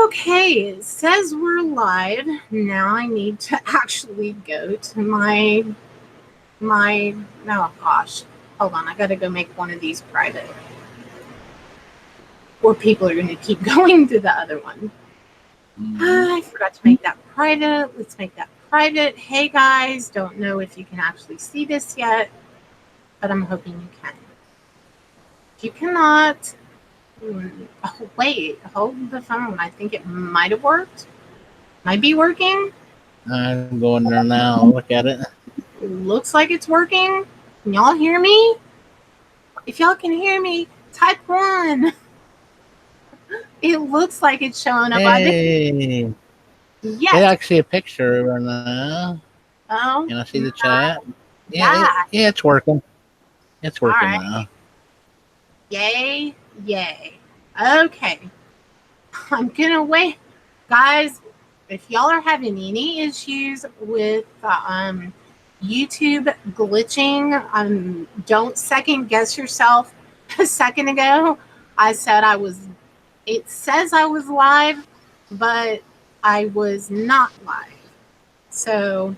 Okay, it says we're live. Now I need to actually go to my oh gosh. Hold on, I gotta go make one of these private. Or people are gonna keep going to the other one. I forgot to make that private. Let's make that private. Hey guys, don't know if you can actually see this yet, but I'm hoping you can. If you cannot, oh, wait, hold the phone. I think it might have worked. Might be working. I'm going there now. Look at it. Looks like it's working. Can y'all hear me? If y'all can hear me, type 1. It looks like it's showing up. Hey. Yes. It's actually a picture right now. Oh. Can I see the chat? Yeah. It's working. It's working right. now. Yay. Okay. I'm going to wait. Guys, if y'all are having any issues with YouTube glitching, don't second guess yourself. A second ago, I said it says I was live, but I was not live. So,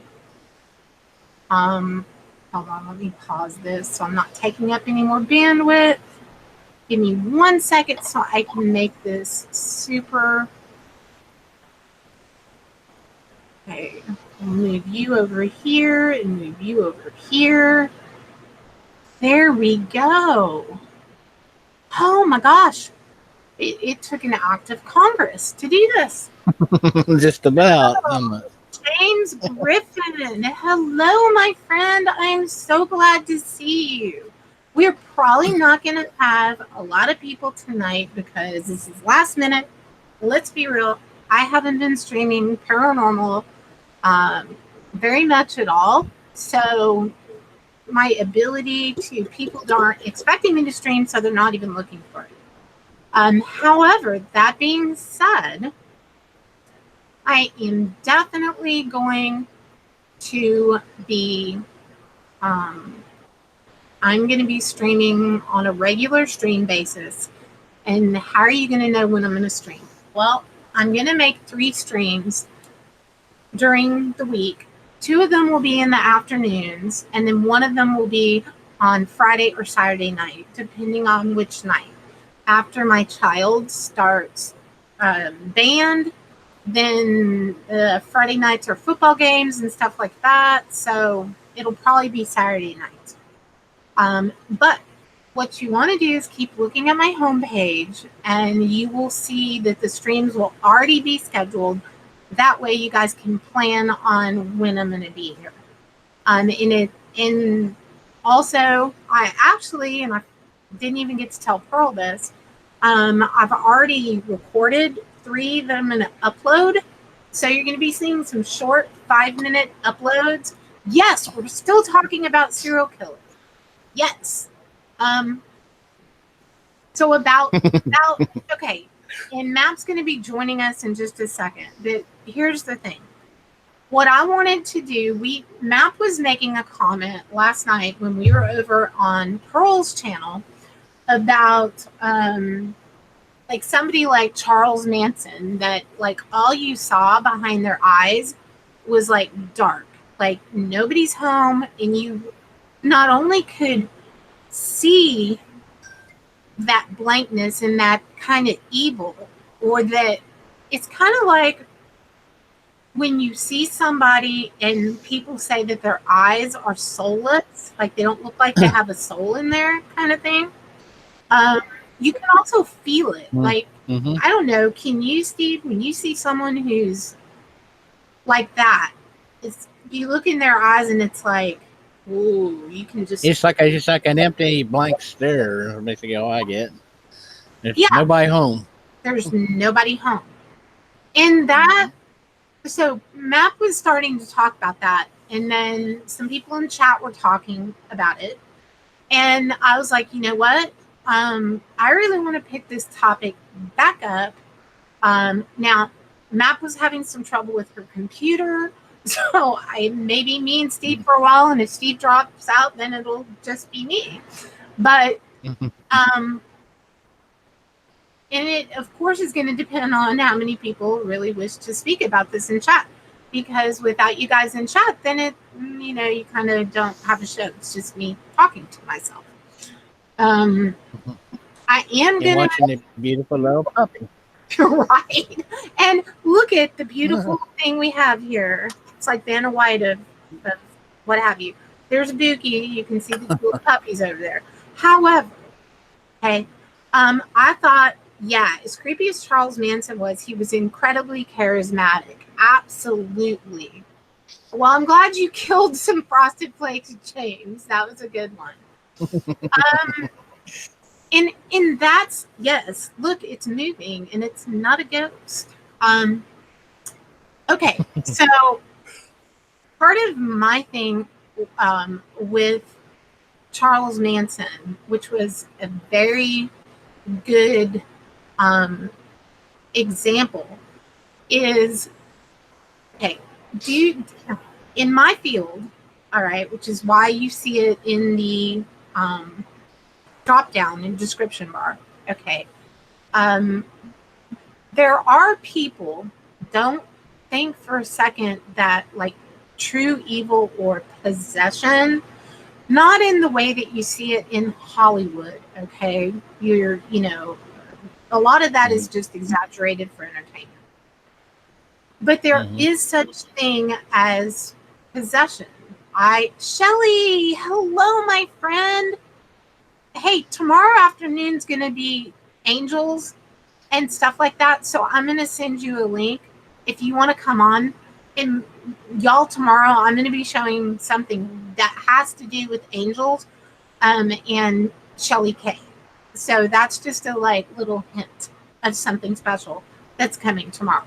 hold on, let me pause this so I'm not taking up any more bandwidth. Give me 1 second so I can make this super. Okay, I'll move you over here and move you over here. There we go. Oh my gosh. It took an act of Congress to do this. Just about. James Griffin. Hello, my friend. I'm so glad to see you. We're probably not going to have a lot of people tonight because this is last minute. Let's be real. I haven't been streaming Paranormal very much at all. So my ability to, people aren't expecting me to stream, so they're not even looking for it. However, that being said, I am definitely going to be, I'm going to be streaming on a regular stream basis. And how are you going to know when I'm going to stream? Well, I'm going to make 3 streams during the week. 2 of them will be in the afternoons, and then 1 of them will be on Friday or Saturday night, depending on which night. After my child starts band, then Friday nights are football games and stuff like that. So it'll probably be Saturday nights. But what you want to do is keep looking at my homepage, and you will see that the streams will already be scheduled. That way you guys can plan on when I'm going to be here. And also, I actually, and I didn't even get to tell Pearl this, I've already recorded 3 that I'm going to upload. So you're going to be seeing some short 5-minute uploads. Yes, we're still talking about serial killers. Yes. So about okay. And Map's going to be joining us in just a second. But here's the thing. What I wanted to do, Map was making a comment last night when we were over on Pearl's channel about like somebody like Charles Manson, that like all you saw behind their eyes was like dark, like nobody's home, and you not only could see that blankness and that kind of evil, or that it's kind of like when you see somebody and people say that their eyes are soulless, like they don't look like they have a soul in there, kind of thing. You can also feel it. Like, I don't know, can you, Steve, when you see someone who's like that, you look in their eyes and it's like, ooh, you can just... It's like an empty blank stare, basically all I get. There's nobody home. There's nobody home. And that, so Map was starting to talk about that, and then some people in chat were talking about it. And I was like, you know what? I really want to pick this topic back up. Now, Map was having some trouble with her computer, so maybe me and Steve for a while, and if Steve drops out, then it'll just be me. But And it, of course, is going to depend on how many people really wish to speak about this in chat. Because without you guys in chat, then you kind of don't have a show. It's just me talking to myself. I am And going watching the beautiful little puppy. to, right. And look at the beautiful thing we have here. It's like Vanna White of what have you. There's Buki. You can see the little puppies over there. However, okay, I thought, yeah, as creepy as Charles Manson was, he was incredibly charismatic. Absolutely. Well, I'm glad you killed some Frosted Flakes, James. That was a good one. In that's, yes, look, it's moving and it's not a ghost. Okay, so part of my thing with Charles Manson, which was a very good example, is okay. In my field, all right, which is why you see it in the drop down in description bar. Okay, there are people. Don't think for a second that like true evil or possession, not in the way that you see it in Hollywood. Okay, a lot of that is just exaggerated for entertainment. But there is such thing as possession. Shelly, hello, my friend. Hey, tomorrow afternoon's going to be angels and stuff like that. So I'm going to send you a link if you want to come on. And y'all, tomorrow I'm going to be showing something that has to do with angels and Shelly K. So that's just a little hint of something special that's coming tomorrow.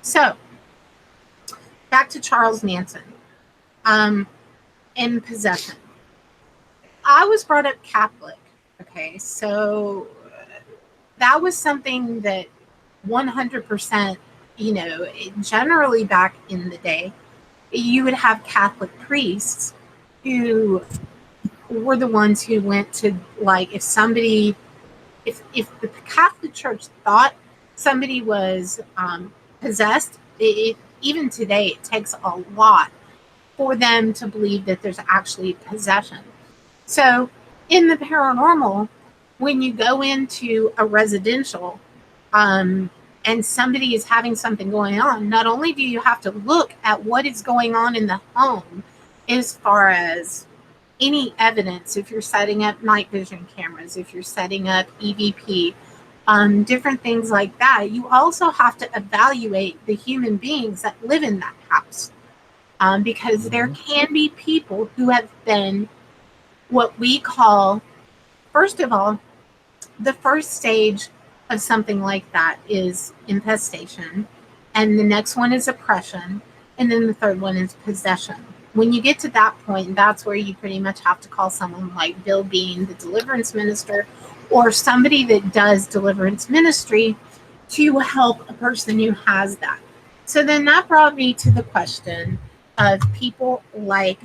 So back to Charles Manson in possession. I was brought up Catholic. Okay, so that was something that 100%, generally back in the day, you would have Catholic priests who were the ones who went to, if the Catholic Church thought somebody was possessed, even today, it takes a lot for them to believe that there's actually possession. So in the paranormal, when you go into a residential and somebody is having something going on, not only do you have to look at what is going on in the home as far as any evidence, if you're setting up night vision cameras, if you're setting up EVP, different things like that, you also have to evaluate the human beings that live in that house. Because there can be people who have been what we call, first of all, the first stage of something like that is infestation, and the next one is oppression, and then the third one is possession. When you get to that point, that's where you pretty much have to call someone like Bill Bean, the deliverance minister, or somebody that does deliverance ministry to help a person who has that. So then that brought me to the question of people like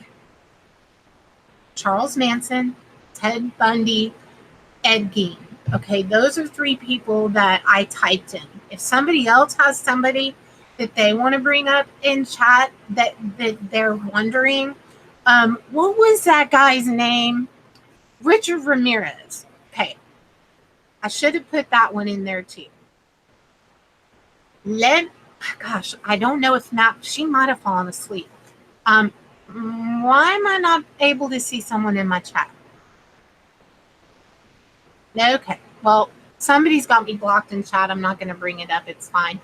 Charles Manson, Ted Bundy, Ed Gein. Okay, those are three people that I typed in. If somebody else has somebody that they want to bring up in chat that they're wondering, what was that guy's name? Richard Ramirez. Okay, I should have put that one in there too. Gosh, I don't know if she might have fallen asleep. Why am I not able to see someone in my chat? Okay, well, somebody's got me blocked in chat. I'm not going to bring it up. It's fine.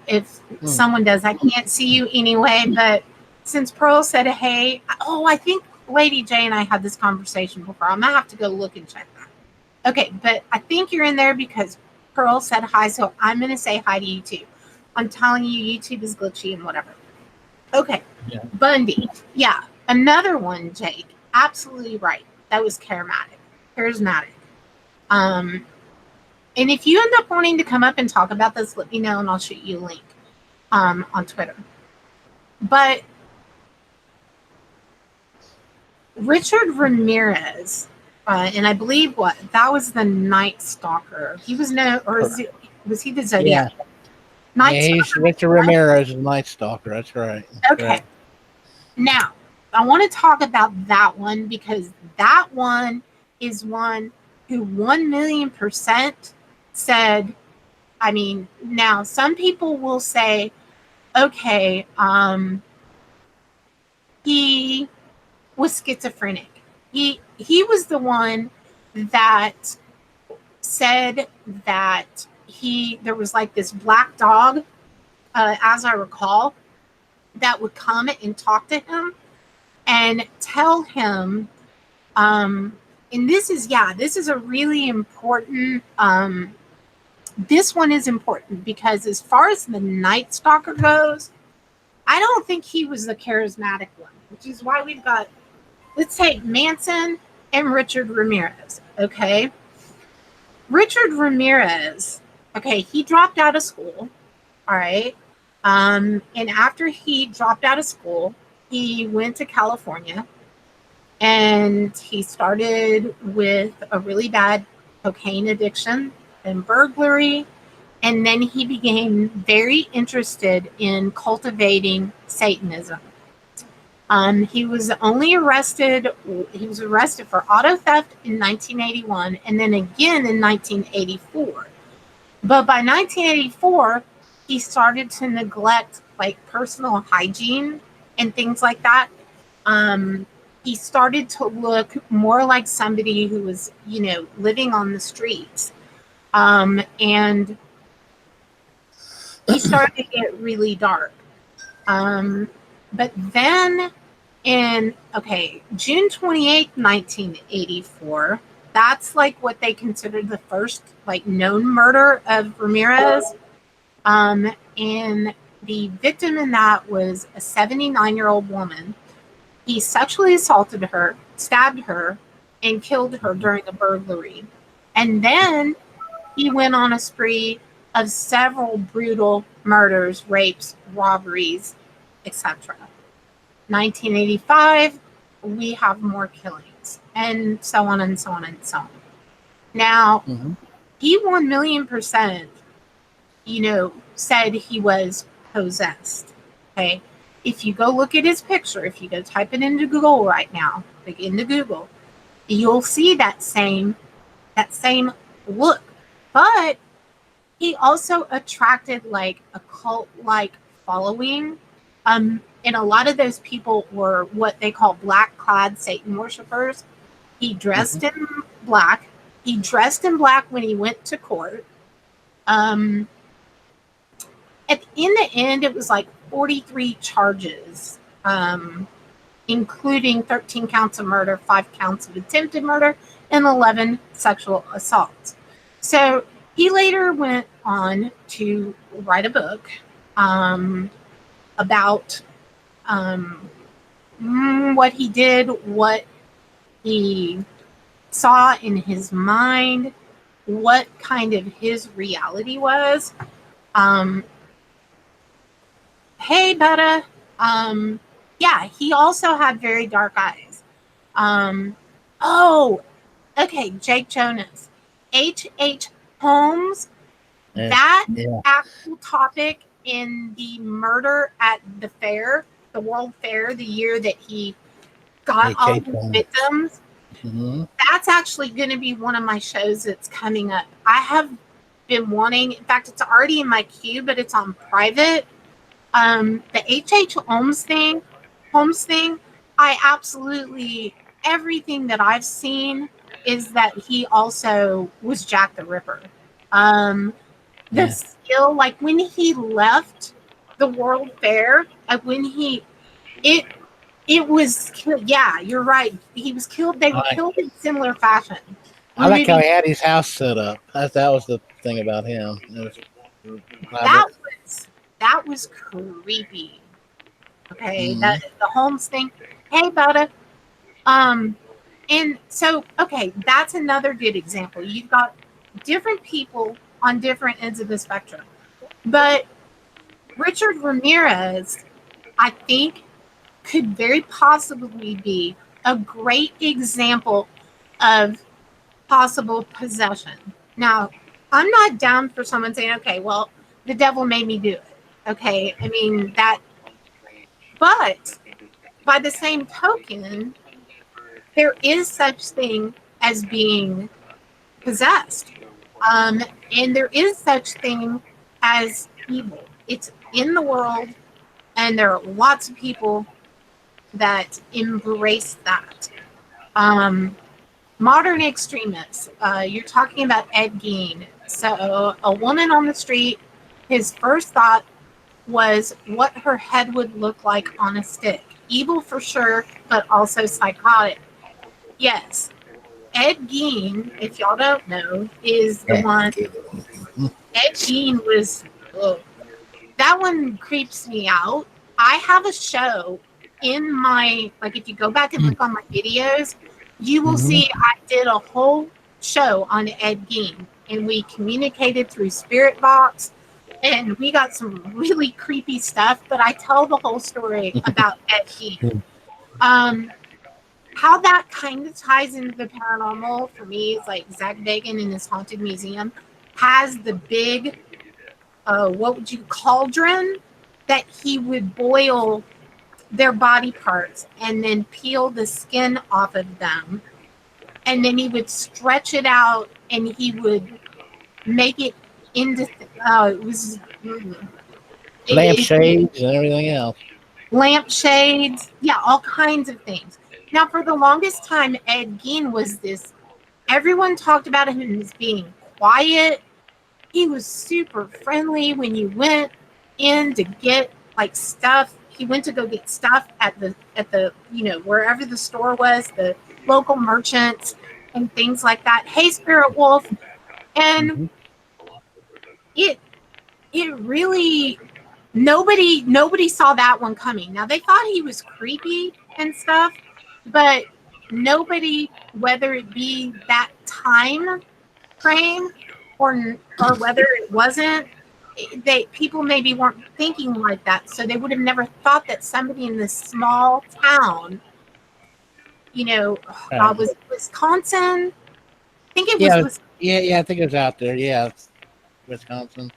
If someone does, I can't see you anyway. But since Pearl said, hey, I think Lady J and I had this conversation before. I'm going to have to go look and check that. Okay, but I think you're in there because Pearl said hi, so I'm going to say hi to you too. I'm telling you, YouTube is glitchy and whatever. Okay, yeah. Bundy. Yeah, another one, Jake. Absolutely right. That was charismatic. And if you end up wanting to come up and talk about this, let me know and I'll shoot you a link on Twitter. But Richard Ramirez, And I believe that was the Night Stalker. He was was he the Zodiac? Yeah. Night Yeah, he's Stalker. Victor Ramirez, the Night Stalker. That's right. Okay. Now, I want to talk about that one because that one is one who 1,000,000% said, I mean, now some people will say, okay, he was schizophrenic. He was the one that said that there was like this black dog, as I recall, that would come and talk to him and tell him, and this is a really important, this one is important because as far as the Night Stalker goes, I don't think he was the charismatic one, which is why we've got, let's take Manson and Richard Ramirez. Okay. Richard Ramirez, okay, he dropped out of school. All right. And after he dropped out of school, he went to California and he started with a really bad cocaine addiction and burglary. And then he became very interested in cultivating Satanism. He was arrested for auto theft in 1981 and then again in 1984. But by 1984, he started to neglect like personal hygiene and things like that. He started to look more like somebody who was, living on the streets. And he started to get really dark. But then June 28th, 1984, that's like what they considered the first like known murder of Ramirez. And the victim in that was a 79-year-old woman. He sexually assaulted her, stabbed her, and killed her during a burglary. And then he went on a spree of several brutal murders, rapes, robberies, etc. 1985, we have more killings, and so on and so on and so on. Now, he 1,000,000%, said he was possessed. Okay. If you go look at his picture, if you go type it into Google right now, like into Google, you'll see that same look. But he also attracted like a cult-like following. And a lot of those people were what they call black-clad Satan worshipers. He dressed in black. He dressed in black when he went to court. In the end, it was like 43 charges, including 13 counts of murder, 5 counts of attempted murder, and 11 sexual assaults. So he later went on to write a book about what he did, what he saw in his mind, what kind of his reality was. Hey, Betta. Yeah, he also had very dark eyes. Okay, Jake Jonas. H.H. Holmes, that actual topic in the murder at the fair, the World Fair, the year that he got all the victims, that's actually going to be one of my shows that's coming up. I have been wanting, in fact, it's already in my queue, but it's on private. The H.H. Holmes thing, I absolutely, everything that I've seen is that he also was Jack the Ripper. The skill, like when he left the World Fair, it was, yeah, you're right. He was killed. They were killed in similar fashion. I like how he had his house set up. That was the thing about him. That was creepy. Okay, the Holmes thing. Hey, Butta. And so, okay, that's another good example. You've got different people on different ends of the spectrum. But Richard Ramirez, I think, could very possibly be a great example of possible possession. Now, I'm not down for someone saying, okay, well, the devil made me do it. Okay. I mean, that, but by the same token, there is such thing as being possessed. And there is such thing as evil. It's in the world, and there are lots of people that embrace that. Um, Modern extremists. You're talking about Ed Gein. So a woman on the street, his first thought was what her head would look like on a stick. Evil for sure, but also psychotic. Yes, Ed Gein, if y'all don't know, is the one. Ed Gein was. Ugh, that one creeps me out. I have a show in my, like, if you go back and look on my videos, you will see I did a whole show on Ed Gein, and we communicated through Spirit Box, and we got some really creepy stuff. But I tell the whole story about Ed Gein. Um, how that kind of ties into the paranormal for me is like Zach Bagan in his haunted museum has the big what would you cauldron that he would boil their body parts and then peel the skin off of them, and then he would stretch it out and he would make it into it was Lampshades and everything else. lampshades, yeah, all kinds of things. Now, for the longest time, Ed Gein was this. Everyone talked about him as being quiet. He was super friendly when you went in to get like stuff. He went to go get stuff at the wherever the store was, the local merchants and things like that. Hey, Spirit Wolf, and it it really nobody saw that one coming. Now they thought he was creepy and stuff, but nobody, whether it be that time frame or whether it wasn't, they people maybe weren't thinking like that, so they would have never thought that somebody in this small town, was it Wisconsin? I think it was Yeah, yeah. I think it was out there. Yeah, Wisconsin.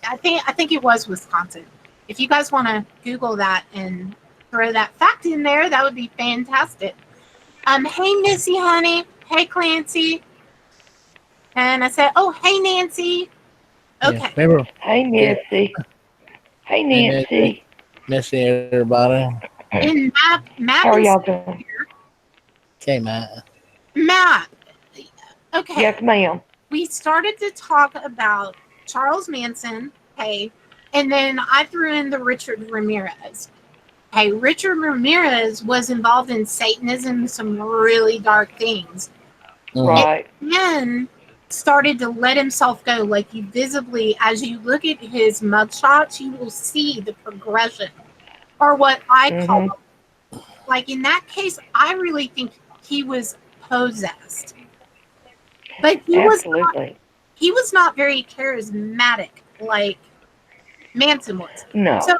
I think it was Wisconsin. If you guys want to Google that and throw that fact in there, that would be fantastic. Hey Missy, honey. Hey Clancy. And I said, oh, hey Nancy. Yeah, Okay. remember? Hey, Yeah, Nancy. Hey, hey, Nancy. Missy, everybody. And Map How are and y'all doing? Okay, Matt. Matt. Okay. Yes, ma'am. We started to talk about Charles Manson. Hey. And then I threw in the Richard Ramirez. Hey, Richard Ramirez was involved in Satanism, some really dark things. Right. And then started to let himself go. Like you visibly, as you look at his mugshots, you will see the progression, or what I call Mm-hmm. them. Like in that case, I really think he was possessed. But Absolutely. he was not very charismatic like Manson was. No. So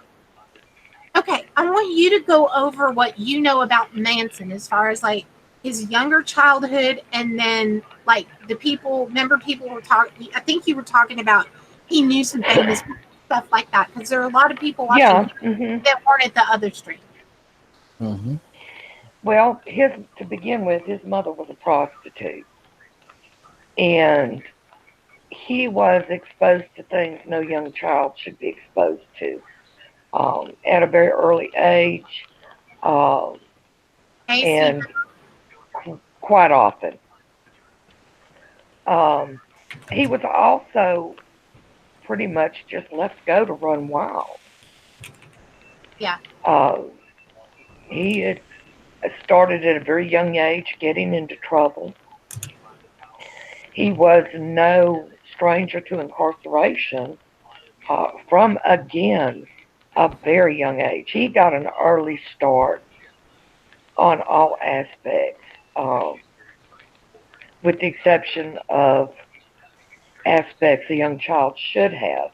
okay, I want you to go over what you know about Manson as far as like his younger childhood, and then like the people. Remember, people were talking. I think you were talking about he knew some famous stuff like that because there are a lot of people watching Yeah. him Mm-hmm. that weren't at the other stream. Mm-hmm. Well, to begin with, his mother was a prostitute, and he was exposed to things no young child should be exposed to at a very early age, um, Hey, Steve. and quite often. Um, he was also pretty much just left go to run wild. Yeah. Uh, he had started at a very young age getting into trouble. He was no stranger to incarceration from, again, a very young age. He got an early start on all aspects, with the exception of aspects a young child should have.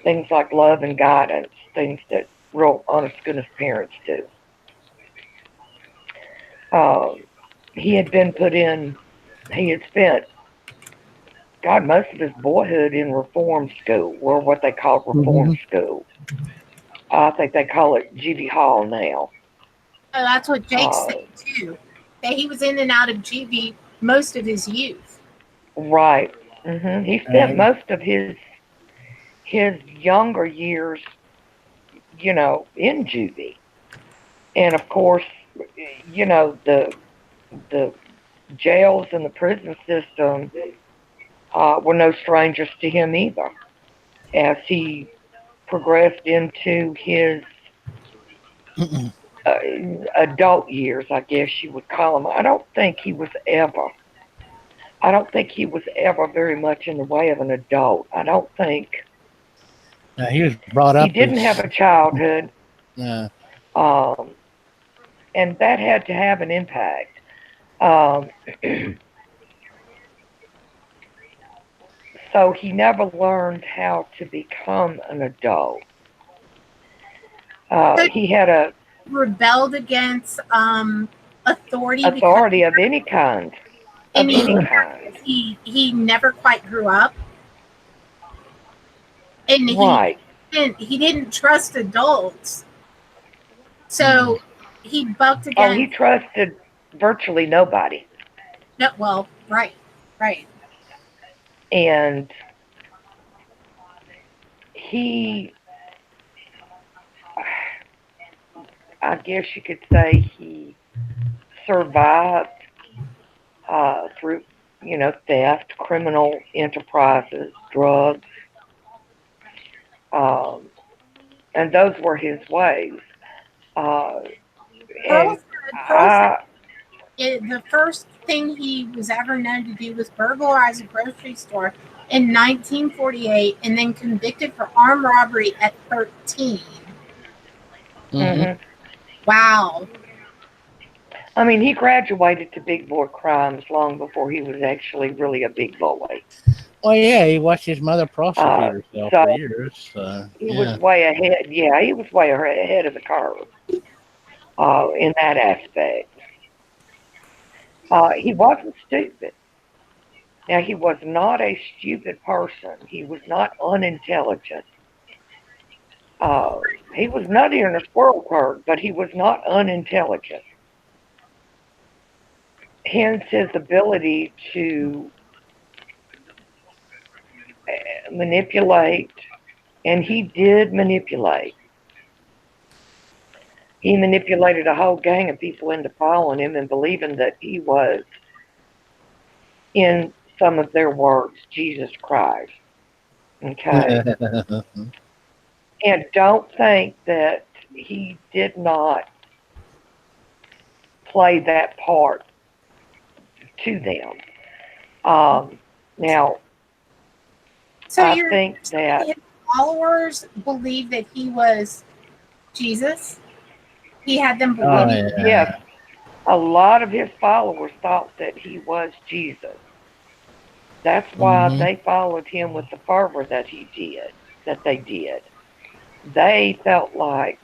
Things like love and guidance, things that real honest, goodness parents do. Um, he had been put in. He had spent, God, most of his boyhood in reform school, or what they call reform Mhm. school. I think they call it Juvie Hall now. Oh, that's what Jake Uh, said too. That he was in and out of juvie most of his youth. right. He spent Uh, most of his younger years, in juvie, and of course, the jails and the prison system were no strangers to him either. As he progressed into his uh, adult years, I guess you would call him. I don't think he was ever very much in the way of an adult. I don't think he was brought he up didn't have as a childhood, uh, um, and that had to have an impact. Um, so he never learned how to become an adult. So He had a he rebelled against authority because authority of any kind, of and any kind. he never quite grew up, and Right. he didn't trust adults, so he bucked Oh, he against. trusted virtually nobody, No, well, right. and he, I guess you could say, he survived through, theft, criminal enterprises, drugs, um, and those were his ways. Uh, and Pearl said I, the first thing he was ever known to do was burglarize a grocery store in 1948, and then convicted for armed robbery at 13. mhm. mhm. Wow. I mean, he graduated to big boy crimes long before he was actually really a big boy. Well, yeah, he watched his mother prosecute herself So for years. he was Yeah. way ahead. Yeah, he was way ahead of the curve in that aspect. He wasn't stupid. Now, he was not a stupid person. He was not unintelligent. Uh, he was nuttier than a squirrel bird, but he was not unintelligent. Hence his ability to manipulate, and he did manipulate. He manipulated a whole gang of people into following him and believing that he was, in some of their words, Jesus Christ. Okay. And don't think that he did not play that part to them. Now, So I you're think saying that, his followers believe that he was Jesus? He had them Oh believe. yes, yeah. a lot of his followers thought that he was Jesus. That's why Hmm. they followed him with the fervor that they did. They felt like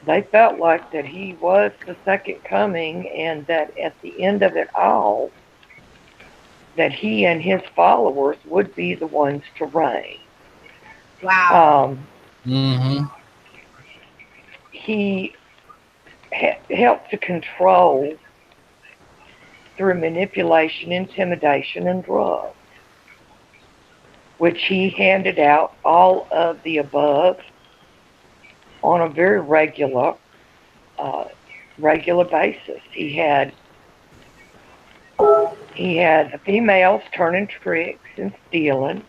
they felt like that he was the second coming, and that at the end of it all, that he and his followers would be the ones to reign. Wow. Um, Hmm. he helped to control through manipulation, intimidation, and drugs, which he handed out all of the above on a very uh, regular basis. He had the females turning tricks and stealing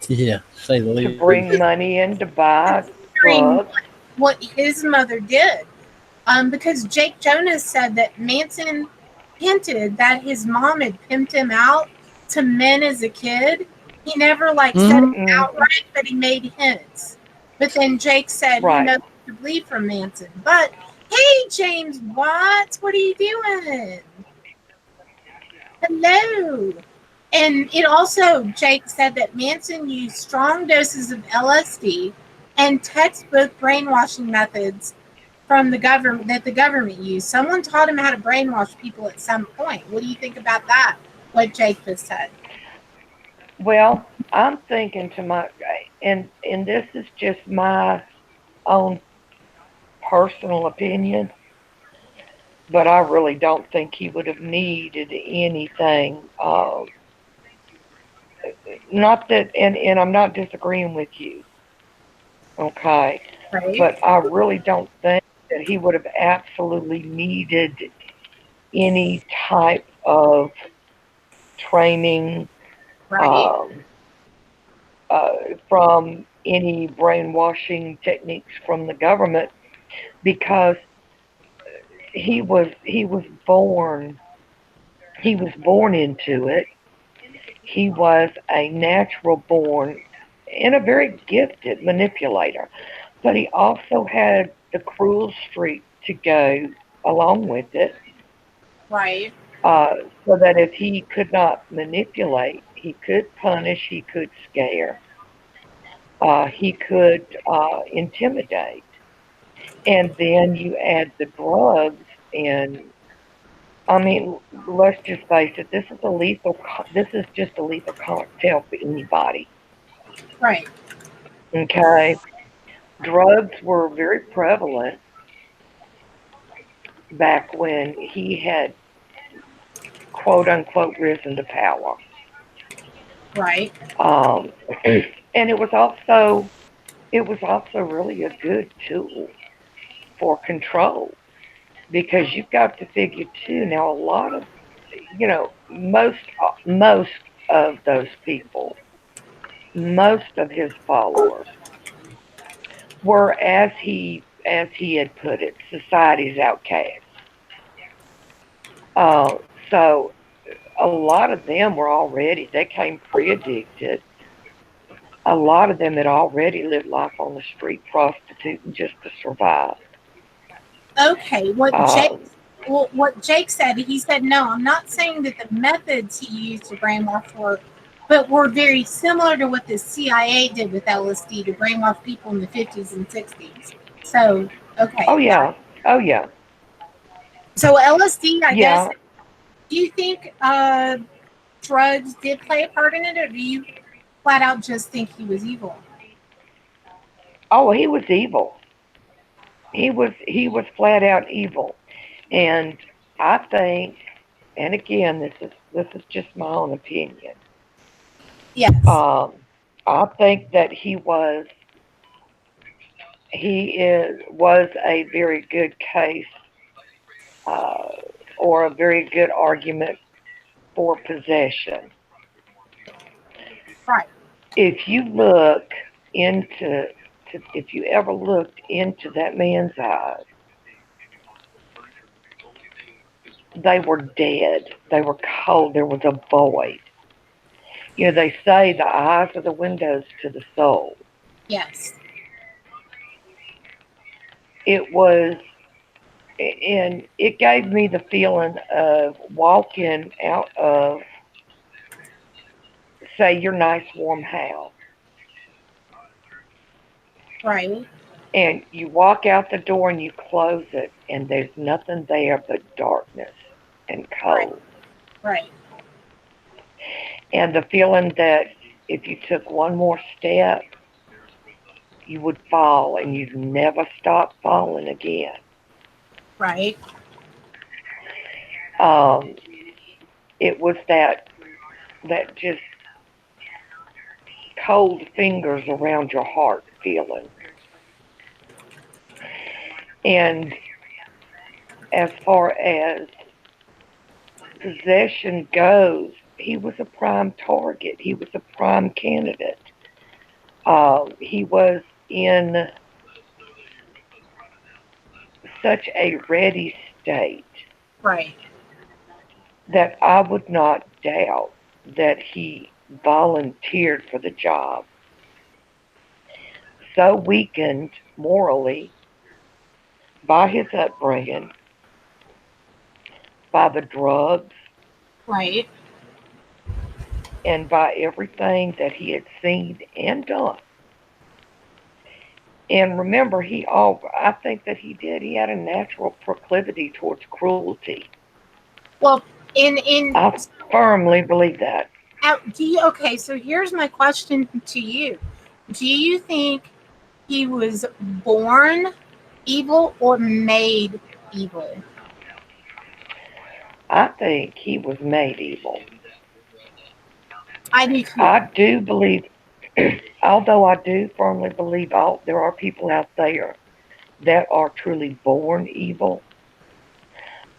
Yeah, say the to least. bring money in to buy Considering drugs. what his mother did. Because Jake Jonas said that Manson hinted that his mom had pimped him out to men as a kid. He never said it Hmm. Mm, outright, but he made hints. But then Jake said, "Who right. knows to believe from Manson?" But hey, James Watts, what are you doing? Hello. And it also, Jake said that Manson used strong doses of LSD and textbook brainwashing methods from the government that the government used. Someone taught him how to brainwash people at some point. What do you think about that? What Jake just said. Well, I'm thinking and this is just my own personal opinion, but I really don't think he would have needed anything. Not that, and I'm not disagreeing with you, okay, Right. but I really don't think that he would have absolutely needed any type of training Right. um, from any brainwashing techniques from the government because he was born into it. He was a natural born and a very gifted manipulator, but he also had the cruel streak to go along with it. Right. So that if he could not manipulate, he could punish, he could scare, he could intimidate. And then you add the drugs, and I mean, let's just face it. This is just a lethal cocktail for anybody. Right. Okay, drugs were very prevalent back when he had quote unquote risen to power. Right. Um, and it was also really a good tool for control because you've got to figure too. Now, a lot of most of those people, most of his followers were, as he had put it, society's outcasts. Uh, so a lot of them were already they came pre-addicted. A lot of them had already lived life on the street prostituting just to survive. Okay. Um, What Jake said, he said, no, I'm not saying that the methods he used to brainwash were very similar to what the CIA did with LSD to brainwash people in the 50s and 60s. So, oh okay, got yeah, it. oh yeah, So LSD, I guess, yeah. do you think drugs did play a part in it, or do you flat out just think he was evil? Oh, he was evil. He was flat out evil, and I think, and again, this is just my own opinion. Yes. Um, I think that was a very good case uh, or a very good argument for possession. Right. If you look into, if you ever looked into that man's eyes, they were dead. They were cold. There was a void. They say the eyes are the windows to the soul. Yes. It was, and it gave me the feeling of walking out of, say, your nice warm house, Right. and you walk out the door and you close it, and there's nothing there but darkness and Right. cold. Right. And the feeling that if you took one more step, you would fall and you'd never stop falling again. Right. Um, it was that just cold fingers around your heart feeling. And as far as possession goes, he was a prime target. He was a prime candidate. He was in such a ready state Right. that I would not doubt that he volunteered for the job. So weakened morally by his upbringing, by the drugs, Right. and by everything that he had seen and done, And remember, I think that he did. He had a natural proclivity towards cruelty. Well, in I firmly believe that. okay, so here's my question to you. Do you think he was born evil or made evil? I think he was made evil. I do too. I do believe, although I do firmly believe there are people out there that are truly born evil,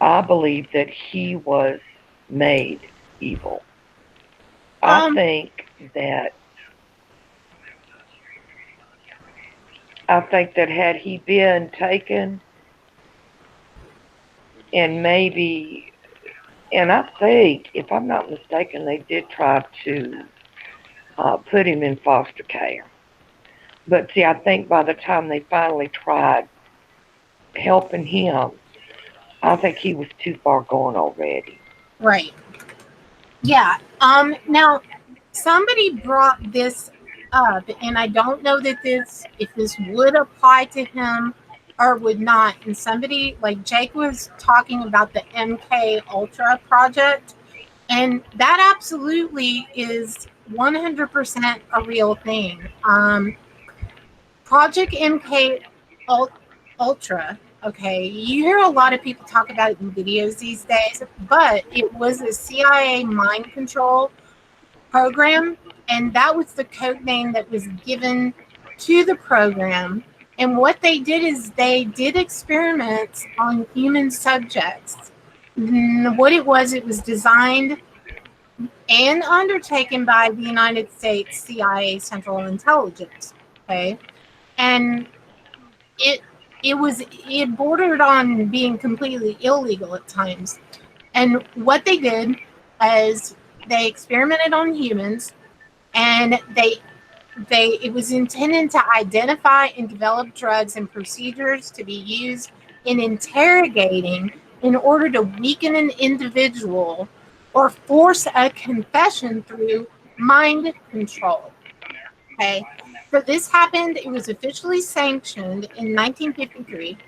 I believe that he was made evil. I Um, think that I think that had he been taken and maybe, and I think, if I'm not mistaken, they did try to put him in foster care. But see, I think by the time they finally tried helping him, I think he was too far gone already. right. Yeah. Now somebody brought this up, and I don't know that if this would apply to him or would not. And somebody like Jake was talking about the MK Ultra project, and that absolutely is 100% a real thing. Project MK Ultra. Okay, you hear a lot of people talk about it in videos these days, but it was a CIA mind control program, and that was the code name that was given to the program. And what they did is they did experiments on human subjects. What it was designed and undertaken by the United States CIA Central Intelligence. Okay, and it it bordered on being completely illegal at times. And what they did is they experimented on humans, and it was intended to identify and develop drugs and procedures to be used in interrogating in order to weaken an individual or force a confession through mind control. Okay. So this happened, it was officially sanctioned in 1953,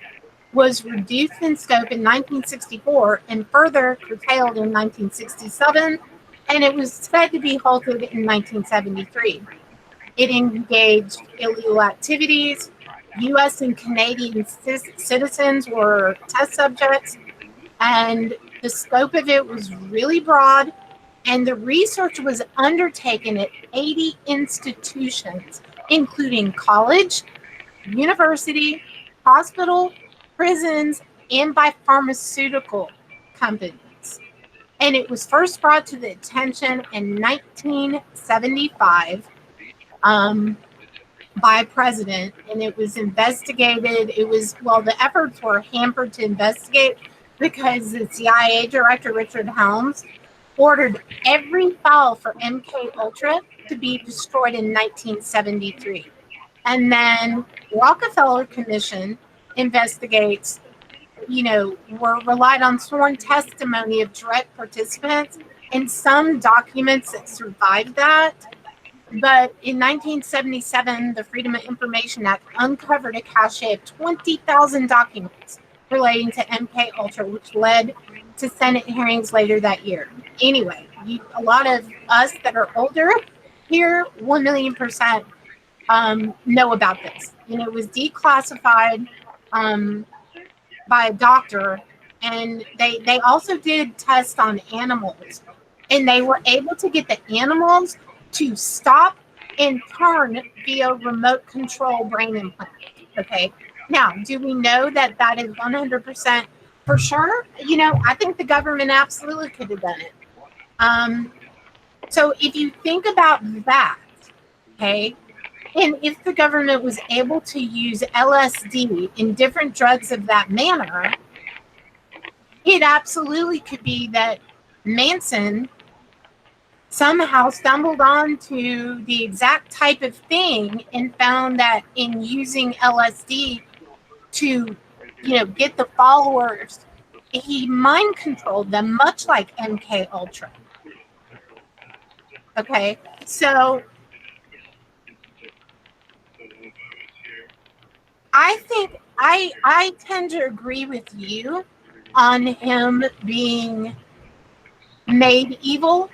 was reduced in scope in 1964, and further curtailed in 1967, and it was said to be halted in 1973. It engaged illegal activities. U.S. and Canadian citizens were test subjects, and the scope of it was really broad. And the research was undertaken at 80 institutions, including college, university, hospital, prisons, and by pharmaceutical companies. And it was first brought to the attention in 1975 by president, and it was investigated. The efforts were hampered to investigate because the CIA director, Richard Helms, ordered every file for MK Ultra to be destroyed in 1973. And then Rockefeller Commission investigates, were relied on sworn testimony of direct participants and some documents that survived that. But in 1977, the Freedom of Information Act uncovered a cache of 20,000 documents relating to MK Ultra, which led to Senate hearings later that year. Anyway, a lot of us that are older here, 1,000,000% know about this. And it was declassified by a doctor, and they also did tests on animals, and they were able to get the animals to stop and turn via remote control brain implant. Okay. Now, do we know that that is 100% for sure? I think the government absolutely could have done it. So if you think about that, okay, and if the government was able to use LSD in different drugs of that manner, it absolutely could be that Manson somehow stumbled onto the exact type of thing and found that in using LSD to, get the followers, he mind controlled them, much like MK Ultra. Okay, so I think I tend to agree with you on him being made evil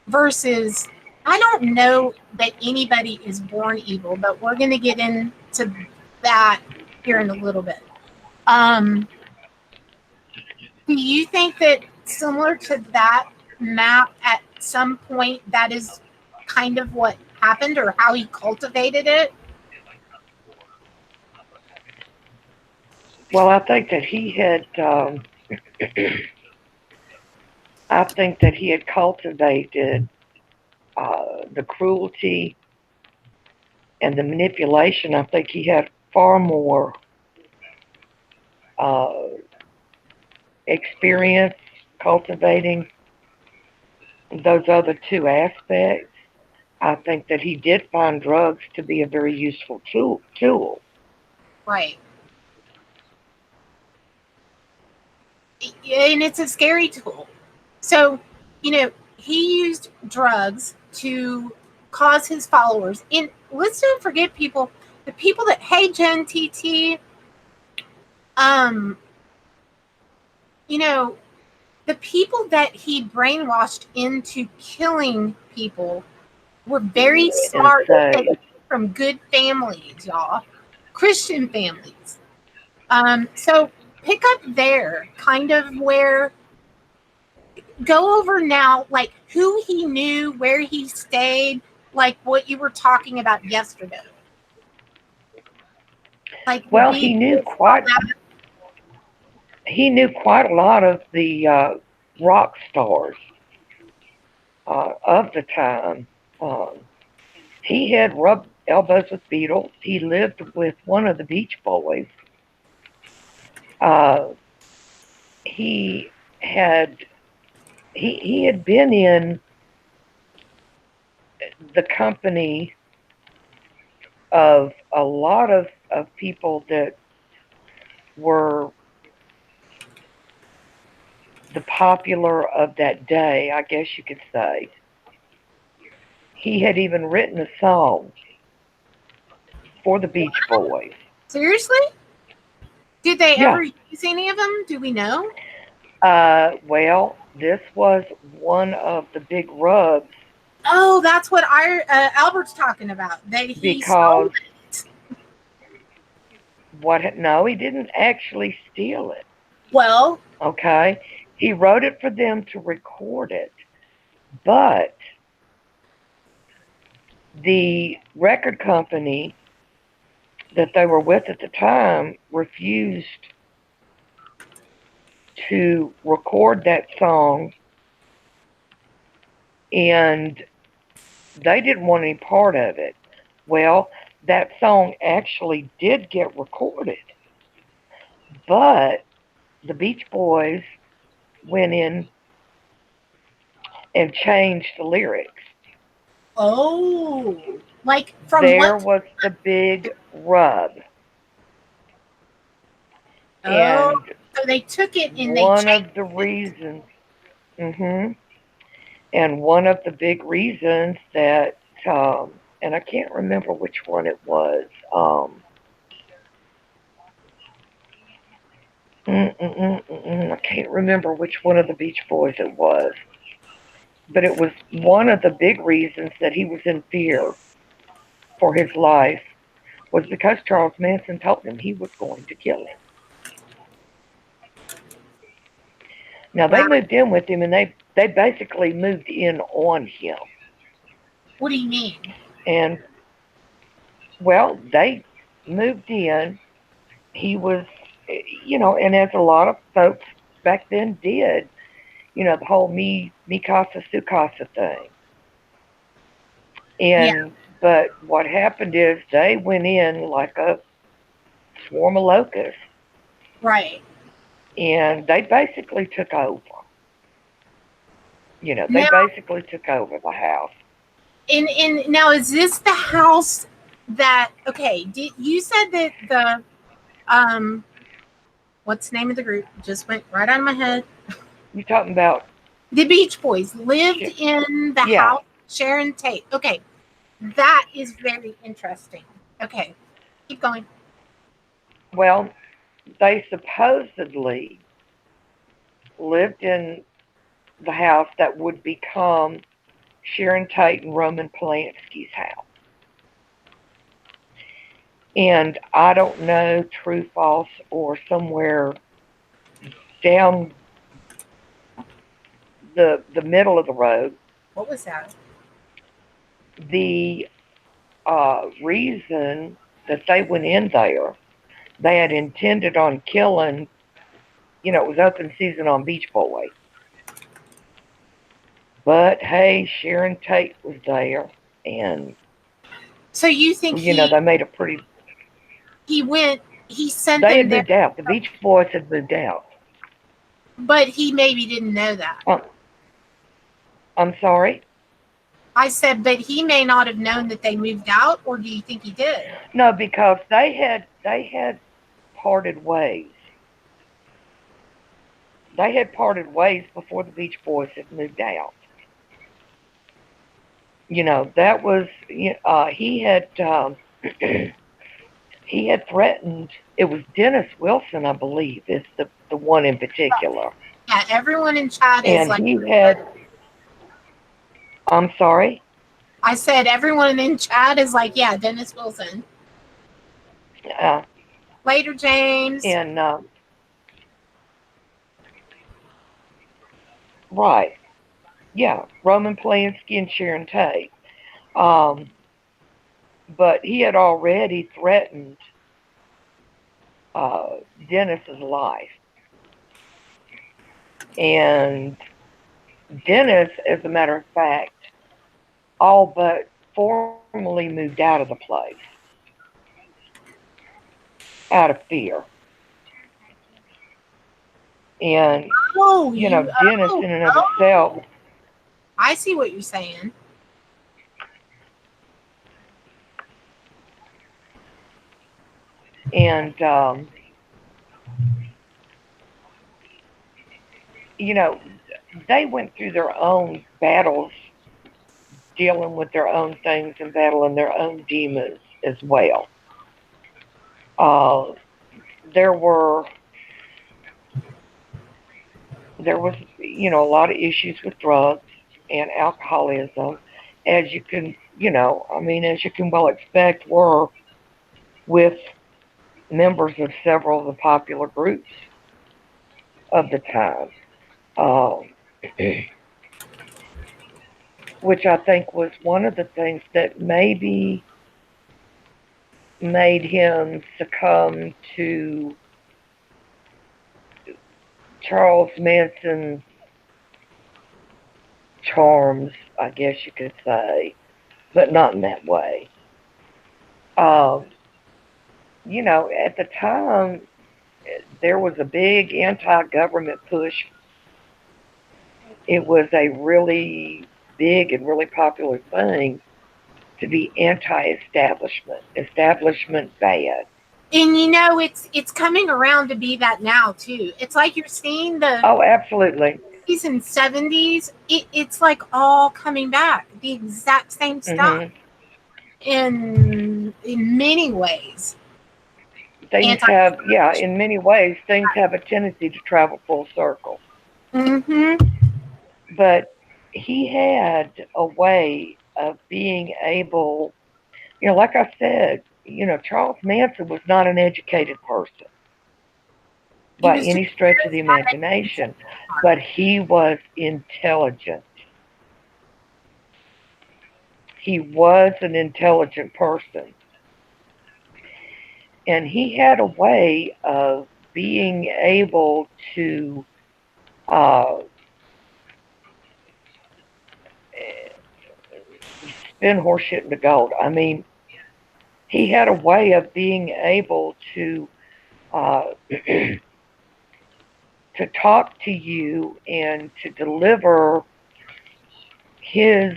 versus I don't know that anybody is born evil, but we're going to get into that here in a little bit. Do you think that similar to that map at some point that is kind of what happened or how he cultivated it? Well, I think that he had. I think that he had cultivated the cruelty and the manipulation. I think he had far more uh, experience cultivating those other two aspects. I think that he did find drugs to be a very useful tool. Right. And it's a scary tool. So, he used drugs to cause his followers. And let's don't forget the people that, hey, Jen TT, the people that he brainwashed into killing people were very smart from good families, y'all, Christian families. So pick up there, kind of where, go over now, like who he knew, where he stayed, like what you were talking about yesterday. Like, well, he knew quite a lot of the rock stars of the time. He had rubbed elbows with Beatles. He lived with one of the Beach Boys. He had he had been in the company of a lot of people that were the popular of that day, I guess you could say. He had even written a song for the Beach Boys. Seriously? Did they ever use any of them? Do we know? Well, this was one of the big rubs. Oh, that's what Albert's talking about. Because no, he didn't actually steal it. Well, okay, he wrote it for them to record it, but the record company that they were with at the time refused to record that song, and they didn't want any part of it. Well, that song actually did get recorded, but the Beach Boys went in and changed the lyrics. Oh, like from there was the big rub. Oh, and so they took it and one of the reasons, and one of the big reasons that, and I can't remember which one it was. I can't remember which one of the Beach Boys it was, but it was one of the big reasons that he was in fear for his life was because Charles Manson told him he was going to kill him. Now, they moved in with him, and they basically moved in on him. What do you mean? And, well, they moved in. He was, and as a lot of folks back then did, the whole mi casa, su casa thing. And, but what happened is they went in like a swarm of locusts. Right. And they basically took over. They basically took over the house. And now, is this the house that, okay, you said that the, what's the name of the group? Just went right out of my head. You're talking about? The Beach Boys lived in the house, Sharon Tate. Okay. That is very interesting. Okay. Keep going. Well, they supposedly lived in the house that would become Sharon Tate and Roman Polanski's house. And I don't know, true, false, or somewhere down the middle of the road, What was that? the reason that they went in there, they had intended on killing, it was open season on Beach Boy. But hey, Sharon Tate was there, and So you think they made a pretty. he sent They them had there, moved out. The Beach Boys had moved out. but he maybe didn't know that. I'm sorry? I said, but he may not have known that they moved out, or do you think he did? No, because they had parted ways. They had parted ways before the Beach Boys had moved out. That was he had he had threatened. It was Dennis Wilson, I believe, is the one in particular. Yeah, everyone in chat is And like, he had. I'm sorry. I said, everyone in chat is like, yeah, Dennis Wilson. Later, James. And right, yeah, Roman Polanski and Sharon Tate. But he had already threatened Dennis's life, and Dennis, as a matter of fact, all but formally moved out of the place out of fear. And Dennis in and of itself. I see what you're saying. And they went through their own battles, dealing with their own things and battling their own demons as well. There was a lot of issues with drugs and alcoholism, as you can well expect, were with members of several of the popular groups of the time, which I think was one of the things that maybe made him succumb to Charles Manson's charms, I guess you could say, but not in that way. At the time, there was a big anti-government push. It was a really big and really popular thing to be anti-establishment. Establishment bad. And it's coming around to be that now too. It's like you're seeing the absolutely 60s and 70s. It's like all coming back, the exact same stuff. In many ways. Things have, in many ways, things have a tendency to travel full circle. But he had a way of being able, like I said, Charles Manson was not an educated person by any stretch of the imagination, but he was intelligent. He was an intelligent person. And he had a way of being able to spin horseshit into gold. I mean, he had a way of being able to to talk to you and to deliver his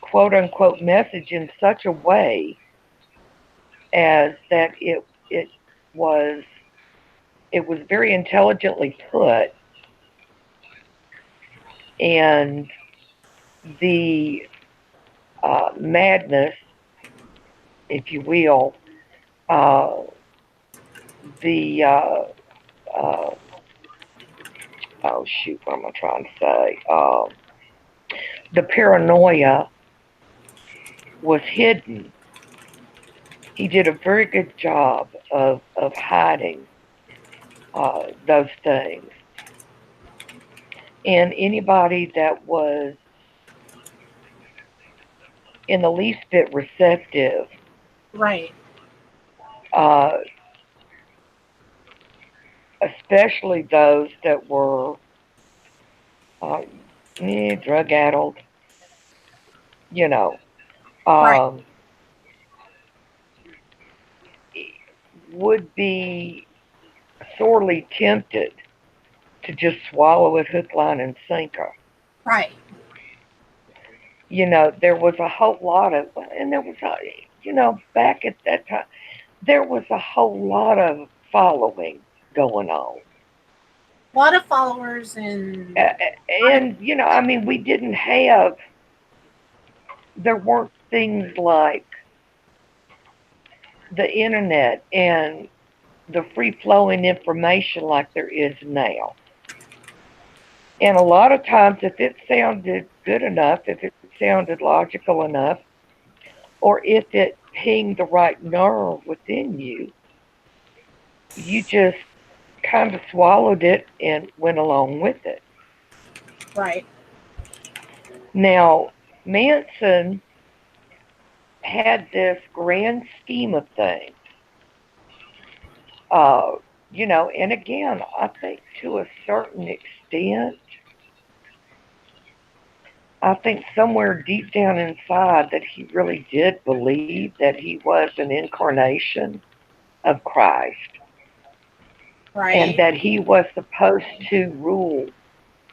quote unquote message in such a way as that it was very intelligently put, and the madness, if you will, the oh shoot, what am I trying to say? The paranoia was hidden. He did a very good job of hiding those things. And anybody that was in the least bit receptive, Right. uh, especially those that were uh, drug addled, you know, Right. um, would be sorely tempted to just swallow it hook, line, and sinker. Right. There was a whole lot of, and there was, back at that time, there was a whole lot of following going on. A lot of followers and And, I mean, we didn't have, there weren't things like the internet and the free flowing information like there is now. And a lot of times, if it sounded good enough, if it sounded logical enough, or if it pinged the right nerve within you, you just kind of swallowed it and went along with it. right. Now, Manson had this grand scheme of things, uh, and again, I think to a certain extent, I think somewhere deep down inside that he really did believe that he was an incarnation of Christ and Right. that he was supposed to rule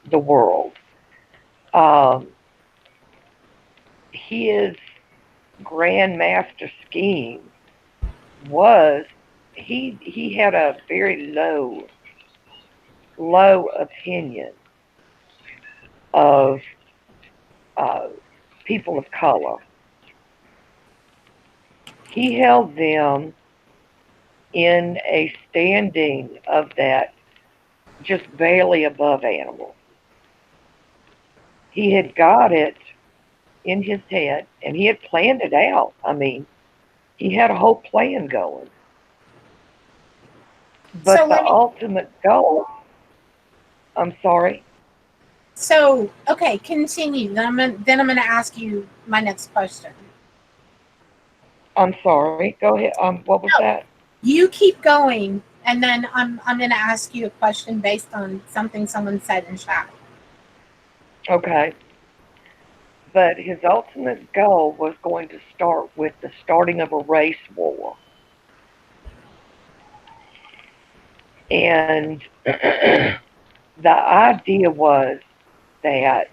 the world. Um, his grand master scheme was he had a very low opinion of uh, people of color. He held them in a standing of that just barely above animals. He had got it in his head and he had planned it out. I mean, he had a whole plan going. So But the let me. ultimate goal, I'm sorry, So okay, continue. Then I'm gonna ask you my next question. I'm sorry, go ahead. What was No, that? you keep going, and then I'm gonna ask you a question based on something someone said in chat. Okay. But his ultimate goal was going to start with the starting of a race war. And the idea was that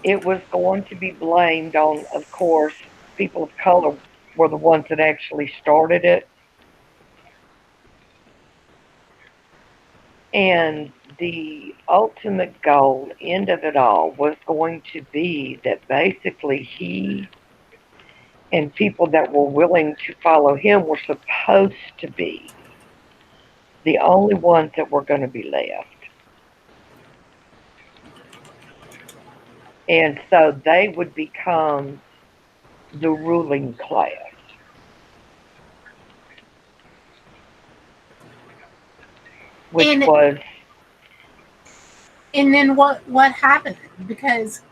it was going to be blamed on, of course, people of color were the ones that actually started it. And the ultimate goal, end of it all, was going to be that basically he and people that were willing to follow him were supposed to be the only ones that were going to be left. And so they would become the ruling class, which And was, and then what happened? Because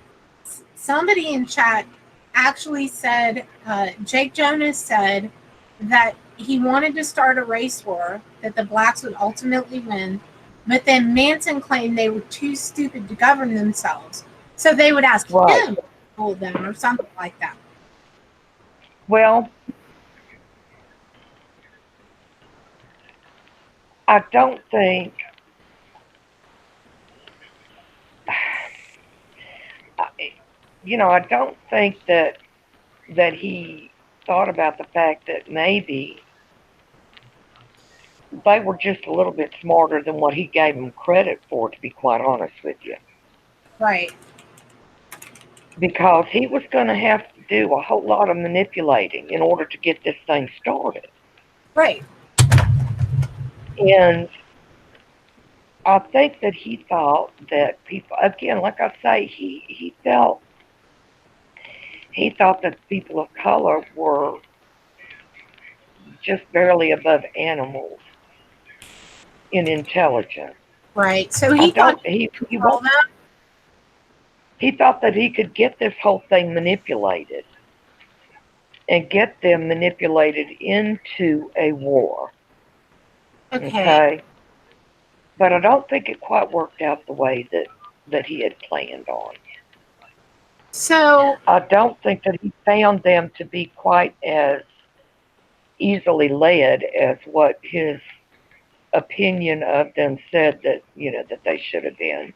somebody in chat actually said Jake Jonas said that he wanted to start a race war that the blacks would ultimately win, but then Manson claimed they were too stupid to govern themselves, so they would ask right. him to rule them or something like that. Well, I don't think, I don't think that he thought about the fact that maybe they were just a little bit smarter than what he gave them credit for, to be quite honest with you. Right. Because he was going to have to do a whole lot of manipulating in order to get this thing started. Right. And I think that he thought that people, again, like I say, he thought that people of color were just barely above animals in intelligence. Right. So I he thought don't. He all was that. he thought that he could get this whole thing manipulated and get them manipulated into a war. Okay. Okay, but I don't think it quite worked out the way that he had planned on. So I don't think that he found them to be quite as easily led as what his opinion of them said that that they should have been.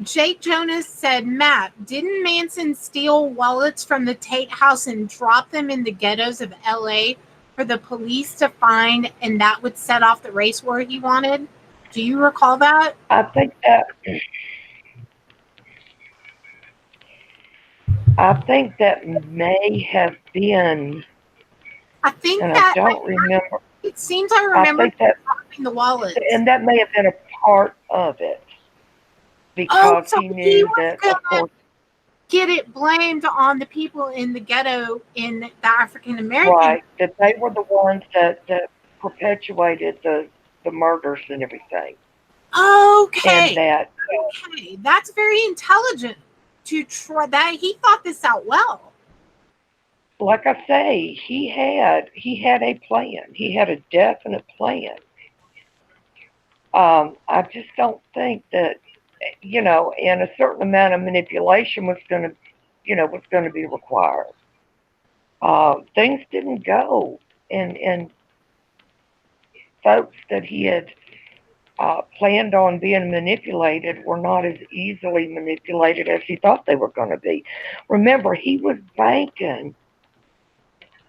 Jake Jonas said, Matt, didn't Manson steal wallets from the Tate house and drop them in the ghettos of LA for the police to find, and that would set off the race war he wanted? Do you recall that? I think that may have been, I think and I that don't remember. it seems I I remember think that, dropping the wallets. and that may have been a part of it Oh, because so he he knew was that, of gonna course, get it blamed on the people in the ghetto in the African American. right, that they were the ones that perpetuated the murders and everything, and Okay. that, Okay. That's very intelligent to try that. He thought this out well. like I say, he had a plan. He had a definite plan. I just don't think that and a certain amount of manipulation was going to be required. Things didn't go, and folks that he had planned on being manipulated were not as easily manipulated as he thought they were going to be. Remember, he was banking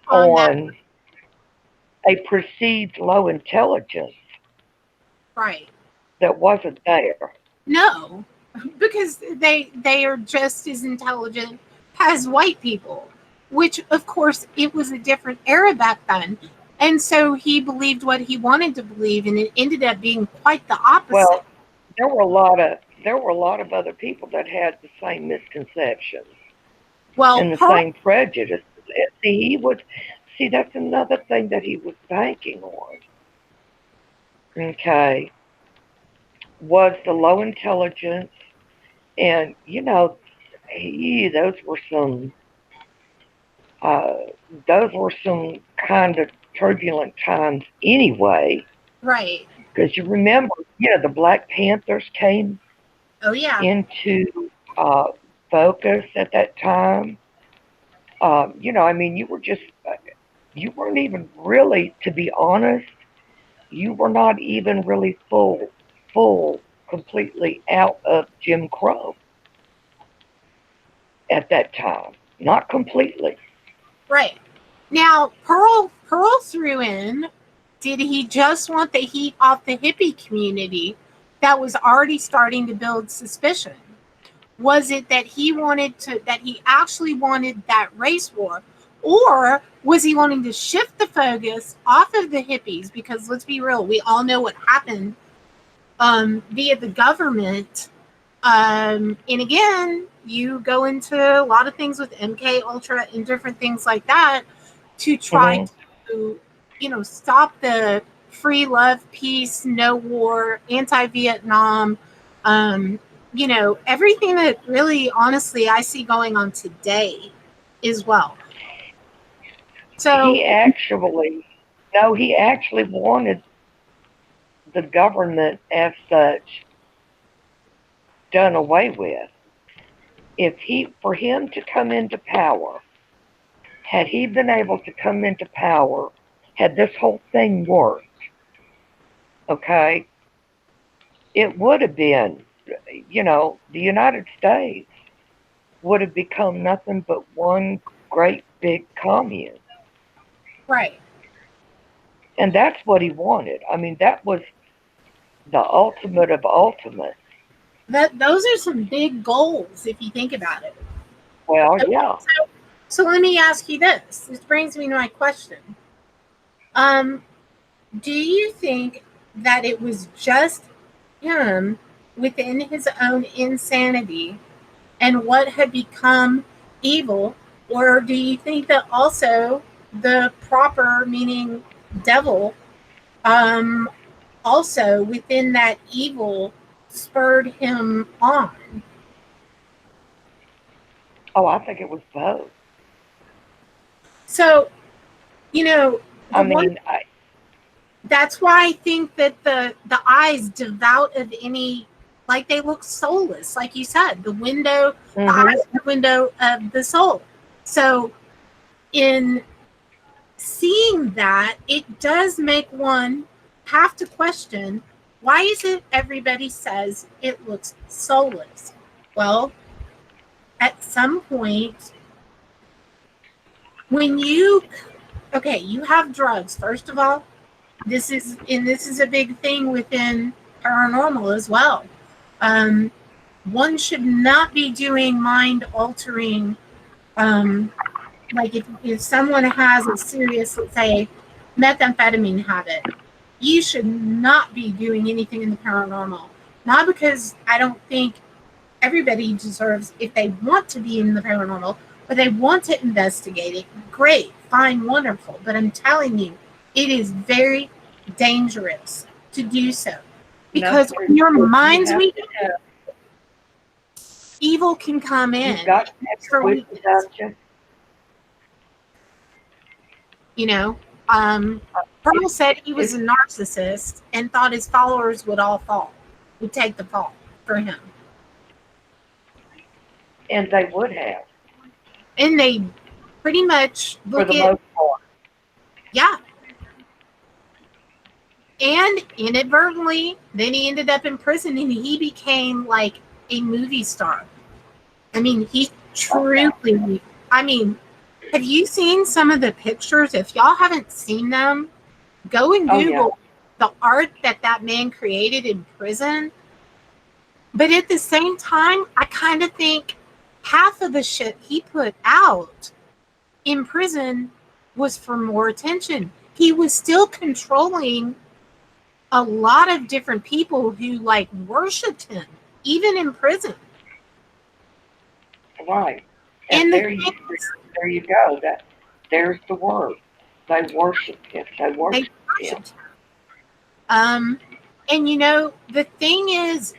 On that. on a perceived low intelligence Right. that wasn't there. No, because they are just as intelligent as white people, which of course it was a different era back then. And so he believed what he wanted to believe, and it ended up being quite the opposite. Well, there were a lot of other people that had the same misconceptions Well, and the same prejudice. See, that's another thing that he was banking on. Okay, was the low intelligence, and those were some uh, kind of turbulent times anyway. right. Because you remember, the Black Panthers came Oh yeah. into focus at that time. I mean, you weren't even really, to be honest, you were not even really completely out of Jim Crow at that time. Not completely. Right. Now, Pearl threw in, did he just want the heat off the hippie community that was already starting to build suspicion? Was it that he actually wanted that race war? Or was he wanting to shift the focus off of the hippies? Because let's be real, we all know what happened via the government. And again, you go into a lot of things with MK Ultra and different things like that to try Hmm. to, stop the free love, peace, no war, anti-Vietnam, everything that really, honestly, I see going on today as well. So, He actually, no, he actually wanted the government as such done away with. For him to come into power, had he been able to come into power, had this whole thing worked, okay, it would have been, the United States would have become nothing but one great big commune. right. And that's what he wanted. I mean, that was the ultimate of ultimate. Those are some big goals if you think about it. Well, yeah. So let me ask you this. This brings me to my question. Do you think that it was just him within his own insanity and what had become evil, or do you think that also the proper, meaning devil, also within that evil spurred him on? Oh, I think it was both. So, that's why I think that the eyes devout of any, like, they look soulless, like you said, the window, the eyes are the window of the soul. So in seeing that, it does make one have to question, why is it everybody says it looks soulless? Well, at some point, when you have drugs, first of all, this is a big thing within paranormal as well. One should not be doing mind altering, like if someone has a serious, let's say, methamphetamine habit, you should not be doing anything in the paranormal. Not because I don't think everybody deserves, if they want to be in the paranormal, but they want to investigate it, great, fine, wonderful. But I'm telling you, it is very dangerous to do so. Because when your mind's weak, evil can come in. You've got to have your wits about you. Pearl said he was a narcissist and thought his followers would take the fall for him. And they would have. And they pretty much for the most part. Yeah. And inadvertently, then he ended up in prison and he became like a movie star. I mean, he truly, have you seen some of the pictures? If y'all haven't seen them, go and Google the art that man created in prison. But at the same time, I kind of think half of the shit he put out in prison was for more attention. He was still controlling a lot of different people who like worshipped him, even in prison. Right. And there you go. There's the word. They worshipped him. They worshipped him. And the thing is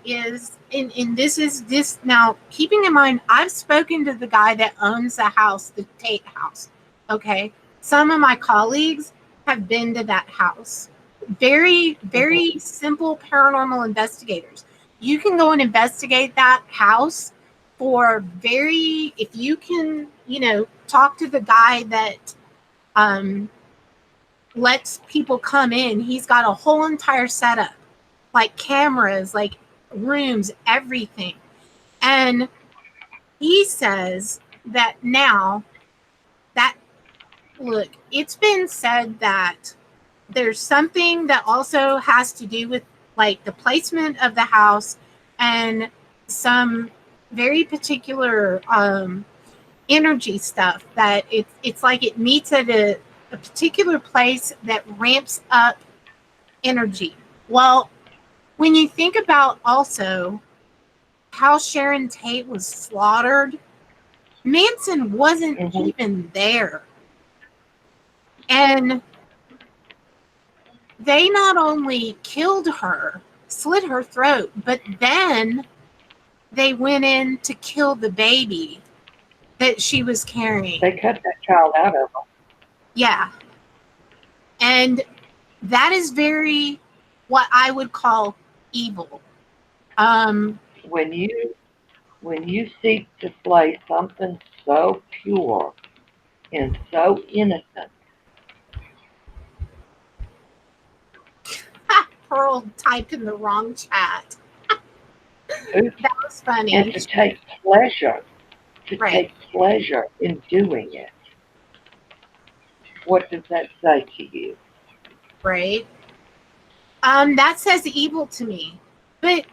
and this now, keeping in mind, I've spoken to the guy that owns the house, the Tate house. Okay. Some of my colleagues have been to that house. Very, very simple paranormal investigators. You can go and investigate that house if you can, talk to the guy that lets people come in. He's got a whole entire setup, like cameras, like rooms, everything. And he says that now that, look, it's been said that there's something that also has to do with like the placement of the house and some very particular energy stuff, that it's like it meets at a particular place that ramps up energy. Well, when you think about also how Sharon Tate was slaughtered, Manson wasn't even there. And they not only killed her, slit her throat, but then they went in to kill the baby that she was carrying. They cut that child out of her. Yeah. And that is very, what I would call evil. When you seek to slay something so pure and so innocent. Pearl typed in the wrong chat. That was funny. And to take pleasure in doing it. What does that say to you? Right. That says evil to me. But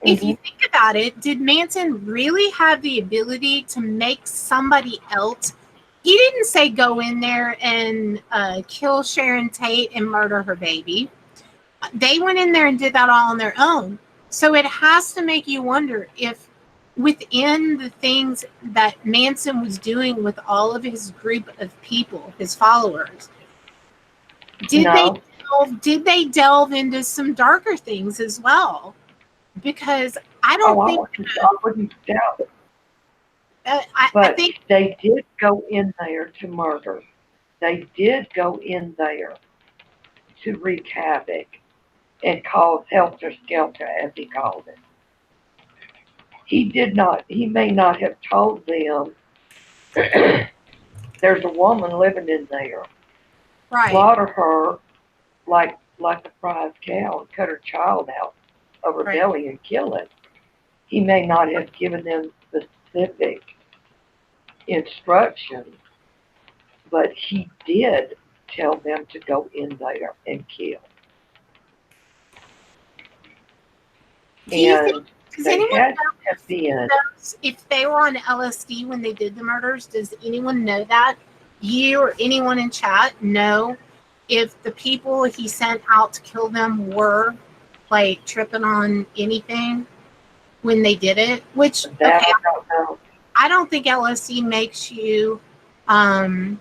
if you think about it, did Manson really have the ability to make somebody else he didn't say go in there and kill Sharon Tate and murder her baby. They went in there and did that all on their own. So it has to make you wonder if within the things that Manson was doing with all of his group of people, his followers, No. did they delve into some darker things as well? Because I don't think I wouldn't doubt it. I think they did go in there to murder. They did go in there to wreak havoc and cause helter-skelter, as he called it. He may not have told them there's a woman living in there. right. Slaughter her like a prize cow and cut her child out of her belly and kill it. He may not have given them specific instructions, but he did tell them to go in there and kill. And they had to have been. If they were on LSD when they did the murders, does anyone know that? You or anyone in chat know if the people he sent out to kill them were like tripping on anything when they did it? Which, okay, I don't know. I don't think LSD makes you, I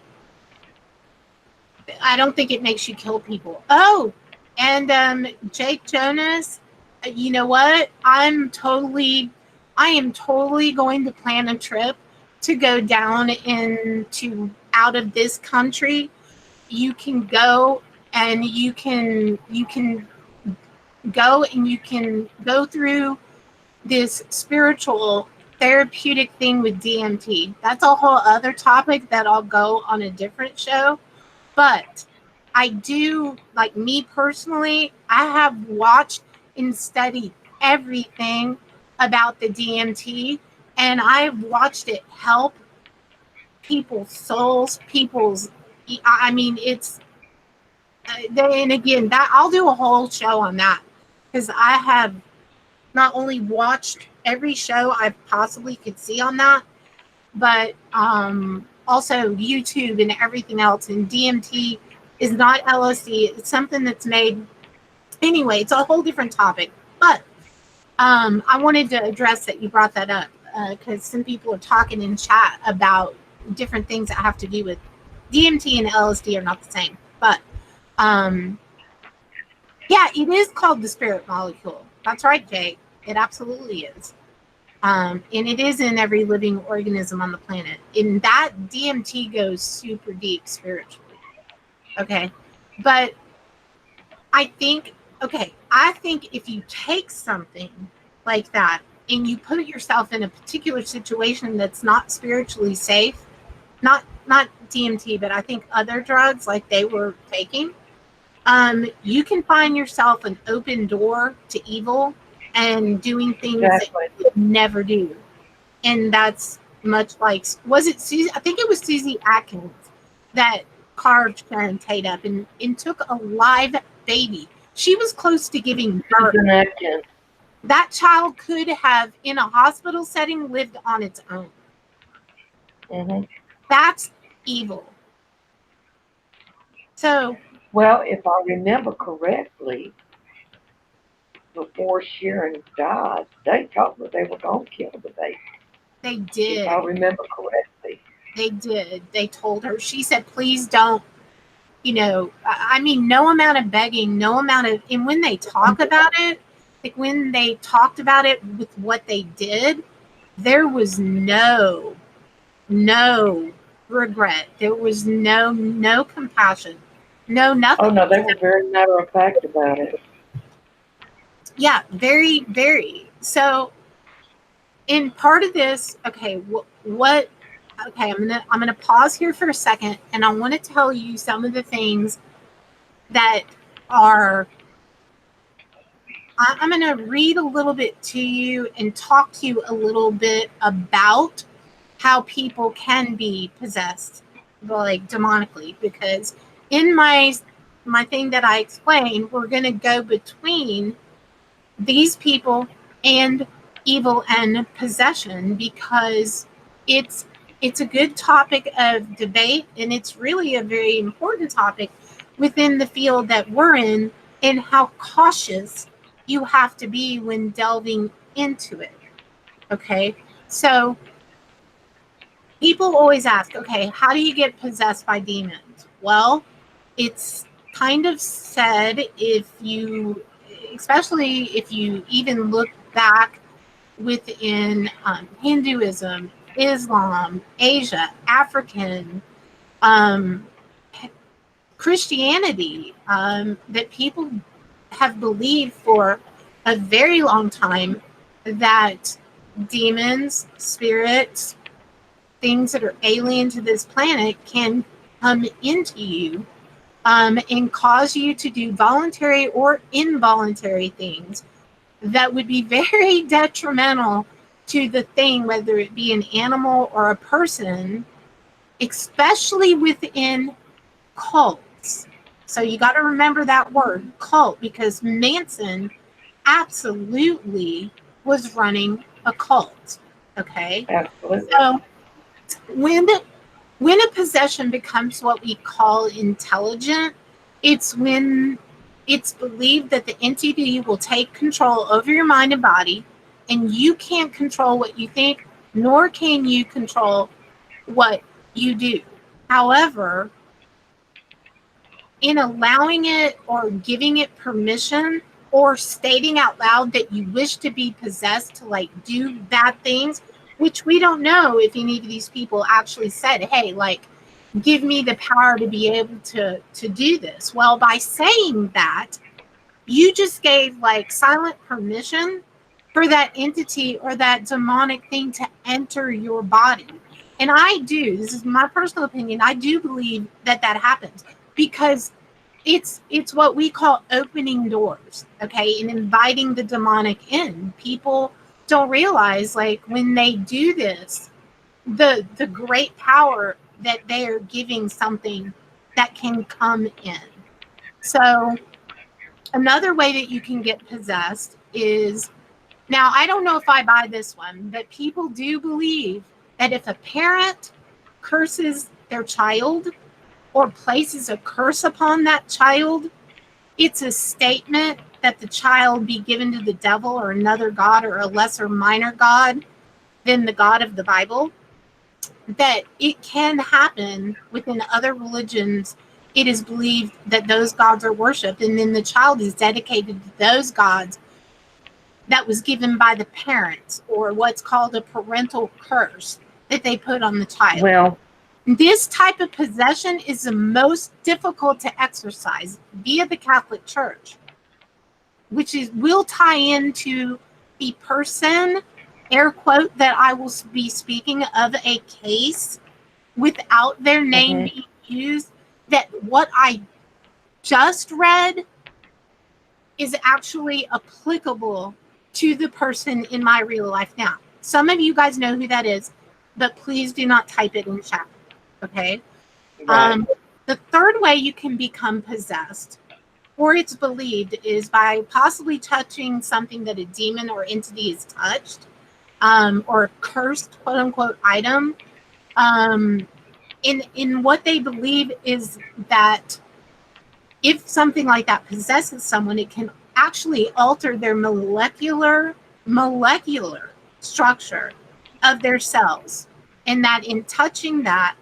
don't think it makes you kill people. Oh, and Jake Jonas, you know what? I am totally going to plan a trip to go down into out of this country. You can go and you can go and you can go through this spiritual therapeutic thing with DMT. That's a whole other topic that I'll go on a different show. But I do, like me personally, I have watched and studied everything about the DMT, and I've watched it help people's souls, I mean, it's, and again, that I'll do a whole show on that because I have not only watched every show I possibly could see on that, but also YouTube and everything else. And DMT is not LSD. It's something that's made. Anyway, it's a whole different topic. But I wanted to address that you brought that up because some people are talking in chat about different things that have to do with DMT and LSD are not the same. But yeah, it is called the spirit molecule. That's right, Jake. It absolutely is. And it is in every living organism on the planet. And that DMT goes super deep spiritually. Okay. But I think if you take something like that and you put yourself in a particular situation that's not spiritually safe, not DMT, but I think other drugs like they were taking, you can find yourself an open door to evil and doing things that you would never do. And that's much like, was it Susie? I think it was Susie Atkins that carved Sharon Tate up and took a live baby. She was close to giving birth. That child could have, in a hospital setting, lived on its own. Mm-hmm. That's evil. So, well, if I remember correctly, before Sharon died, they told her they were going to kill the baby. They did. If I remember correctly. They did. They told her. She said, please don't, I mean, no amount of begging, no amount of, and when they talk about it, like when they talked about it with what they did, there was no regret. There was no compassion. No, nothing. Oh, no, they were very matter of fact about it. Yeah, very, very. So, in part of this, okay, okay, I'm gonna pause here for a second, and I want to tell you some of the things that are. I'm gonna read a little bit to you and talk to you a little bit about how people can be possessed, like demonically, because in my thing that I explained, we're gonna go between these people and evil and possession because it's it's a good topic of debate, and it's really a very important topic within the field that we're in, and how cautious you have to be when delving into it. Okay, so people always ask, okay, how do you get possessed by demons? Well, it's kind of said, if you, especially if you even look back within Hinduism, Islam, Asia, African, um, Christianity, that people have believed for a very long time that demons, spirits, things that are alien to this planet can come into you, and cause you to do voluntary or involuntary things that would be very detrimental to the thing, whether it be an animal or a person, especially within cults. So you got to remember that word, cult, because Manson absolutely was running a cult. Okay. Absolutely. So when a possession becomes what we call intelligent, it's when it's believed that the entity will take control over your mind and body, and you can't control what you think, nor can you control what you do. However, in allowing it or giving it permission or stating out loud that you wish to be possessed to like do bad things, which we don't know if any of these people actually said, hey, like, give me the power to be able to do this. Well, by saying that, you just gave like silent permission for that entity or that demonic thing to enter your body. And I do, this is my personal opinion, I do believe that that happens, because it's what we call opening doors, okay, and inviting the demonic in. People don't realize, like, when they do this, the great power that they are giving something that can come in. So another way that you can get possessed is, now I don't know if I buy this one, but people do believe that if a parent curses their child or places a curse upon that child, it's a statement that the child be given to the devil or another god or a lesser minor god than the God of the Bible. That it can happen within other religions. It is believed that those gods are worshipped, and then the child is dedicated to those gods that was given by the parents, or what's called a parental curse that they put on the child. Well, this type of possession is the most difficult to exorcise via the Catholic Church, which is will tie into the person, air quote, that I will be speaking of a case without their name being used, that what I just read is actually applicable to the person in my real life. Now, some of you guys know who that is, but please do not type it in chat. Okay. right. The third way you can become possessed, or it's believed, is by possibly touching something that a demon or entity has touched, or a cursed, quote unquote, item. In what they believe is that if something like that possesses someone, it can actually alter their molecular structure of their cells, and that in touching that,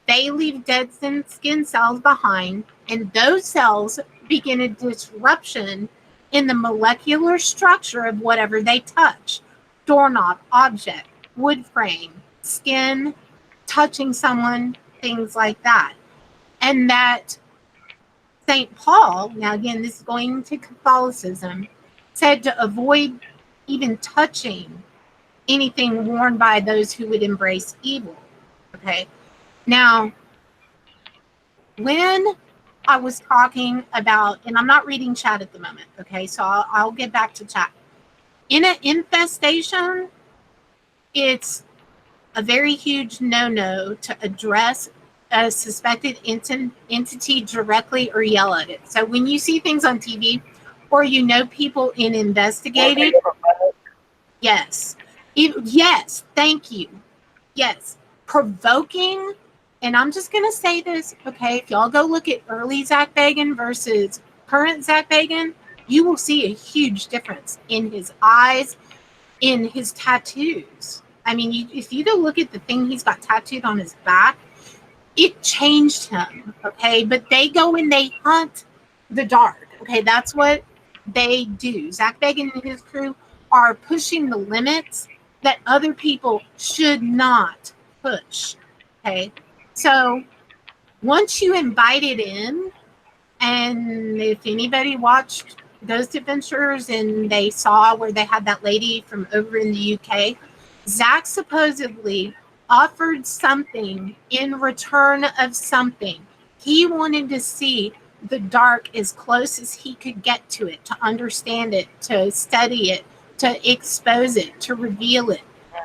they leave dead skin cells behind, and those cells begin a disruption in the molecular structure of whatever they touch. Doorknob, object, wood frame, skin, touching someone, things like that. And that St. Paul, now again, this is going into Catholicism, said to avoid even touching anything worn by those who would embrace evil. Okay. Now, when I was talking about, and I'm not reading chat at the moment, okay, so I'll get back to chat. In an infestation, it's a very huge no-no to address a suspected entity directly or yell at it. So when you see things on TV, or you know people in investigating, yes, yes, thank you, yes, provoking. And I'm just going to say this, okay? If y'all go look at early Zach Bagans versus current Zach Bagans, you will see a huge difference in his eyes, in his tattoos. I mean, if you go look at the thing he's got tattooed on his back, it changed him, okay? But they go and they hunt the dark, okay? That's what they do. Zach Bagans and his crew are pushing the limits that other people should not push, okay? So once you invite it in, and if anybody watched Ghost Adventures and they saw where they had that lady from over in the UK, Zach supposedly offered something in return of something. He wanted to see the dark as close as he could get to it, to understand it, to study it, to expose it, to reveal it.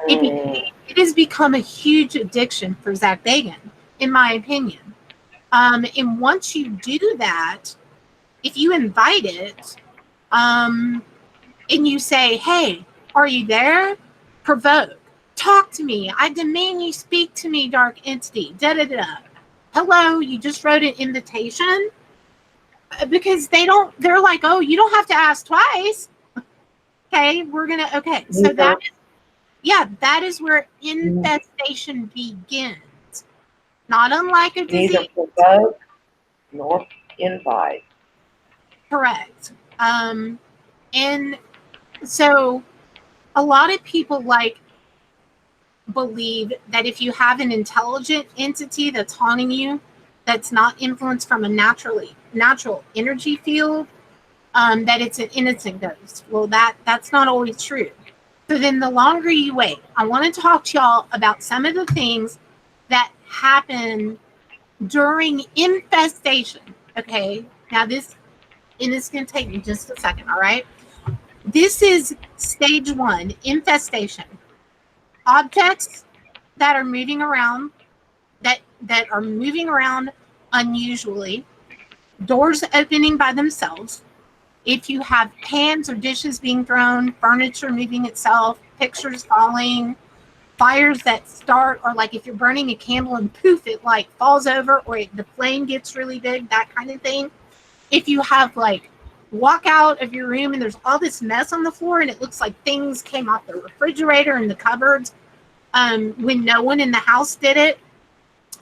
It has become a huge addiction for Zach Bagans, in my opinion. And once you do that, if you invite it, and you say, hey, are you there? Provoke. Talk to me. I demand you speak to me, dark entity. Da-da-da. Hello, you just wrote an invitation? Because they're like, oh, you don't have to ask twice. Okay, so that is where infestation begins. Not unlike a disease. Neither provoke nor invite. Correct. And so a lot of people believe that if you have an intelligent entity that's haunting you, that's not influenced from a natural energy field, that it's an innocent ghost. Well, that's not always true. So then the longer you wait, I want to talk to y'all about some of the things that happen during infestation. Okay. Now this is going to take me just a second. All right. This is stage 1, infestation. Objects that are moving around, that are moving around unusually, doors opening by themselves. If you have pans or dishes being thrown, furniture moving itself, pictures falling, fires that start, or like if you're burning a candle and poof, it like falls over, or the flame gets really big, that kind of thing. If you have walk out of your room and there's all this mess on the floor and it looks like things came off the refrigerator and the cupboards when no one in the house did it.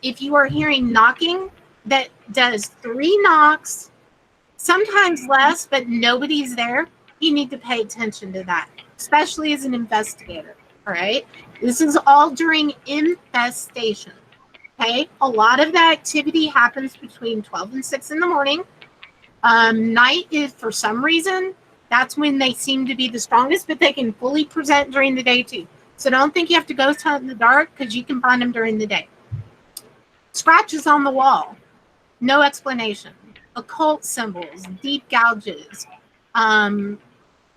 If you are hearing knocking that does 3 knocks, sometimes less, but nobody's there, you need to pay attention to that, especially as an investigator. All right. This is all during infestation. Okay. A lot of the activity happens between 12 and 6 in the morning. Night is, for some reason, that's when they seem to be the strongest, but they can fully present during the day too. So don't think you have to ghost hunt in the dark, because you can find them during the day. Scratches on the wall, no explanation. Occult symbols, deep gouges,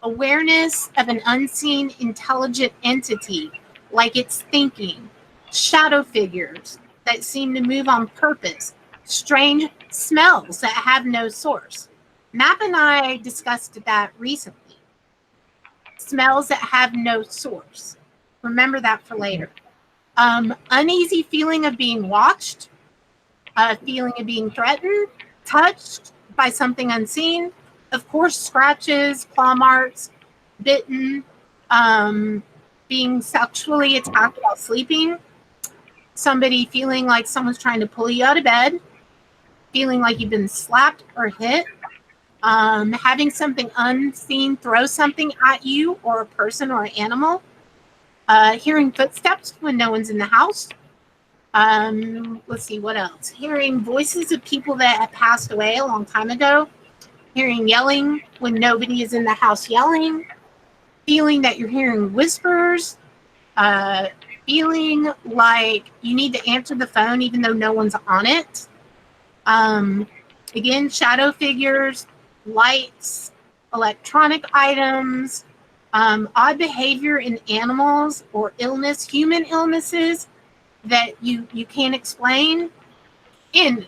awareness of an unseen intelligent entity, like it's thinking, shadow figures that seem to move on purpose, strange smells that have no source. Map and I discussed that recently. Smells that have no source. Remember that for later. Uneasy feeling of being watched, feeling of being threatened, touched by something unseen. Of course, scratches, claw marks, bitten, being sexually attacked while sleeping, somebody feeling like someone's trying to pull you out of bed, feeling like you've been slapped or hit, having something unseen throw something at you or a person or an animal, hearing footsteps when no one's in the house. Let's see, what else? Hearing voices of people that have passed away a long time ago, hearing yelling when nobody is in the house yelling, feeling that you're hearing whispers, feeling like you need to answer the phone even though no one's on it. Again, shadow figures, lights, electronic items, odd behavior in animals or human illnesses that you can't explain. And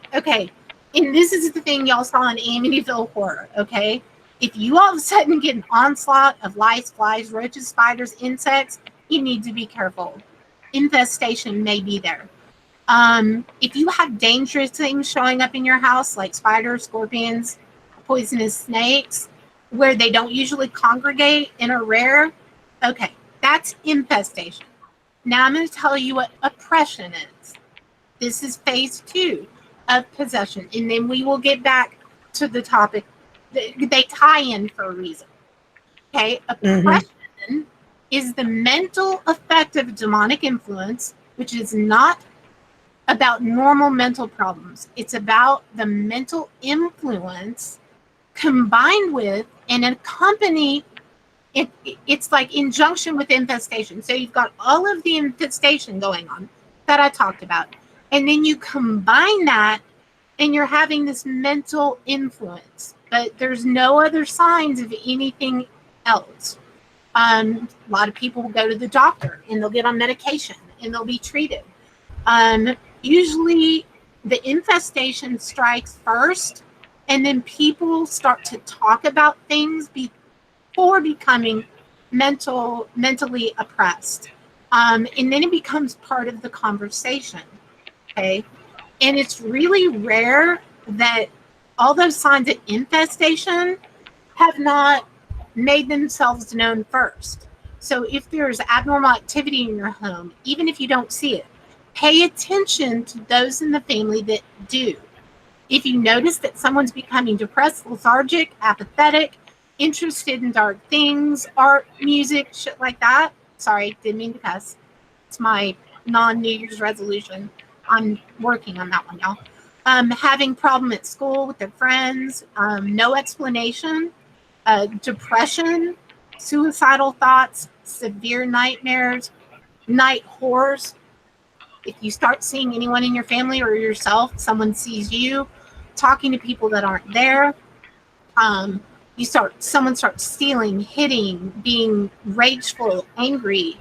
this is the thing y'all saw in Amityville Horror, okay? If you all of a sudden get an onslaught of lice, flies, roaches, spiders, insects, you need to be careful. infestation may be there. If you have dangerous things showing up in your house, like spiders, scorpions, poisonous snakes, where they don't usually congregate and are rare, okay, that's infestation. Now I'm going to tell you what oppression is. This is phase 2 of possession, and then we will get back to the topic. They tie in for a reason. Okay, oppression is the mental effect of demonic influence, which is not about normal mental problems. It's about the mental influence combined with and accompany it. It's like injunction with infestation. So you've got all of the infestation going on that I talked about, and then you combine that and you're having this mental influence, but there's no other signs of anything else. A lot of people will go to the doctor and they'll get on medication and they'll be treated. Usually the infestation strikes first, and then people start to talk about things before becoming mentally oppressed. And then it becomes part of the conversation. Okay. And it's really rare that all those signs of infestation have not made themselves known first. So if there's abnormal activity in your home, even if you don't see it, pay attention to those in the family that do. If you notice that someone's becoming depressed, lethargic, apathetic, interested in dark things, art, music, shit like that. Sorry, didn't mean to cuss. It's my non-New Year's resolution. I'm working on that one, y'all. Having problem at school with their friends, no explanation, depression, suicidal thoughts, severe nightmares, night horrors. If you start seeing anyone in your family or yourself, someone sees you talking to people that aren't there, someone starts stealing, hitting, being rageful, angry,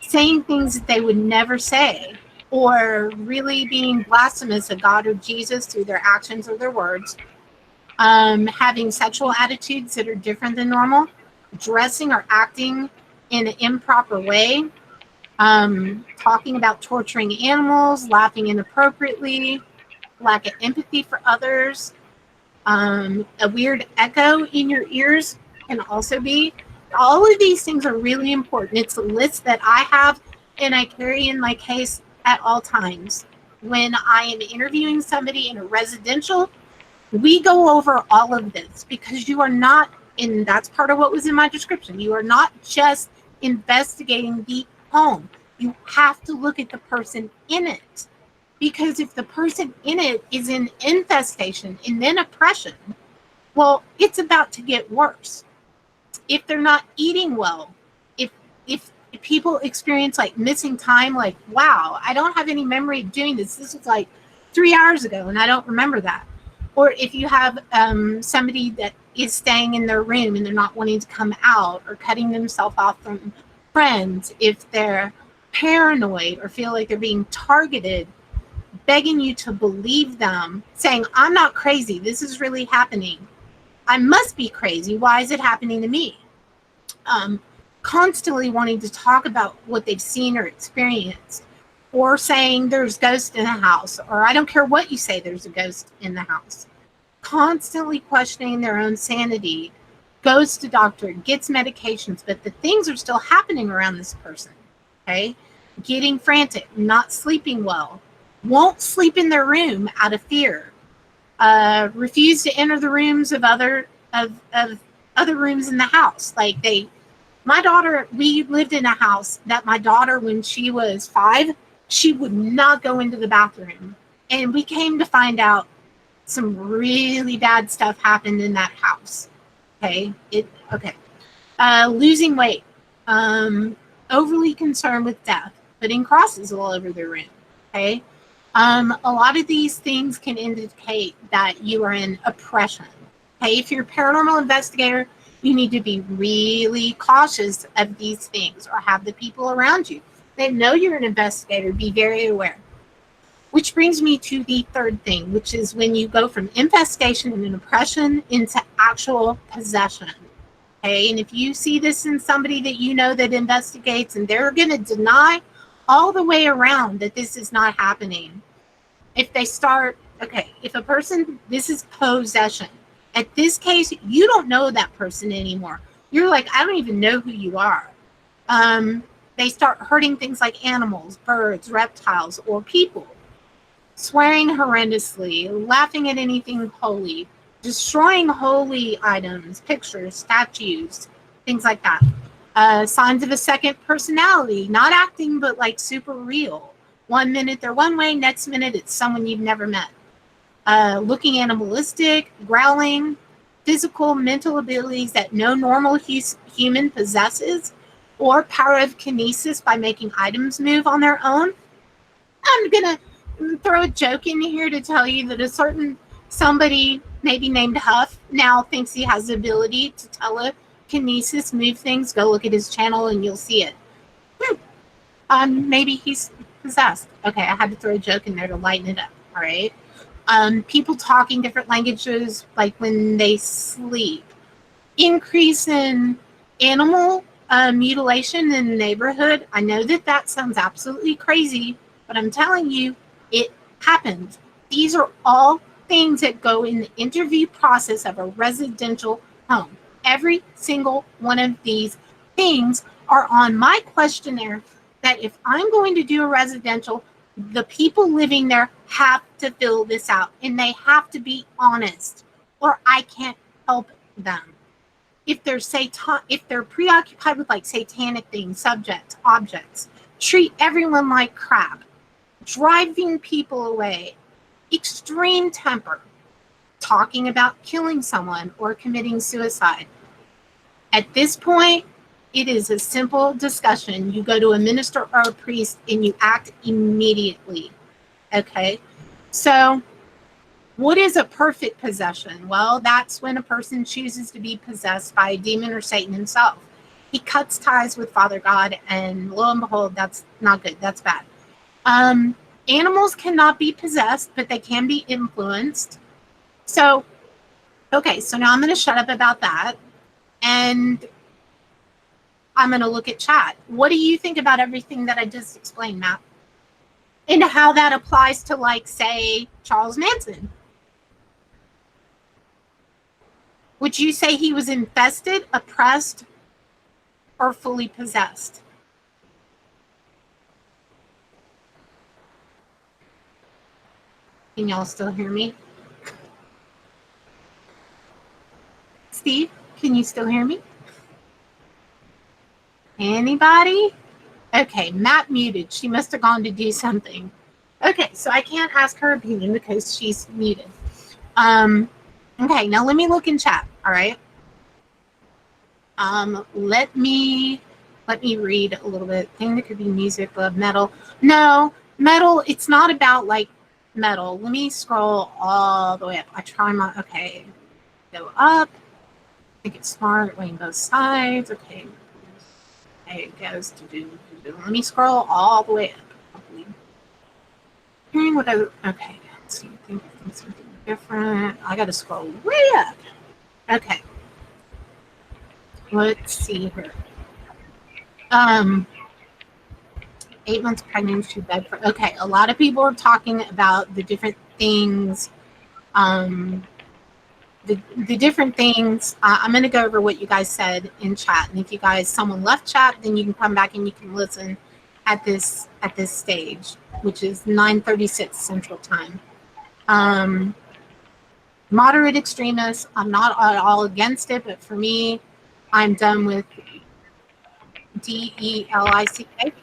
saying things that they would never say, or really being blasphemous of God or Jesus through their actions or their words, having sexual attitudes that are different than normal, dressing or acting in an improper way, talking about torturing animals, laughing inappropriately, lack of empathy for others, a weird echo in your ears can also be. All of these things are really important. It's a list that I have and I carry in my case at all times. When I am interviewing somebody in a residential, we go over all of this because you are not, and that's part of what was in my description, you are not just investigating the home. You have to look at the person in it. Because if the person in it is in infestation and then oppression, well, it's about to get worse. If they're not eating well, if people experience like missing time, like, wow, I don't have any memory of doing this. This was like 3 hours ago and I don't remember that. Or if you have somebody that is staying in their room and they're not wanting to come out, or cutting themselves off from friends, if they're paranoid or feel like they're being targeted, begging you to believe them, saying, I'm not crazy, this is really happening. I must be crazy. Why is it happening to me? Constantly wanting to talk about what they've seen or experienced, or saying there's ghosts in the house, or I don't care what you say, there's a ghost in the house. Constantly questioning their own sanity, goes to doctor, gets medications, but the things are still happening around this person. Okay? Getting frantic, not sleeping well, won't sleep in their room out of fear, refuse to enter the rooms of other rooms in the house. Like my daughter, we lived in a house that my daughter, when she was 5, she would not go into the bathroom. And we came to find out some really bad stuff happened in that house. Okay. Losing weight, overly concerned with death, putting crosses all over their room. Okay. A lot of these things can indicate that you are in oppression. Okay. If you're a paranormal investigator, you need to be really cautious of these things, or have the people around you that know you're an investigator be very aware. Which brings me to the third thing, which is when you go from infestation and oppression into actual possession. Okay, and if you see this in somebody that you know that investigates and they're going to deny all the way around that this is not happening. If they start, okay, if a person, this is possession. At this case, you don't know that person anymore. You're like, I don't even know who you are. They start hurting things like animals, birds, reptiles, or people. Swearing horrendously, laughing at anything holy, destroying holy items, pictures, statues, things like that. Signs of a second personality, not acting, but like super real. 1 minute they're one way, next minute it's someone you've never met. Looking animalistic, growling, physical, mental abilities that no normal human possesses, or power of kinesis by making items move on their own. I'm gonna throw a joke in here to tell you that a certain somebody, maybe named Huff, now thinks he has the ability to telekinesis, move things. Go look at his channel and you'll see it. Maybe he's possessed. Okay, I had to throw a joke in there to lighten it up. All right. People talking different languages, like when they sleep. Increase in animal mutilation in the neighborhood. I know that sounds absolutely crazy, but I'm telling you, it happens. These are all things that go in the interview process of a residential home. Every single one of these things are on my questionnaire that if I'm going to do a residential, the people living there have to fill this out and they have to be honest or I can't help them. If they're preoccupied with like satanic things, subjects, objects, treat everyone like crap, driving people away, extreme temper, talking about killing someone or committing suicide. At this point, it is a simple discussion. You go to a minister or a priest and you act immediately. Okay? So, what is a perfect possession? Well, that's when a person chooses to be possessed by a demon or Satan himself. He cuts ties with Father God, and lo and behold, that's not good. That's bad. Animals cannot be possessed, but they can be influenced. So, okay, so now I'm going to shut up about that, and I'm going to look at chat. What do you think about everything that I just explained, Matt? And how that applies to, like, say, Charles Manson? Would you say he was infested, oppressed, or fully possessed? Can y'all still hear me? Steve, can you still hear me? Anybody? Okay, Matt muted. She must have gone to do something. Okay, so I can't ask her opinion because she's muted. Okay, now let me look in chat, all right? Let me read a little bit. Thing that could be music, metal. No, metal, it's not about like metal. Let me scroll all the way up. Okay. Go up. I think it's smart, weighing both sides. Okay. It goes to do. Let me scroll all the way up. Hearing what okay. Let's see. I think something different. I gotta scroll way up. Okay. Let's see here. 8 months pregnant, she begged for. Okay, a lot of people are talking about the different things. The different things. I'm going to go over what you guys said in chat, and if someone left chat, then you can come back and you can listen at this stage, which is 9:36 Central Time. Moderate extremists. I'm not at all against it, but for me, I'm done with DELICK.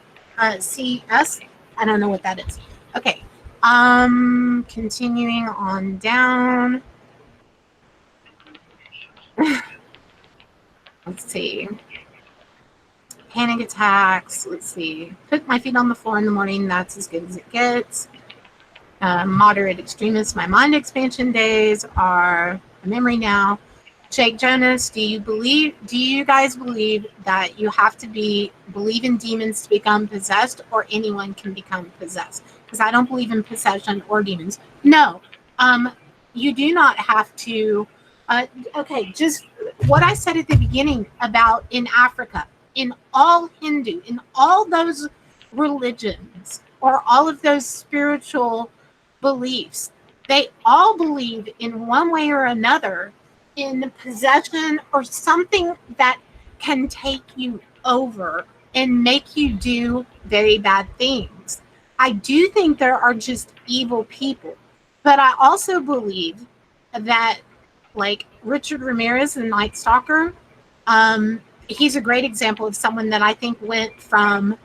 CS. I don't know what that is. Okay. Continuing on down. Let's see. Panic attacks. Let's see. Put my feet on the floor in the morning. That's as good as it gets. Moderate extremists. My mind expansion days are a memory now. Jake Jonas, do you guys believe that you have to believe in demons to become possessed, or anyone can become possessed? Because I don't believe in possession or demons. No, you do not have to. Okay, just what I said at the beginning about in Africa, in all Hindu, in all those religions or all of those spiritual beliefs, they all believe in one way or another in possession or something that can take you over and make you do very bad things. I do think there are just evil people, but I also believe that, like Richard Ramirez in Night Stalker, he's a great example of someone that I think went from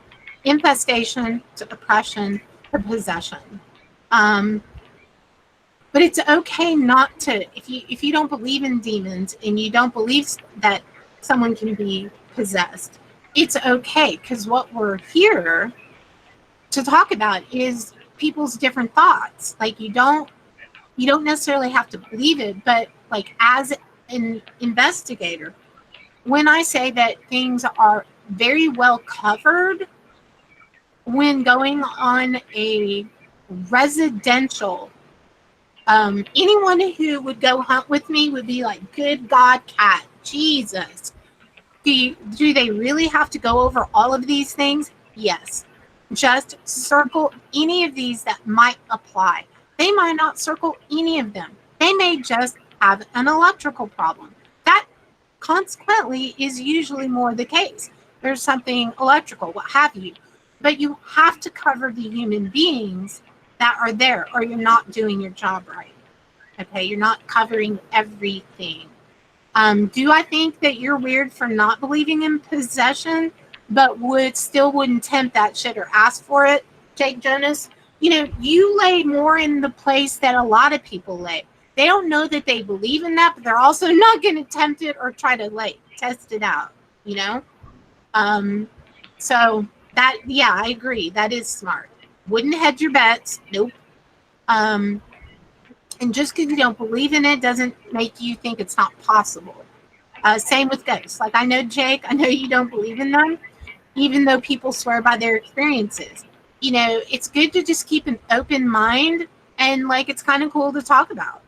infestation to oppression to possession. But it's okay not to, if you don't believe in demons and you don't believe that someone can be possessed, it's okay, because what we're here to talk about is people's different thoughts. Like you don't necessarily have to believe it, but like as an investigator, when I say that things are very well covered when going on a residential, anyone who would go hunt with me would be like, good God, Kat, Jesus. Do they really have to go over all of these things? Yes. Just circle any of these that might apply. They might not circle any of them. They may just have an electrical problem. That consequently is usually more the case. There's something electrical, what have you. But you have to cover the human beings that are there, or you're not doing your job right. Okay, you're not covering everything. Do I think that you're weird for not believing in possession, but wouldn't tempt that shit or ask for it, Jake Jonas? You know, you lay more in the place that a lot of people lay. They don't know that they believe in that, but they're also not going to tempt it or try to like test it out, you know? So that, yeah, I agree. That is smart. Wouldn't hedge your bets. Nope. And just because you don't believe in it doesn't make you think it's not possible. Same with ghosts. Like I know, Jake, I know you don't believe in them, even though people swear by their experiences. You know, it's good to just keep an open mind, and like it's kind of cool to talk about.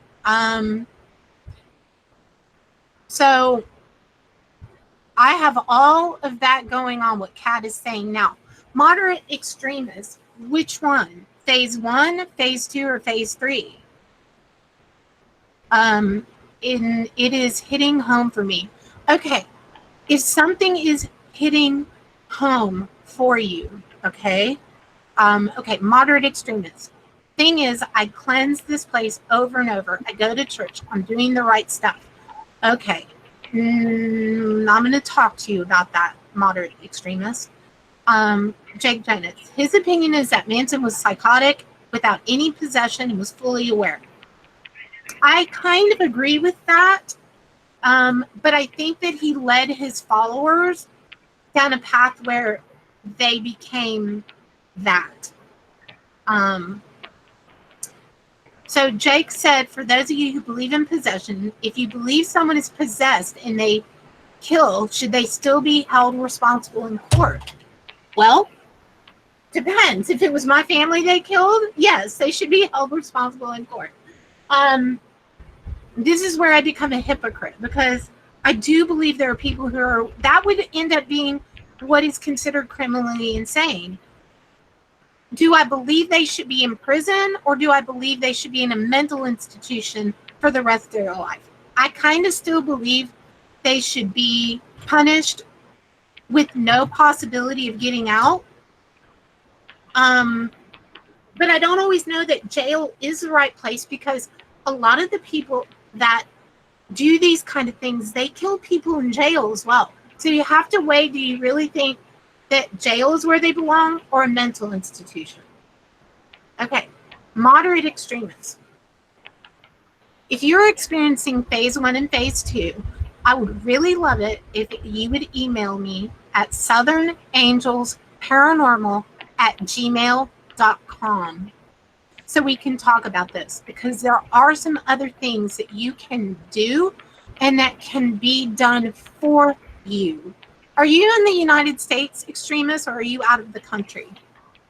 So I have all of that going on, what Kat is saying now. Moderate extremists, which one? Phase 1, phase 2, or phase 3? It is hitting home for me. Okay, if something is hitting home for you, okay, moderate extremists. Thing is, I cleanse this place over and over. I go to church. I'm doing the right stuff. Okay, I'm going to talk to you about that moderate extremist. Jake Jonas. His opinion is that Manson was psychotic, without any possession, and was fully aware. I kind of agree with that, but I think that he led his followers down a path where they became that. So Jake said, for those of you who believe in possession, if you believe someone is possessed and they kill, should they still be held responsible in court? Well, depends. If it was my family they killed, yes, they should be held responsible in court. This is where I become a hypocrite, because I do believe there are people who are, that would end up being what is considered criminally insane. Do I believe they should be in prison, or do I believe they should be in a mental institution for the rest of their life? I kind of still believe they should be punished with no possibility of getting out. But I don't always know that jail is the right place, because a lot of the people that do these kind of things, they kill people in jail as well. So you have to weigh, do you really think that jail is where they belong, or a mental institution? Okay, moderate extremists. If you're experiencing phase 1 and phase 2, I would really love it if you would email me at southernangels.paranormal@gmail.com so we can talk about this, because there are some other things that you can do and that can be done for you. Are you in the United States, extremists, or are you out of the country?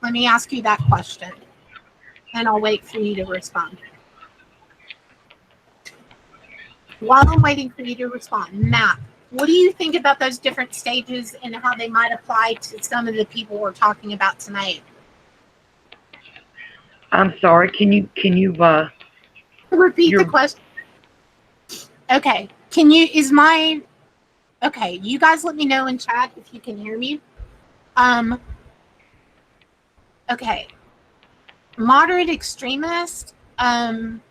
Let me ask you that question, and I'll wait for you to respond. While I'm waiting for you to respond, Matt, what do you think about those different stages and how they might apply to some of the people we're talking about tonight? I'm sorry. Can you Repeat the question. Okay. Okay, you guys let me know in chat if you can hear me. Okay. Moderate extremist, it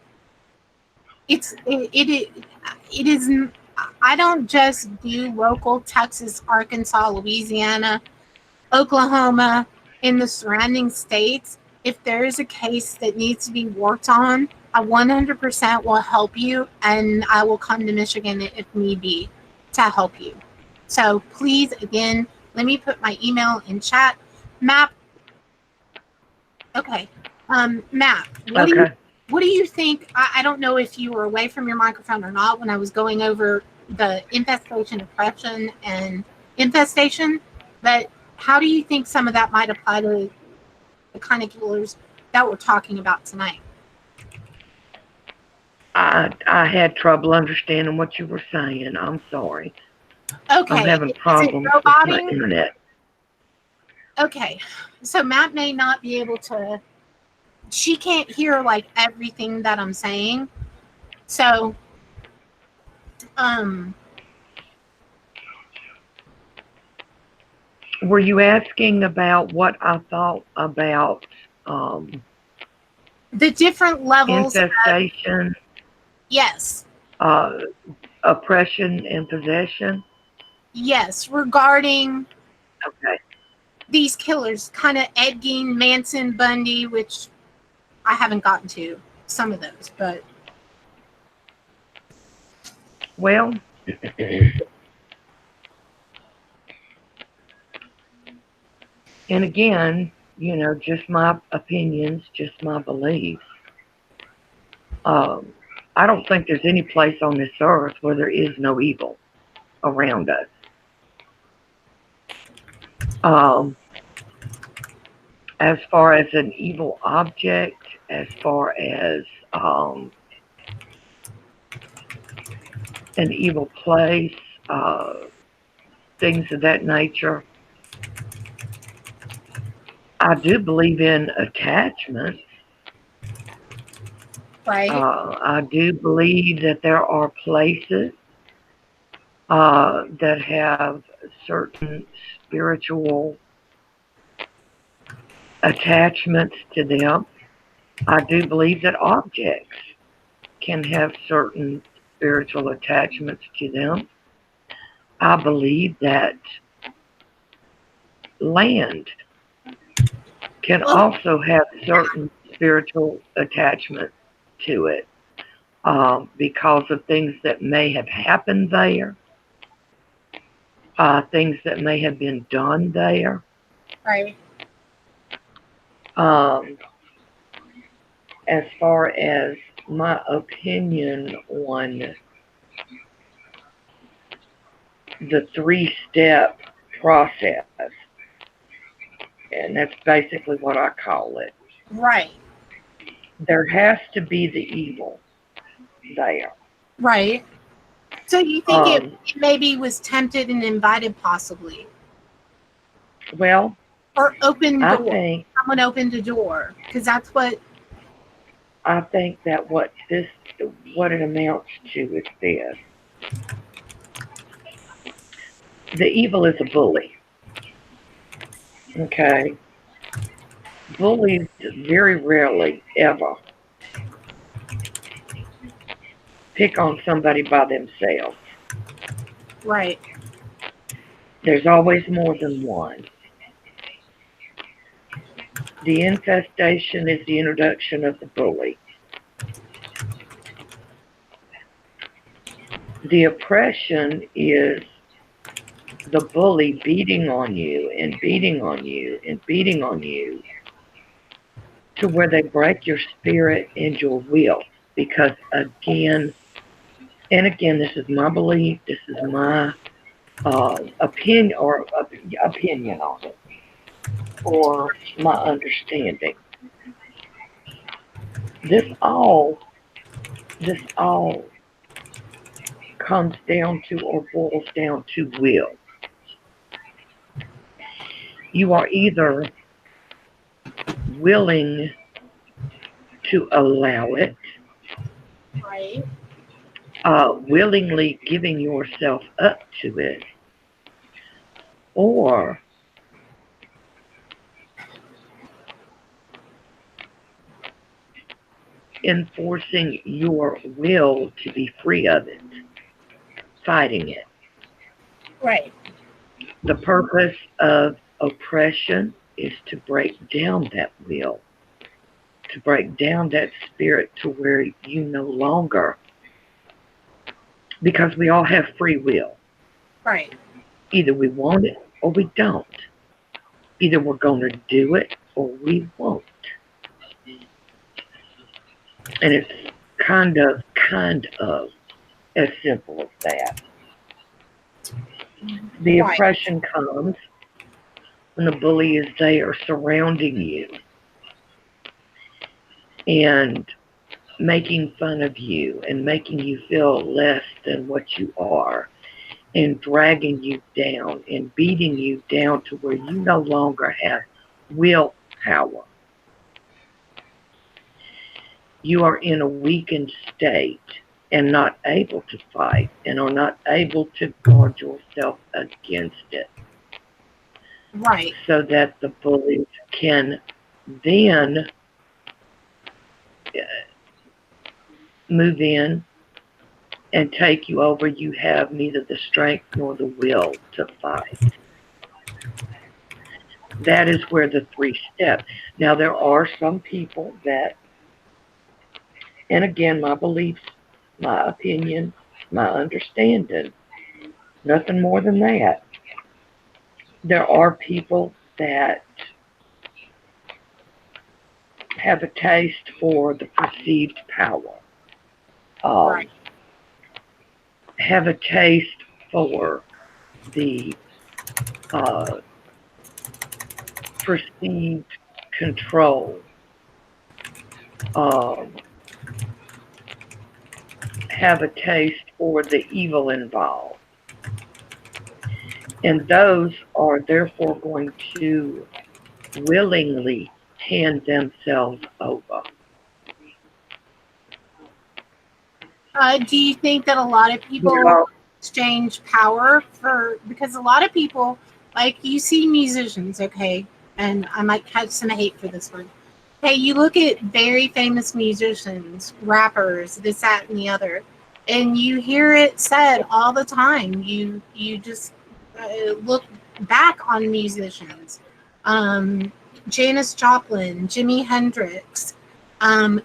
is, I don't just do local Texas, Arkansas, Louisiana, Oklahoma, in the surrounding states. If there is a case that needs to be worked on, I 100% will help you, and I will come to Michigan if need be to help you. So please, again, let me put my email in chat. Map. Okay. Matt, what do you think? I don't know if you were away from your microphone or not when I was going over the infestation, oppression, and infestation, but how do you think some of that might apply to the kind of killers that we're talking about tonight? I had trouble understanding what you were saying. I'm sorry. Okay. I'm having problems with my internet. Okay. So Matt may not be able to, she can't hear like everything that I'm saying. So, were you asking about what I thought about the different levels infestation? Yes. Oppression and possession? Yes, regarding okay. These killers, kind of Ed Gein, Manson, Bundy, which I haven't gotten to some of those, but well, and again, you know, just my opinions, just my beliefs. I don't think there's any place on this earth where there is no evil around us. As far as an evil object, as far as an evil place, things of that nature, I do believe in attachments. Right. I do believe that there are places that have certain spiritual attachments to them. I do believe that objects can have certain spiritual attachments to them. I believe that land can also have certain spiritual attachments to it because of things that may have happened there, things that may have been done there. Right. As far as my opinion on the 3-step process, and that's basically what I call it. Right. There has to be the evil there. Right. So you think it maybe was tempted and invited, possibly? Well, or open door. Someone opened a door, because that's what. I think that what it amounts to is this: the evil is a bully. Okay. Bullies very rarely ever pick on somebody by themselves. Right. There's always more than one. The infestation is the introduction of the bully. The oppression is the bully beating on you and beating on you and beating on you to where they break your spirit and your will. Because again, and again, this is my belief, this is my opinion on it, or my understanding. This all comes down to or boils down to will. You are either willing to allow it, Right. willingly giving yourself up to it, or enforcing your will to be free of it, fighting it. Right. The purpose of oppression is to break down that will, to break down that spirit to where you no longer, because we all have free will. Right. Either we want it or we don't. Either we're going to do it or we won't. And it's kind of as simple as that. The Right. oppression comes when the bully is there surrounding you and making fun of you and making you feel less than what you are and dragging you down and beating you down to where you no longer have willpower. You are in a weakened state and not able to fight and are not able to guard yourself against it. Right. So that the bullies can then move in and take you over. You have neither the strength nor the will to fight. That is where the 3 steps. Now, there are some people that, and again, my beliefs, my opinion, my understanding, nothing more than that. There are people that have a taste for the perceived power, Right. have a taste for the perceived control, have a taste for the evil involved. And those are therefore going to willingly hand themselves over. Do you think that a lot of people Yeah. exchange power for, because a lot of people, like you see musicians, okay, and I might catch some hate for this one. Hey, you look at very famous musicians, rappers, this, that, and the other, and you hear it said all the time. You just look back on musicians, Janis Joplin, Jimi Hendrix,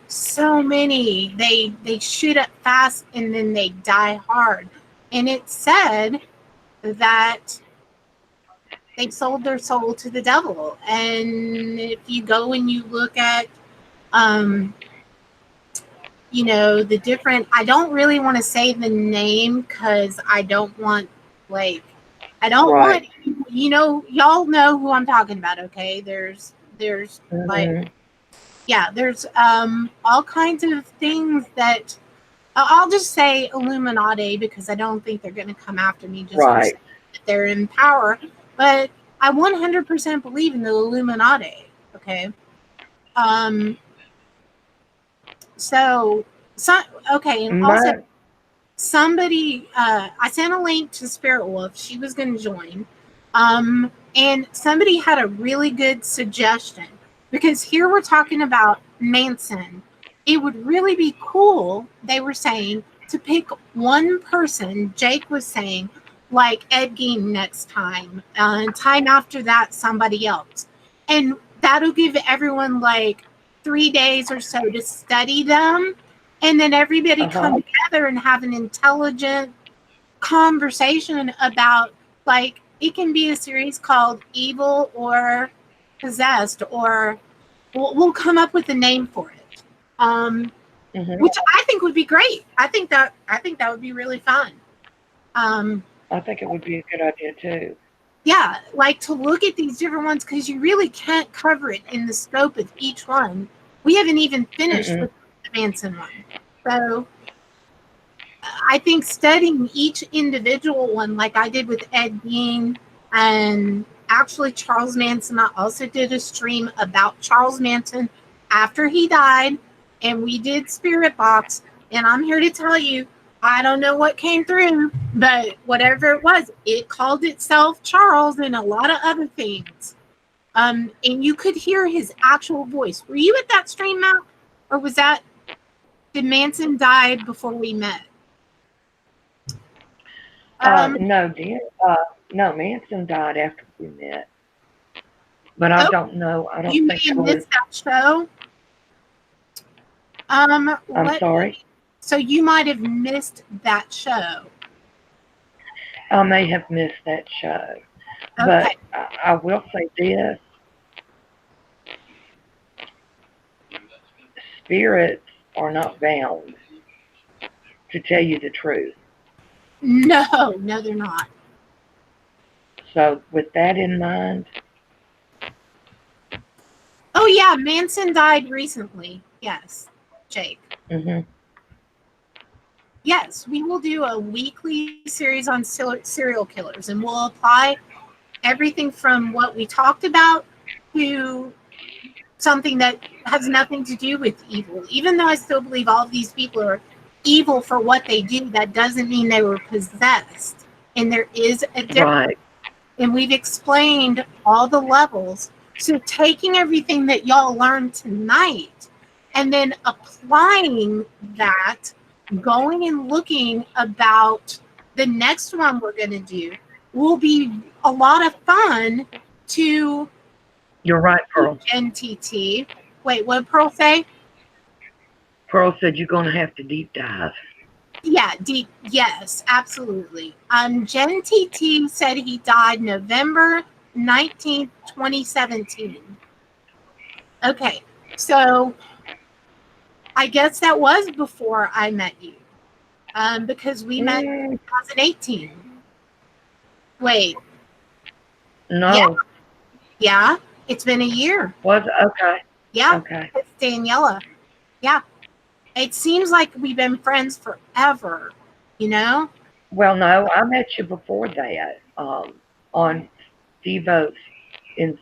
so many. They shoot up fast and then they die hard, and it's said that they sold their soul to the devil. And if you go and you look at the different, I don't really want to say the name because I don't want, like, I don't Right. want, y'all know who I'm talking about, okay? There's like, yeah, there's all kinds of things that I'll just say Illuminati, because I don't think they're going to come after me just for saying that they're in power. But I 100% believe in the Illuminati. Okay. Okay, and also somebody, I sent a link to Spirit Wolf. She was going to join. And somebody had a really good suggestion, because here we're talking about Manson. It would really be cool, they were saying, to pick one person. Jake was saying, like Ed Gein next time, and time after that, somebody else. And that'll give everyone like 3 days or so to study them. And then everybody come together and have an intelligent conversation about, like, it can be a series called Evil or Possessed, or we'll come up with a name for it, which I think would be great. I think that would be really fun. I think it would be a good idea too. Yeah, like to look at these different ones, because you really can't cover it in the scope of each one. We haven't even finished with the Manson one. So I think studying each individual one, like I did with Ed Gein and actually Charles Manson, I also did a stream about Charles Manson after he died, and we did Spirit Box. And I'm here to tell you, I don't know what came through, but whatever it was, it called itself Charles and a lot of other things. And you could hear his actual voice. Were you at that stream, Matt? Or was that, did Manson die before we met? No, dear. No, Manson died after we met. But I don't know. I don't You think may have missed that show. I'm sorry? So you might have missed that show. I may have missed that show. Okay. But I will say this. Spirits are not bound to tell you the truth. No, they're not. So with that in mind. Oh, yeah, Manson died recently. Yes, Jake. Mm-hmm. Yes, we will do a weekly series on serial killers, and we'll apply everything from what we talked about to something that has nothing to do with evil. Even though I still believe all of these people are evil for what they do, that doesn't mean they were possessed. And there is a difference. Right. And we've explained all the levels. So taking everything that y'all learned tonight and then applying that, going and looking about the next one we're going to do will be a lot of fun to... You're right, Pearl. NTT. Wait, what did Pearl say? Pearl said you're going to have to deep dive. Yeah, deep. Yes, absolutely. Jen TT said he died November 19th, 2017. Okay, so I guess that was before I met you, because we met in 2018. Wait. No. Yeah, it's been a year. Was okay. Yeah. Okay. It's Daniela. Yeah. It seems like we've been friends forever, you know? Well, no, I met you before that on Stevo's, in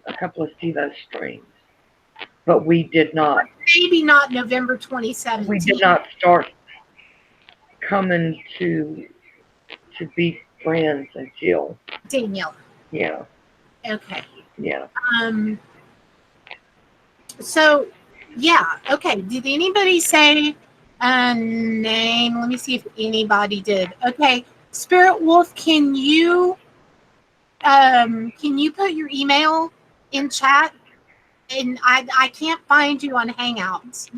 a couple of Stevo's streams. But we did not. Maybe not November 2017. We did not start coming to be friends until Daniela. Yeah. Okay. Yeah. So, yeah. Okay. Did anybody say a name? Let me see if anybody did. Okay. Spirit Wolf, can you put your email in chat? And I can't find you on Hangouts.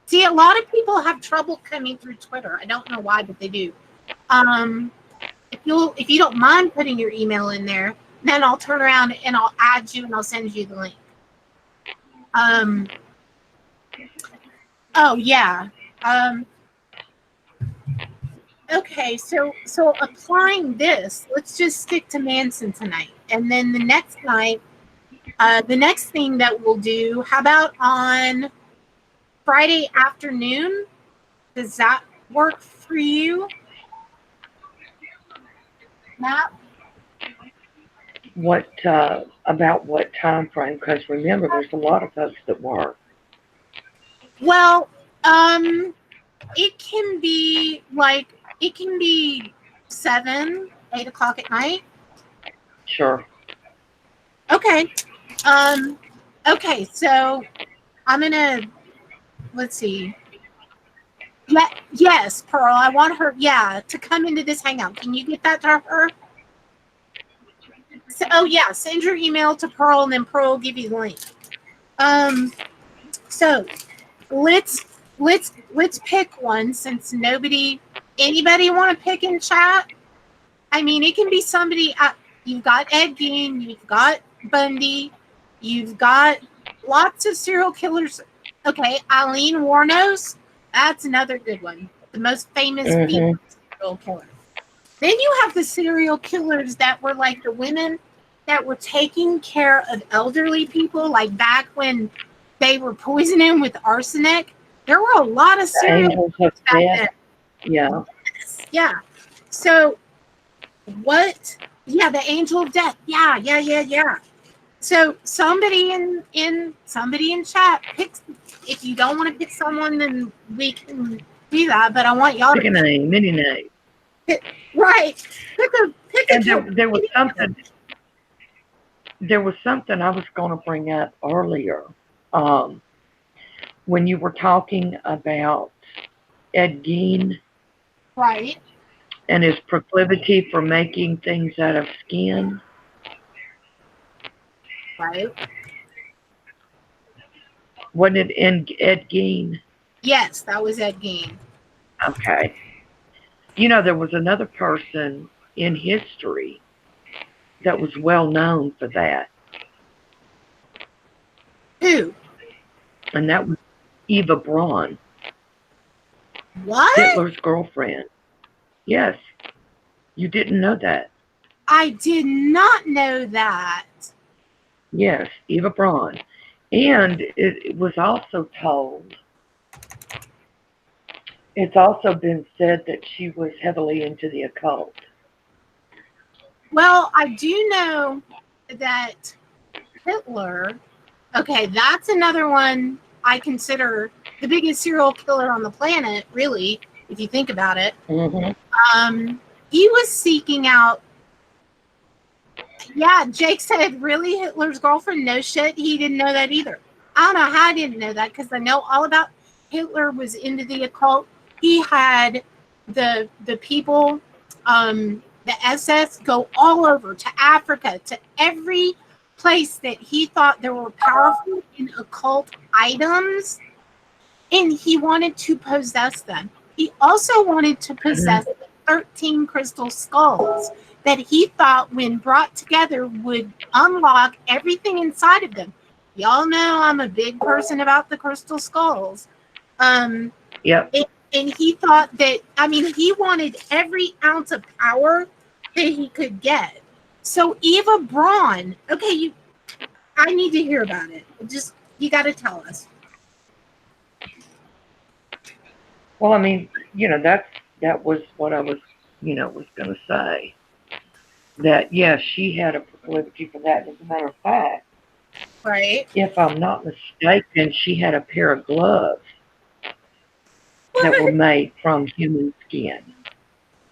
See, a lot of people have trouble coming through Twitter. I don't know why, but they do. If you don't mind putting your email in there, then I'll turn around and I'll add you and I'll send you the link. Oh yeah. Okay, so applying this, let's just stick to Manson tonight, and then the next night, the next thing that we'll do. How about on Friday afternoon? Does that work for you, Matt? What about what time frame? Because remember, there's a lot of folks that work. Well, it can be 7, 8 o'clock at night. Sure. Okay. Okay, so I'm gonna, let's see. Yes, Pearl, I want her, to come into this hangout. Can you get that to her? So, oh yeah, send your email to Pearl and then Pearl will give you the link. So let's pick one, since anybody want to pick in chat? I mean, it can be somebody. You've got Ed Gein, you've got Bundy, you've got lots of serial killers. Okay, Eileen Warnos, that's another good one. The most famous female serial killer. Then you have the serial killers that were like the women that were taking care of elderly people, like back when they were poisoning with arsenic. There were a lot of serial killers back then. Yeah. Yeah. So what? Yeah, the angel of death. Yeah. So somebody in chat picks. If you don't want to pick someone, then we can do that. But I want y'all Pick a to name, any name. pick, right. Pick a And killer. there was something I was going to bring up earlier. When you were talking about Ed Gein Right. and his proclivity for making things out of skin. Right. Wasn't it in Ed Gein? Yes, that was Ed Gein. Okay. You know, there was another person in history that was well known for that, Who? and that was Eva Braun, What? Hitler's girlfriend. Yes, you didn't know that. I did not know that. Yes, Eva Braun. And it was also told, it's also been said that she was heavily into the occult. Well, I do know that Hitler, okay, that's another one I consider the biggest serial killer on the planet, really, if you think about it. Mm-hmm. He was seeking out, yeah, Jake said, really, Hitler's girlfriend? No shit, he didn't know that either. I don't know how I didn't know that, because I know all about Hitler was into the occult. He had the people, the SS go all over to Africa, to every place that he thought there were powerful and occult items, and he wanted to possess them. He also wanted to possess the 13 crystal skulls that he thought, when brought together, would unlock everything inside of them. Y'all know I'm a big person about the crystal skulls. Yep. And he thought that, I mean, he wanted every ounce of power that he could get. So Eva Braun, okay, I need to hear about it. Just, you got to tell us. Well, I mean, you know, that was what I was, was going to say. That, yes, she had a proclivity for that. As a matter of fact, Right. if I'm not mistaken, she had a pair of gloves that were made from human skin.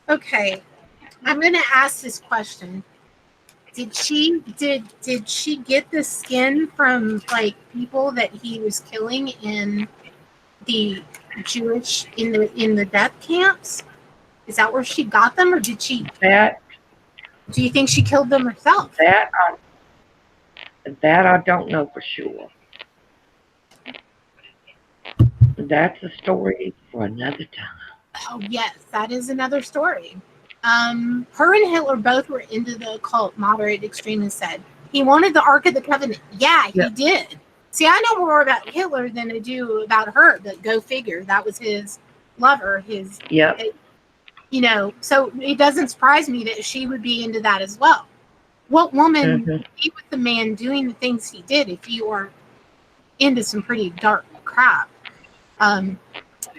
Okay, I'm going to ask this question. Did she get the skin from, like, people that he was killing in the Jewish, in the death camps? Is that where she got them, or did she? That Do you think she killed them herself? that I don't know for sure. That's a story for another time. Oh yes, that is another story. Her and Hitler both were into the occult, moderate, extreme, and said he wanted the Ark of the Covenant. Yeah, he did. See, I know more about Hitler than I do about her, but go figure. That was his lover, his, so it doesn't surprise me that she would be into that as well. What woman would be with the man doing the things he did if you weren't into some pretty dark crap?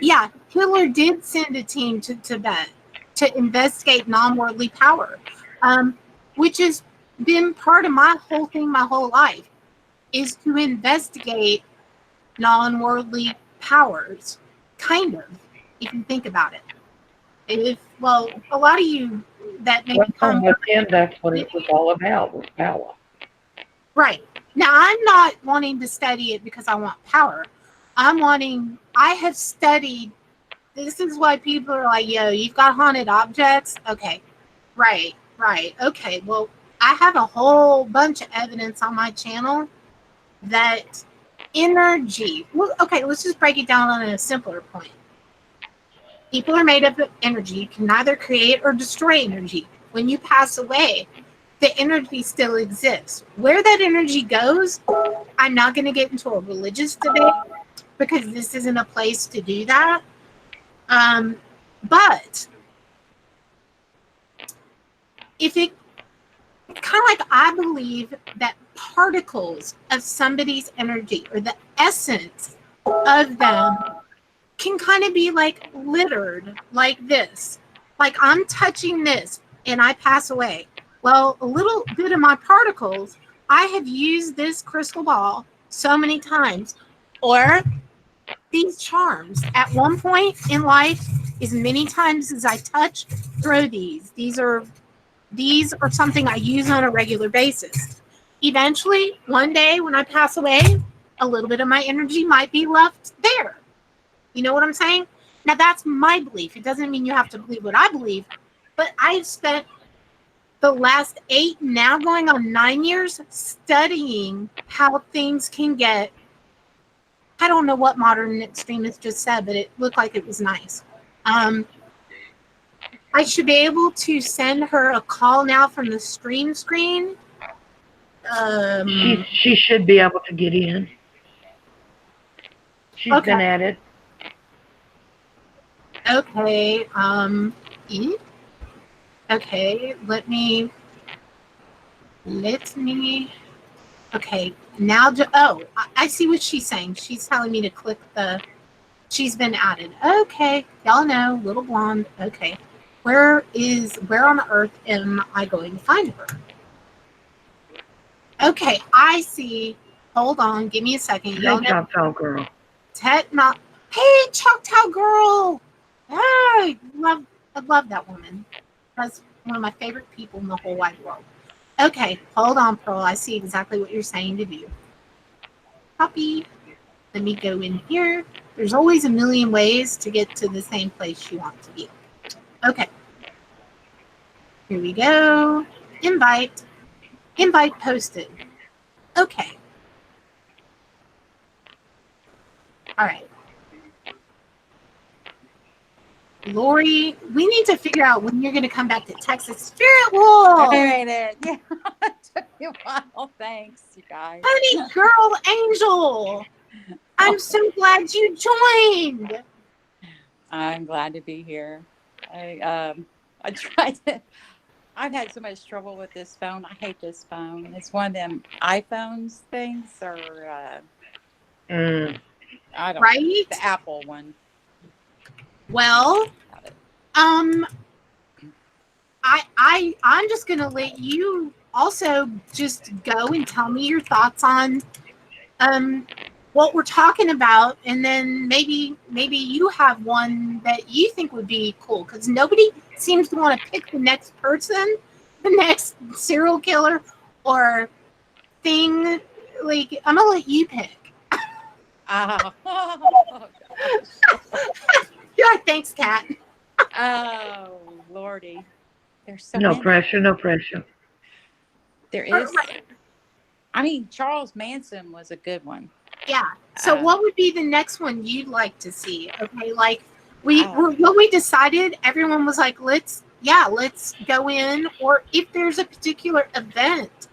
Yeah, Hitler did send a team to Tibet to investigate non-worldly power, which has been part of my whole thing my whole life, is to investigate non-worldly powers, kind of, if you think about it. Well, a lot of you that maybe come within, that's what it was all about, was power. Right. Now, I'm not wanting to study it because I want power. I have studied, this is why people are like, yo, you've got haunted objects? Okay. Right. Okay. Well, I have a whole bunch of evidence on my channel that energy, okay, let's just break it down on a simpler point. People are made up of energy. You can neither create or destroy energy. When you pass away, the energy still exists. Where that energy goes, I'm not going to get into a religious debate because this isn't a place to do that. But if it, kind of like, I believe that particles of somebody's energy, or the essence of them, can kind of be like littered like this. Like I'm touching this and I pass away. Well, a little bit of my particles, I have used this crystal ball so many times. Or these charms at one point in life, as many times as I touch, throw these. These are something I use on a regular basis. Eventually, one day when I pass away, a little bit of my energy might be left there. You know what I'm saying? Now that's my belief. It doesn't mean you have to believe what I believe, but I've spent the last 8, now going on 9 years, studying how things can get. I don't know what modern extremist just said, but it looked like it was nice. I should be able to send her a call now from the stream screen. She should be able to get in. She's been at it. Okay. Okay. Let me. Okay. Now. I see what she's saying. She's telling me to click the. She's been added. Okay. Y'all know, little blonde. Okay. Where on earth am I going to find her? Okay, I see. Hold on, give me a second. Y'all know. Choctaw Girl. Hey, Choctaw Girl. Hey, I love that woman. That's one of my favorite people in the whole wide world. Okay, hold on, Pearl. I see exactly what you're saying to do. Copy. Let me go in here. There's always a million ways to get to the same place you want to be. Okay. Here we go. Invite posted. Okay. All right. Lori, we need to figure out when you're going to come back to Texas. Spirit Wolf! I made it. Yeah, it took me a while. Thanks, you guys. Honey, girl, angel. I'm so glad you joined. I'm glad to be here. I tried to. I've had so much trouble with this phone. I hate this phone. It's one of them iPhones things, or I don't know, the Apple one. Well, I'm just gonna let you also just go and tell me your thoughts on what we're talking about, and then maybe you have one that you think would be cool, because nobody seems to want to pick the next person, the next serial killer or thing. Like, I'm gonna let you pick. Oh, Yeah, thanks, Kat. Oh, Lordy. There's so no many. pressure, no pressure. There is. I mean, Charles Manson was a good one. Yeah. So what would be the next one you'd like to see? Okay, like what we decided, everyone was like, let's go in, or if there's a particular event,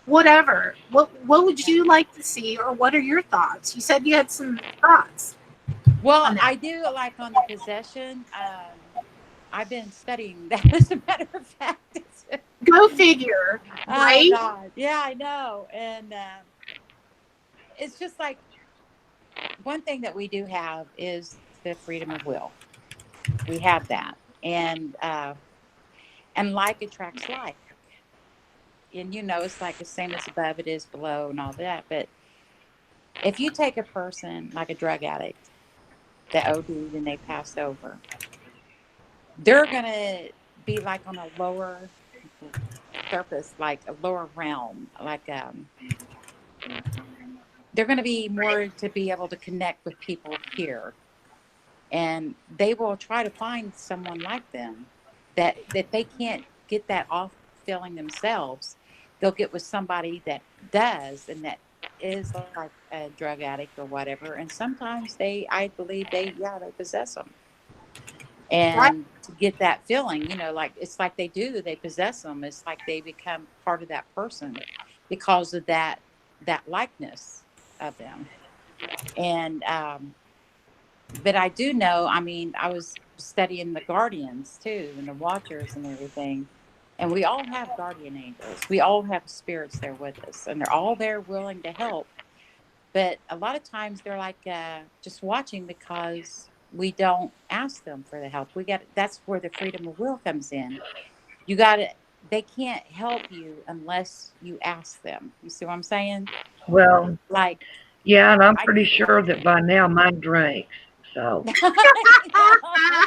whatever. What would you like to see, or what are your thoughts? You said you had some thoughts. Well, I do like on the possession. I've been studying that, as a matter of fact. Go figure, right? Oh, God. Yeah, I know. And it's just like, one thing that we do have is the freedom of will. We have that. And like attracts like. And, it's like the same as above, it is below and all that. But if you take a person like a drug addict that OD'd and they passed over, they're going to be like on a lower surface, like a lower realm, like they're going to be more to be able to connect with people here, and they will try to find someone like them that they can't get that off feeling themselves. They'll get with somebody that does, and that is like a drug addict or whatever, and sometimes I believe they possess them. And to get that feeling, like it's like they possess them. It's like they become part of that person because of that likeness of them. And but I do know, I mean, I was studying the guardians too, and the watchers and everything. And we all have guardian angels. We all have spirits there with us, and they're all there willing to help. But a lot of times they're like just watching because we don't ask them for the help. That's where the freedom of will comes in. You got to, they can't help you unless you ask them. You see what I'm saying? Well, Like, yeah, and I'm I pretty need help. sure that by now mine drinks. So, I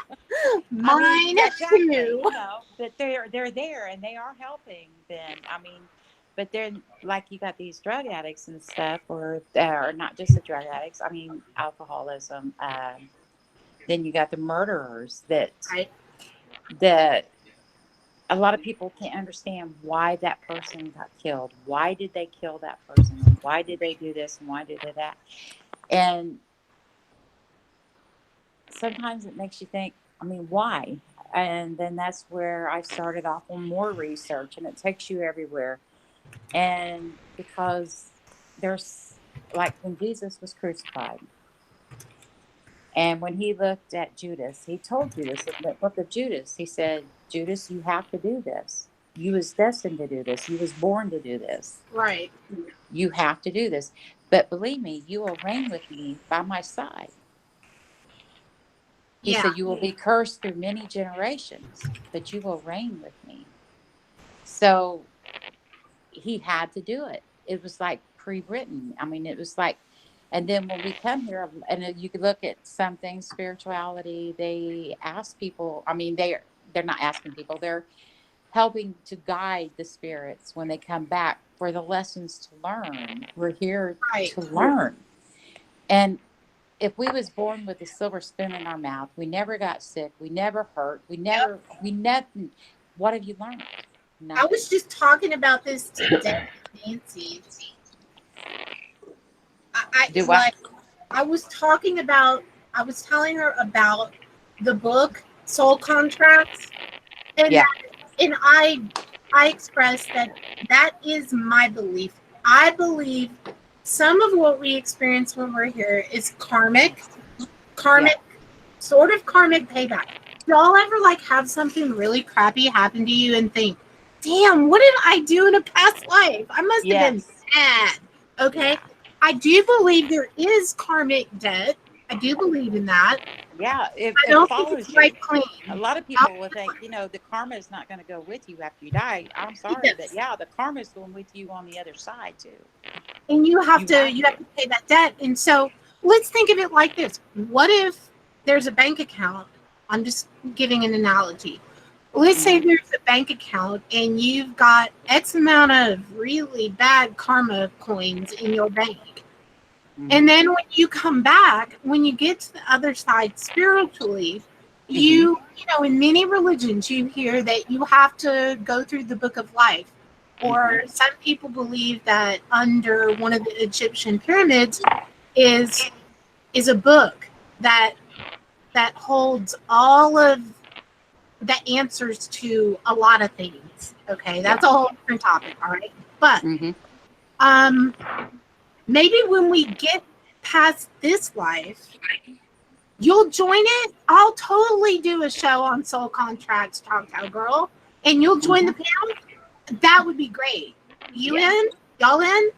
mean, Mine exactly, too. but they're there and they are helping then. I mean, but then like you got these drug addicts and stuff, or not just the drug addicts. I mean, alcoholism. Then you got the murderers Right. that a lot of people can't understand why that person got killed. Why did they kill that person? And why did they do this? And why did they that? And sometimes it makes you think, I mean, why? And then that's where I started off on more research, and it takes you everywhere. And because there's, like, when Jesus was crucified, and when he looked at Judas, he told Judas in the book of Judas, he said, Judas, you have to do this. You was destined to do this. You was born to do this. Right. You have to do this. But believe me, you will reign with me by my side. He Yeah. said, you will be cursed through many generations, but you will reign with me. So he had to do it. It was like pre-written. I mean, it was like, and then when we come here, and you could look at some things, spirituality, they ask people, I mean, they're not asking people, they're helping to guide the spirits when they come back for the lessons to learn. We're here Right. to learn. And if we was born with a silver spoon in our mouth, we never got sick, we never hurt, we never, what have you learned? I Nothing. was just talking about this today, Nancy. Do what? I was talking about. I was telling her about the book Soul Contracts, and Yeah. I expressed that is my belief. I believe some of what we experience when we're here is karmic, sort of karmic payback. Y'all ever like have something really crappy happen to you and think, damn, what did I do in a past life? I must have been bad. Okay. Yeah. I do believe there is karmic debt. I do believe in that. Yeah, I it don't think follows it's you. right clean. A lot of people will think, the karma is not going to go with you after you die. I'm sorry, but yeah, the karma is going with you on the other side too. And you have to pay that debt. And so let's think of it like this. What if there's a bank account? I'm just giving an analogy. Let's say there's a bank account and you've got X amount of really bad karma coins in your bank. And then when you come back, when you get to the other side spiritually, you know, in many religions, you hear that you have to go through the book of life. Or some people believe that under one of the Egyptian pyramids is a book that holds all of the answers to a lot of things. Okay, that's a whole different topic. All right, but maybe when we get past this life, you'll join it. I'll totally do a show on soul contracts, Choctaw Girl, and you'll join the panel. That would be great. You in? Y'all in?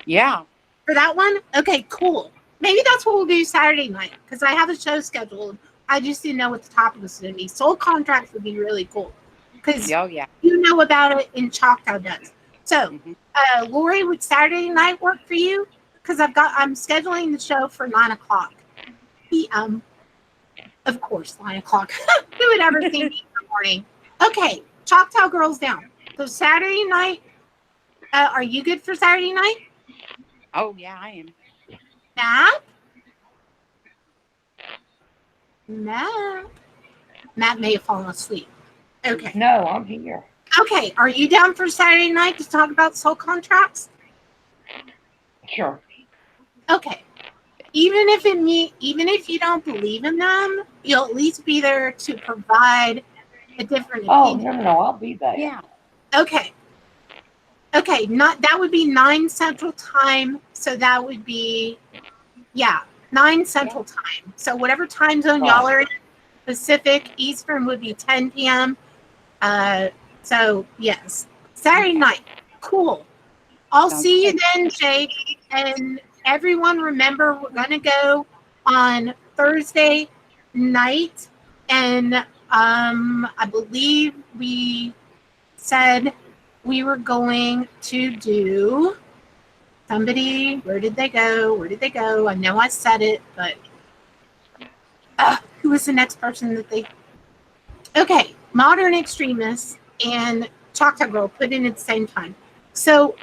Yeah. For that one? Okay, cool. Maybe that's what we'll do Saturday night because I have a show scheduled. I just didn't know what the topic was going to be. Soul contracts would be really cool because you know about it and Choctaw does. So, Lori, would Saturday night work for you? Because I'm scheduling the show for 9:00 p.m. Of course, 9:00. Who would ever think in the morning? Okay, Choctaw Girls down. So Saturday night. Are you good for Saturday night? Oh yeah, I am. Matt may have fallen asleep. Okay. No, I'm here. Okay, are you down for Saturday night to talk about soul contracts? Sure. Okay. Even if you don't believe in them, you'll at least be there to provide a different opinion. No, I'll be there. Yeah. Okay. Okay, that would be 9 Central Time, so that would be 9 Central Time. So whatever time zone y'all are in, Pacific, Eastern would be 10 p.m. So yes, Saturday night, cool. I'll see you then, Jake, and everyone. Remember, we're gonna go on Thursday night, and I believe we said we were going to do somebody. Where did they go? Where did they go? I know I said it, but who was the next person that they? Okay, Modern Extremists and Chocolate Girl put in at the same time. So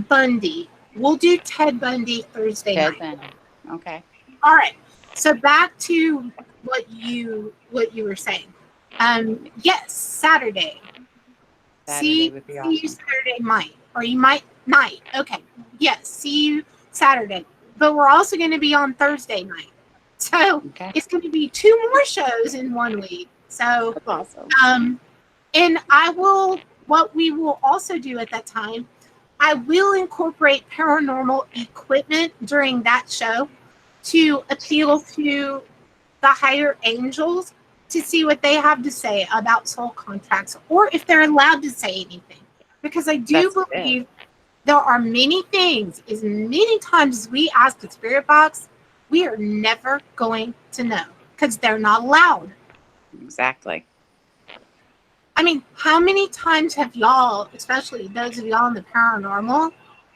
Bundy, we'll do Ted Bundy Thursday Ted night. Bundy. Okay. All right. So back to what you were saying. Yes, Saturday. Saturday would be See awesome. you Saturday night, or you might night. Okay. Yes, see you Saturday. But we're also going to be on Thursday night. So Okay. it's going to be 2 more shows in 1 week. So That's awesome. and what we will also do at that time, I will incorporate paranormal equipment during that show to appeal to the higher angels to see what they have to say about soul contracts, or if they're allowed to say anything. Because I do believe there are many things, as many times as we ask the spirit box, we are never going to know because they're not allowed. Exactly. I mean, how many times have y'all, especially those of y'all in the paranormal,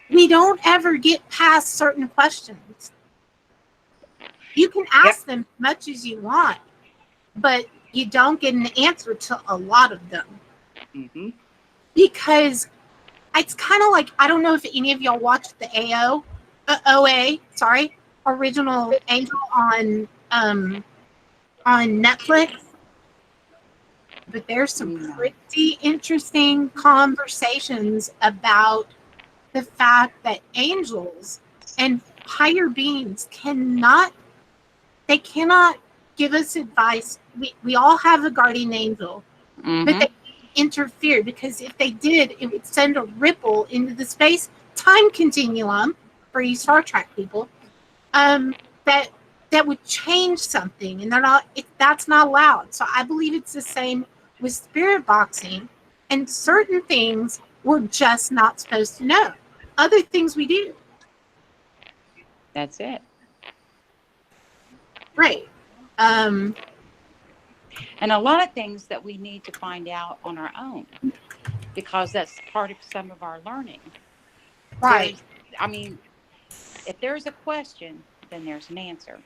we don't ever get past certain questions? You can ask them as much as you want, but you don't get an answer to a lot of them. Mm-hmm. Because it's kind of like, I don't know if any of y'all watched the Original Angel on Netflix. But there's some pretty interesting conversations about the fact that angels and higher beings cannot give us advice. We all have a guardian angel, Mm-hmm. but they interfere, because if they did, it would send a ripple into the space time continuum for you Star Trek people. That would change something, and that's not allowed. So I believe it's the same with spirit boxing, and certain things we're just not supposed to know. Other things we do. That's it. Right. And a lot of things that we need to find out on our own, because that's part of some of our learning. Right. If there's a question, then there's an answer.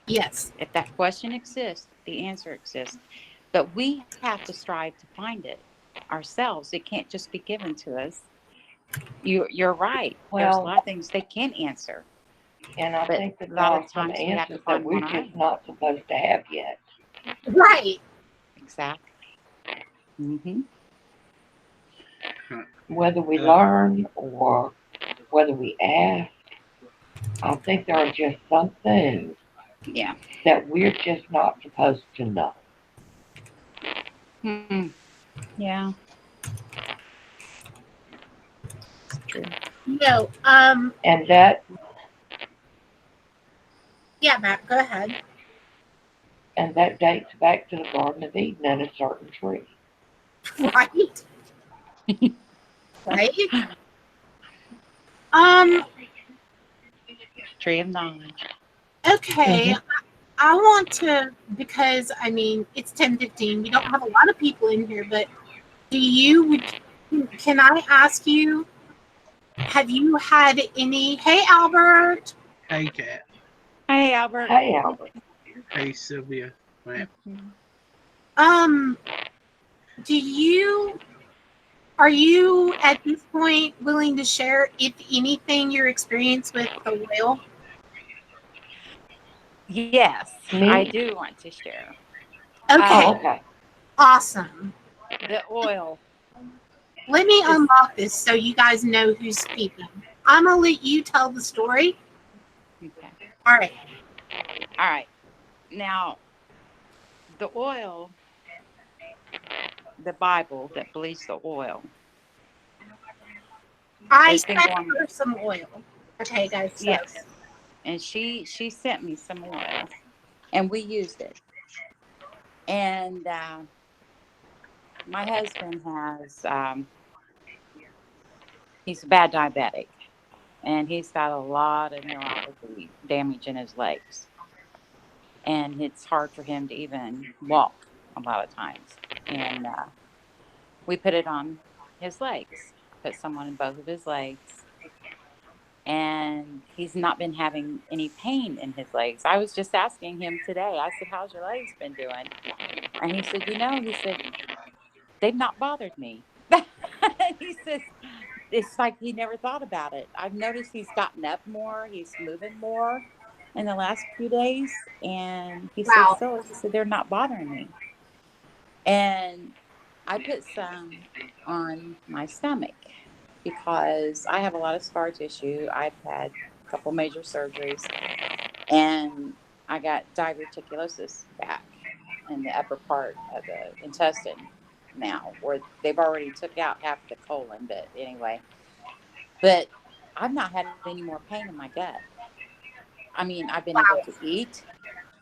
Yes. If that question exists, the answer exists. But we have to strive to find it ourselves. It can't just be given to us. You're right. There's a lot of things they can't answer. And I But think that a there lot are of some times we have to answers that find we're one on our just own. not supposed to have yet. Right. Exactly. Mm-hmm. Whether we learn or whether we ask, I think there are just some things that we're just not supposed to know. Mm-hmm. Yeah. It's true. No. And that Yeah, Matt, go ahead. dates back to the Garden of Eden and a certain tree. Right. Right. Tree of knowledge. Okay. Mm-hmm. I want to, because I mean it's 10:15. We don't have a lot of people in here, but can I ask you, have you had any? Hey, Albert. Hey, Kat. Hey, Albert. Hey, Albert. Hey, Sylvia. Well, Are you at this point willing to share, if anything, your experience with the whale? Yes, Me? I do want to share. Okay. Okay. Awesome. The oil. Let me unlock this so you guys know who's speaking. I'm gonna let you tell the story. Okay. All right. All right. Now, the oil, the Bible that believes the oil. I sent her some oil. Okay, guys. So. Yes. And she sent me some oil, and we used it. And my husband has, he's a bad diabetic, and he's got a lot of neuropathy damage in his legs. and it's hard for him to even walk a lot of times. And we put it on his legs, put someone in both of his legs, and he's not been having any pain in his legs. I was just asking him today, I said, how's your legs been doing? And he said, he said, they've not bothered me. He says, it's like he never thought about it. I've noticed he's gotten up more, he's moving more in the last few days. And he said, Wow. Phyllis, he said, they're not bothering me. And I put some on my stomach because I have a lot of scar tissue. I've had a couple major surgeries, and I got diverticulosis back in the upper part of the intestine now, where they've already took out half the colon. But anyway, but I've not had any more pain in my gut. I mean, I've been able Wow. to eat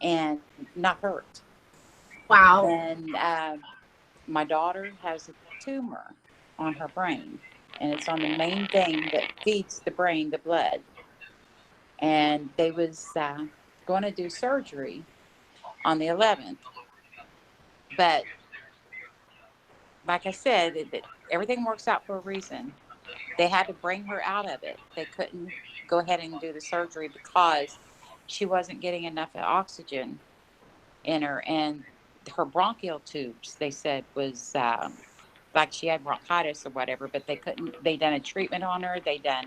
and not hurt. Wow. And my daughter has a tumor on her brain, and it's on the main vein that feeds the brain the blood. And they was going to do surgery on the 11th, but like I said, everything works out for a reason. They had to bring her out of it. They couldn't go ahead and do the surgery because she wasn't getting enough oxygen in her, and her bronchial tubes, they said, was like she had bronchitis or whatever, but they couldn't. They done a treatment on her. It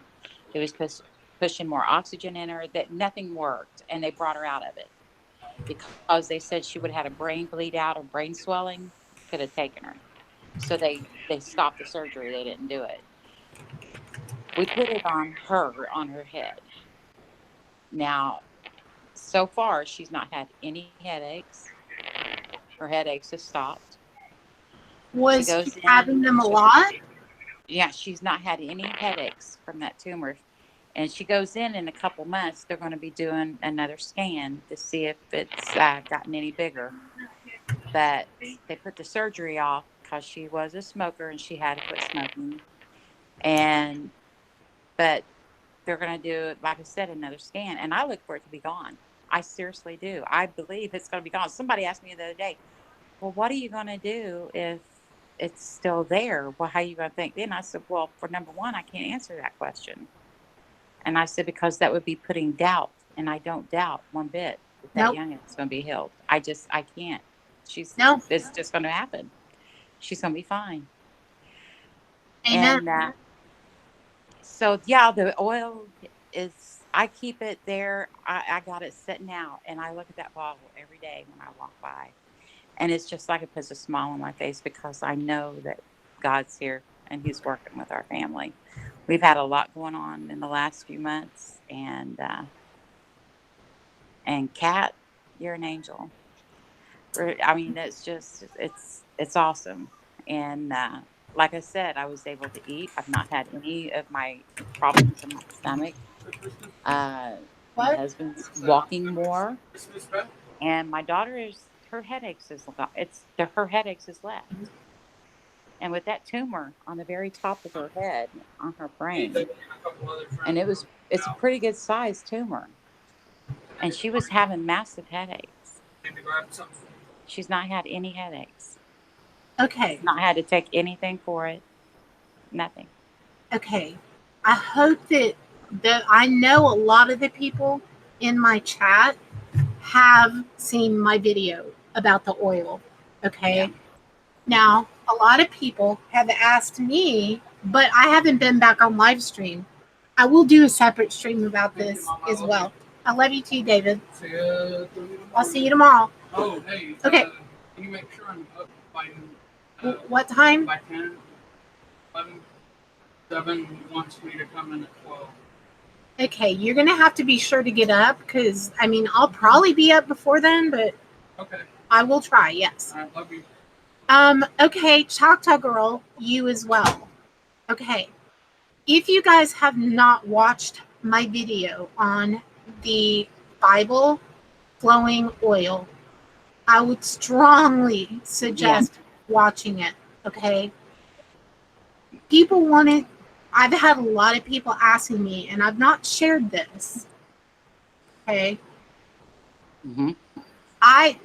was pushing more oxygen in her, that nothing worked, and they brought her out of it because they said she would have had a brain bleed out or brain swelling, could have taken her. So they stopped the surgery. They didn't do it. We put it on her head. Now, so far, she's not had any headaches. Her headaches have stopped. She Was he goes having in. them a lot? Yeah, she's not had any headaches from that tumor. And she goes in a couple months. They're going to be doing another scan to see if it's gotten any bigger. But they put the surgery off because she was a smoker and she had to quit smoking. And but they're going to do, like I said, another scan. And I look for it to be gone. I seriously do. I believe it's going to be gone. Somebody asked me the other day, well, what are you going to do if it's still there? Well, how are you going to think then? I said, well, for number one, I can't answer that question. And I said, because that would be putting doubt. And I don't doubt one bit that Nope. youngin is going to be healed. I can't. No. It's just going to happen. She's going to be fine. Amen. And so, yeah, the oil is, I keep it there. I got it sitting out, and I look at that bottle every day when I walk by. And it's just like it puts a smile on my face because I know that God's here and he's working with our family. We've had a lot going on in the last few months, and Kat, you're an angel. I mean, it's awesome. And like I said, I was able to eat. I've not had any of my problems in my stomach. My What? husband's walking more, and my daughter is, her headaches is her headaches is left. And with that tumor on the very top of her head, on her brain, and it's a pretty good sized tumor, and she was having massive headaches. She's not had any headaches. Okay. Not had to take anything for it. Nothing. Okay. I hope that I know a lot of the people in my chat have seen my video about the oil. Okay. Yeah. Now, a lot of people have asked me, but I haven't been back on live stream. I will do a separate stream about this as well. I love you too, David. I'll see you tomorrow. Oh, hey. Okay. Can you make sure I'm up by What time? by 10? 11? 7 wants me to come in at 12. Okay, you're going to have to be sure to get up because, I mean, I'll probably be up before then, but Okay. I will try, yes. I love you. Okay, Choctaw Girl, you as well. Okay, if you guys have not watched my video on the Bible flowing oil, I would strongly suggest watching it, okay? People want it. I've had a lot of people asking me, and I've not shared this, okay? Mm-hmm.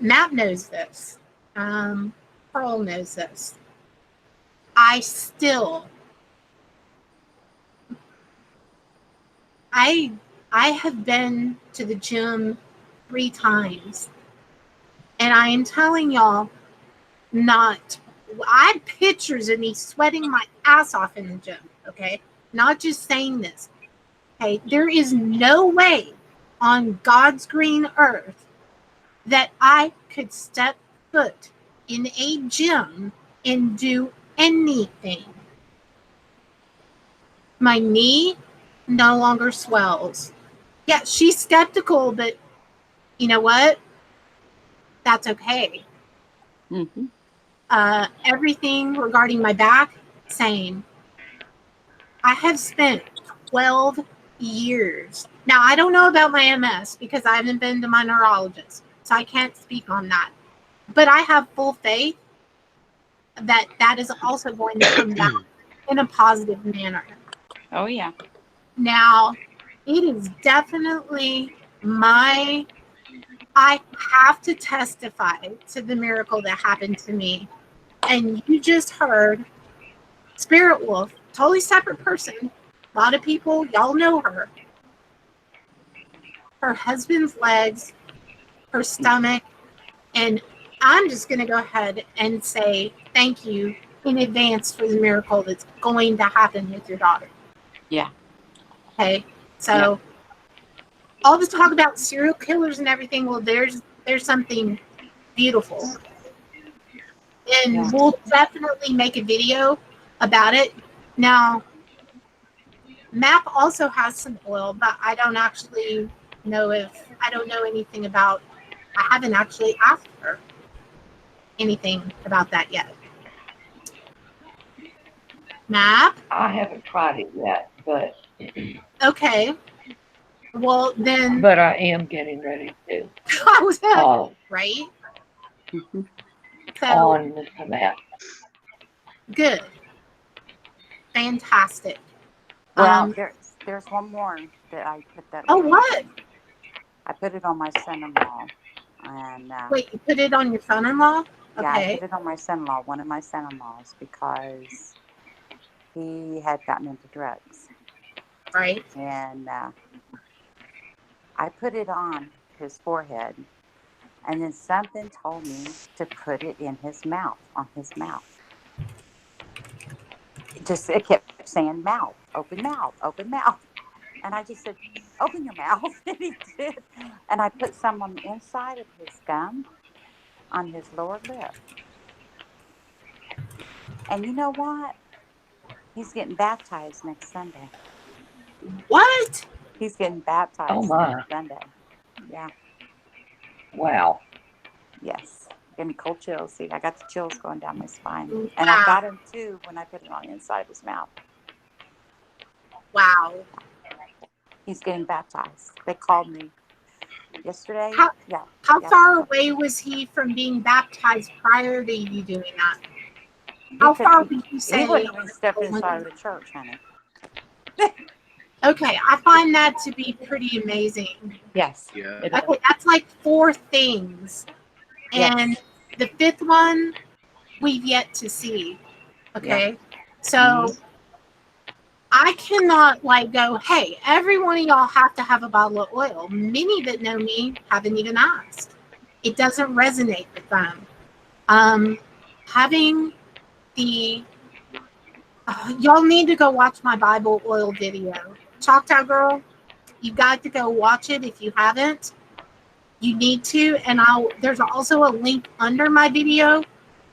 Matt knows this. Pearl knows this. I have been to the gym 3 times, and I am telling y'all, I have pictures of me sweating my ass off in the gym, okay? Not just saying this. Okay, there is no way on God's green earth that I could step foot in a gym and do anything. My knee no longer swells. Yeah, she's skeptical, but you know what? That's okay. Mm-hmm. Everything regarding my back, same. I have spent 12 years. Now, I don't know about my MS because I haven't been to my neurologist, so I can't speak on that. But I have full faith that is also going to come back in a positive manner. Oh, yeah. Now, it is definitely I have to testify to the miracle that happened to me. And you just heard Spirit Wolf, totally separate person. A lot of people, y'all know her. Her husband's legs, her stomach, and I'm just going to go ahead and say thank you in advance for the miracle that's going to happen with your daughter. Yeah. Okay, so all this talk about serial killers and everything, well, there's something beautiful. And we'll definitely make a video about it. Now, MAP also has some oil, but I don't actually know I don't know anything about, I haven't actually asked her anything about that yet. MAP? I haven't tried it yet, but Okay. Well, then. But I am getting ready to. Right? Mm-hmm. So, on the map. Good. Fantastic. Well, there's one more that I put that. Oh, what? I put it on my son-in-law, and wait, you put it on your son-in-law? Okay. Yeah, I put it on my son-in-law, one of my son-in-laws, because he had gotten into drugs. Right. And I put it on his forehead, and then something told me to put it in his mouth, on his mouth. It kept saying mouth, open mouth, open mouth. And I just said, open your mouth. And he did. And I put some on the inside of his gum, on his lower lip. And you know what? He's getting baptized next Sunday. What? He's getting baptized next Sunday. Yeah. Wow. Yes. Give me cold chills. See, I got the chills going down my spine. Wow. And I got him too when I put it on the inside of his mouth. Wow. He's getting baptized. They called me yesterday. How far away was he from being baptized prior to you doing that? How far would you say? He wouldn't even step inside of the church, honey. Okay, I find that to be pretty amazing. Yes. Yeah. Okay, that's like 4 things. And the 5th one, we've yet to see. Okay? So, I cannot go, hey, every one of y'all have to have a bottle of oil. Many that know me haven't even asked. It doesn't resonate with them. Having the... y'all need to go watch my Bible oil video. Choctaw Girl, you got to go watch it if you haven't. You need to, and there's also a link under my video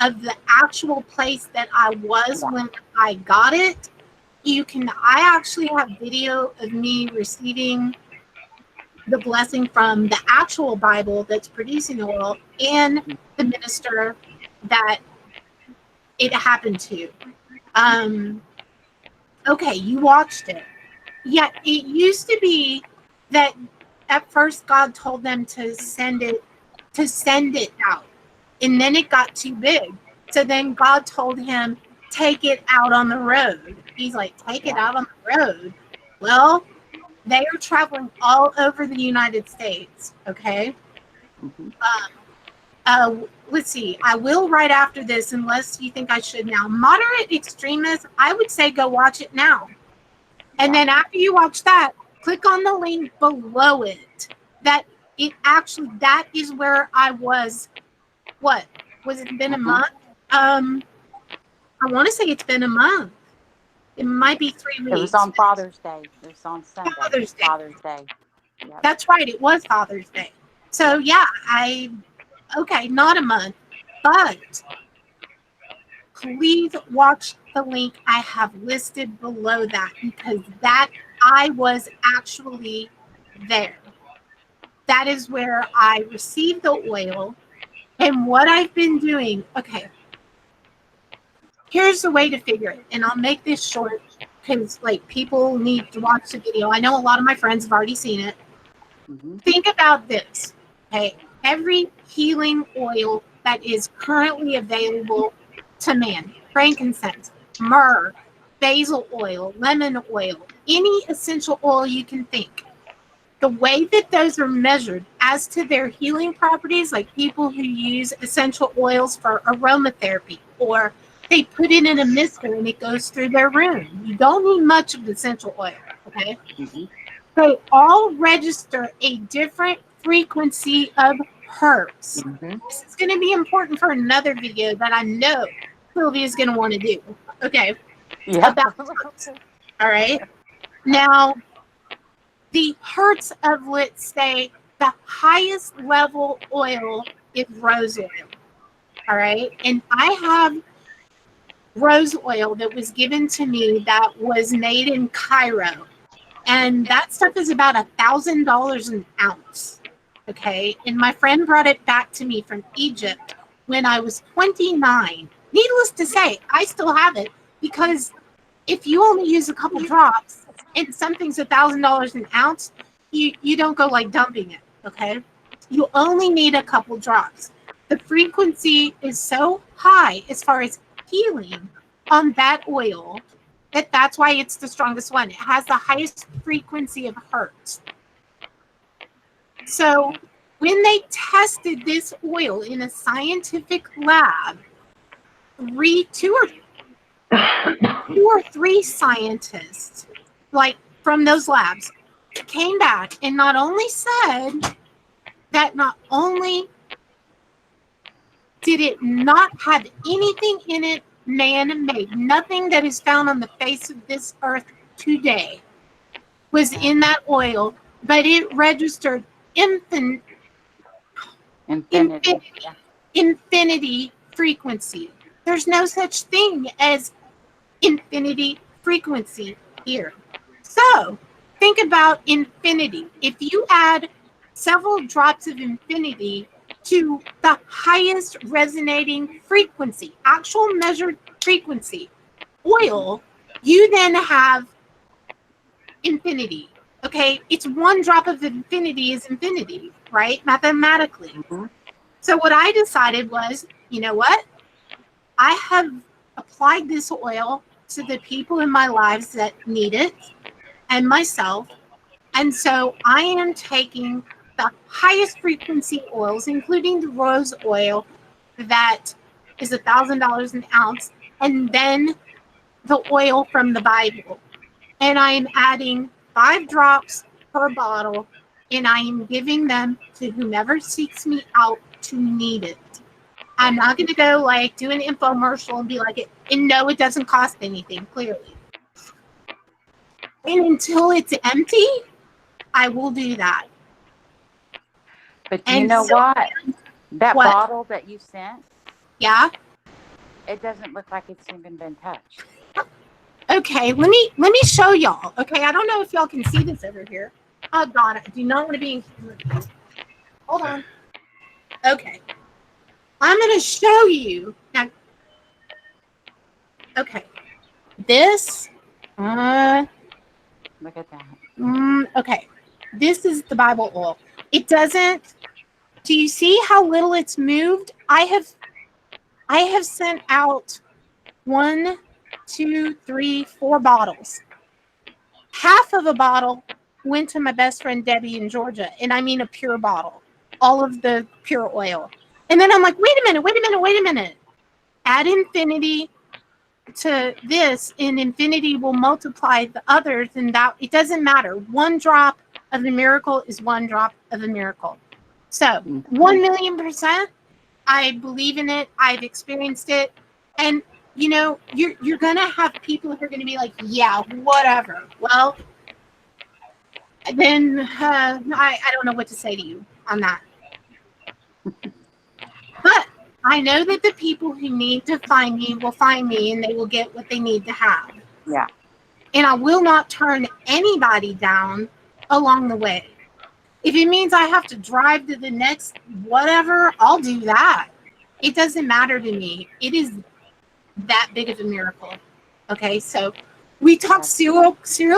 of the actual place that I was when I got it. I actually have video of me receiving the blessing from the actual Bible that's producing the oil and the minister that it happened to. Okay, you watched it. Yeah, it used to be that at first God told them to send it out. And then it got too big. So then God told him, take it out on the road. He's like, take it out on the road. Well, they are traveling all over the United States, okay? let's see. I will right after this, unless you think I should now. Moderate extremists, I would say go watch it now. And then after you watch that, click on the link below it. That is where I was. What? Was it been a month? I want to say it's been a month. It might be 3 weeks. It was on Father's Day. It was on Sunday. Father's Day. Father's Day. Yep. That's right. It was Father's Day. So yeah, okay, not a month, but please watch the link I have listed below that, because that I was actually there. That is where I received the oil, and what I've been doing. Okay, here's the way to figure it, and I'll make this short because like people need to watch the video. I know a lot of my friends have already seen it. Think about this. Okay, every healing oil that is currently available to man, frankincense, myrrh, basil oil, lemon oil, any essential oil you can think. The way that those are measured as to their healing properties, like people who use essential oils for aromatherapy, or they put it in a mister and it goes through their room. You don't need much of essential oil, okay? They all register a different frequency of hertz. This is going to be important for another video that I know Sylvia's going to want to do. Okay. Yeah. About hertz. All right. Now, the hertz of, let's say, the highest level oil is rose oil. All right. And I have rose oil that was given to me that was made in Cairo. And that stuff is about $1,000 an ounce. Okay. And my friend brought it back to me from Egypt when I was 29. Needless to say, I still have it, because if you only use a couple drops and something's $1,000 an ounce, you don't go like dumping it. Okay. You only need a couple drops. The frequency is so high as far as healing on that oil that's why it's the strongest one. It has the highest frequency of hertz. So when they tested this oil in a scientific lab, two or three scientists, like from those labs, came back and not only said that not only did it not have anything in it man-made, nothing that is found on the face of this earth today was in that oil, but it registered infinity frequency. There's no such thing as infinity frequency here. So think about infinity. If you add several drops of infinity to the highest resonating frequency, actual measured frequency, oil, you then have infinity. Okay, it's one drop of infinity is infinity, right? Mathematically. So what I decided was, you know what? I have applied this oil to the people in my lives that need it and myself. And so I am taking the highest frequency oils, including the rose oil, that is $1,000 an ounce, and then the oil from the Bible. And I am adding 5 drops per bottle, and I am giving them to whomever seeks me out to need it. I'm not going to go like do an infomercial and be like, and no, it doesn't cost anything, clearly. And until it's empty, I will do that. But you know what? That bottle that you sent, yeah, it doesn't look like it's even been touched. Okay, let me show y'all. Okay, I don't know if y'all can see this over here. Oh God, I do not want to be in camera. Hold on. Okay, I'm going to show you now. Okay, this. Look at that. Okay, this is the Bible oil. It doesn't. Do you see how little it's moved? I have sent out 1, 2, 3, 4 bottles. Half of a bottle went to my best friend Debbie in Georgia, and I mean a pure bottle, all of the pure oil. And then I'm like, wait a minute. Add infinity to this, and infinity will multiply the others, and that it doesn't matter. One drop of a miracle is one drop of a miracle. So 1,000,000%, I believe in it. I've experienced it, and you know, you're gonna have people who are gonna be like, yeah, whatever. Well, then I don't know what to say to you on that. But I know that the people who need to find me will find me, and they will get what they need to have. Yeah. And I will not turn anybody down along the way. If it means I have to drive to the next whatever, I'll do that. It doesn't matter to me. It is that big of a miracle. Okay, so we talked serial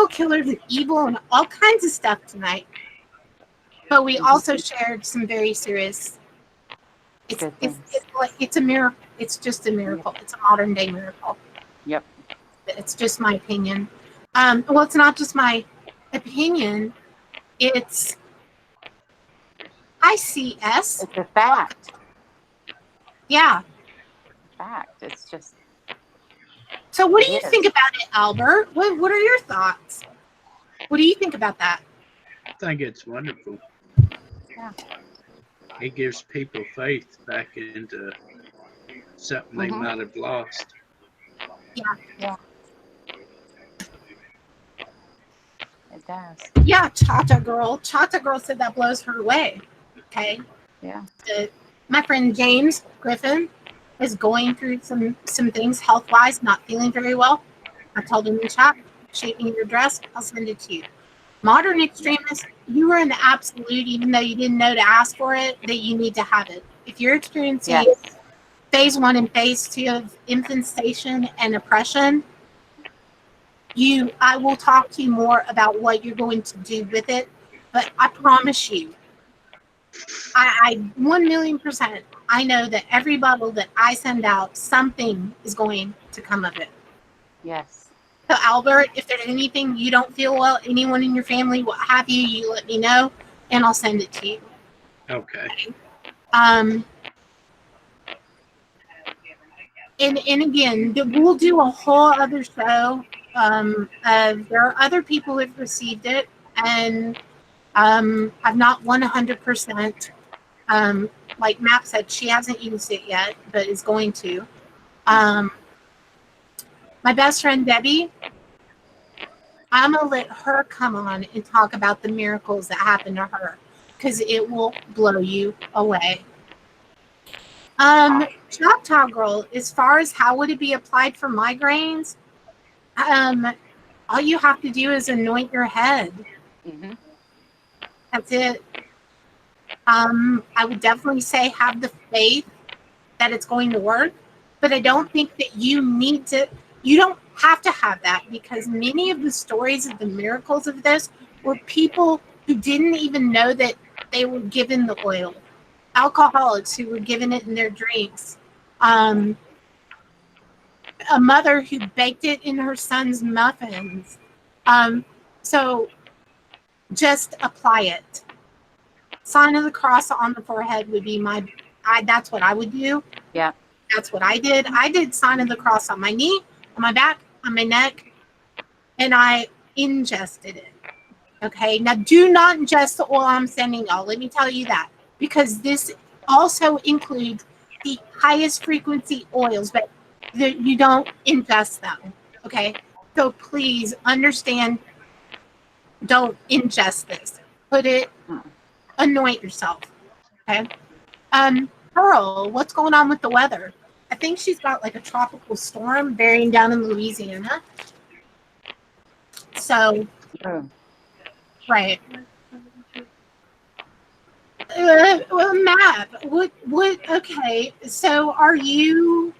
killers and evil and all kinds of stuff tonight. But we also shared some very serious. It's a miracle. It's just a miracle. It's a modern day miracle. Yep. It's just my opinion. Well, it's not just my opinion. It's ICS. It's a fact. Yeah. Fact. It's just. So, what do you think about it, Albert? What are your thoughts? What do you think about that? I think it's wonderful. Yeah. It gives people faith back into something they might have lost. Yeah. Yeah. It does. Yeah, Chata Girl. Chata Girl said that blows her away. Okay. Yeah. My friend James Griffin is going through some things health-wise, not feeling very well. I told him in chat, shape me your dress, I'll send it to you. Modern extremists, you are in the absolute, even though you didn't know to ask for it, that you need to have it. If you're experiencing phase 1 and phase 2 of infestation and oppression, I will talk to you more about what you're going to do with it. But I promise you, I 1,000,000%, I know that every bottle that I send out, something is going to come of it. Yes. So Albert, if there's anything you don't feel well, anyone in your family, what have you, you let me know, and I'll send it to you. Okay. And again, we'll do a whole other show. There are other people who've received it, and I've not 100%. Like Map said, she hasn't used it yet, but is going to. My best friend Debbie, I'm gonna let her come on and talk about the miracles that happened to her, because it will blow you away. Choctaw Girl, as far as how would it be applied for migraines, all you have to do is anoint your head. Mm-hmm. That's it. I would definitely say have the faith that it's going to work, but I don't think that you don't have to have that, because many of the stories of the miracles of this were people who didn't even know that they were given the oil. Alcoholics who were given it in their drinks. A mother who baked it in her son's muffins. So just apply it. Sign of the cross on the forehead would be that's what I would do. Yeah. That's what I did. I did sign of the cross on my knee, on my back, on my neck, and I ingested it. Okay. Now do not ingest the oil I'm sending y'all. Let me tell you that, because this also includes the highest frequency oils, but you don't ingest them. Okay. So please understand, don't ingest this. Put it, anoint yourself. Okay. Pearl, what's going on with the weather? I think she's got like a tropical storm bearing down in Louisiana. So, right. Well, Matt, okay. So are you,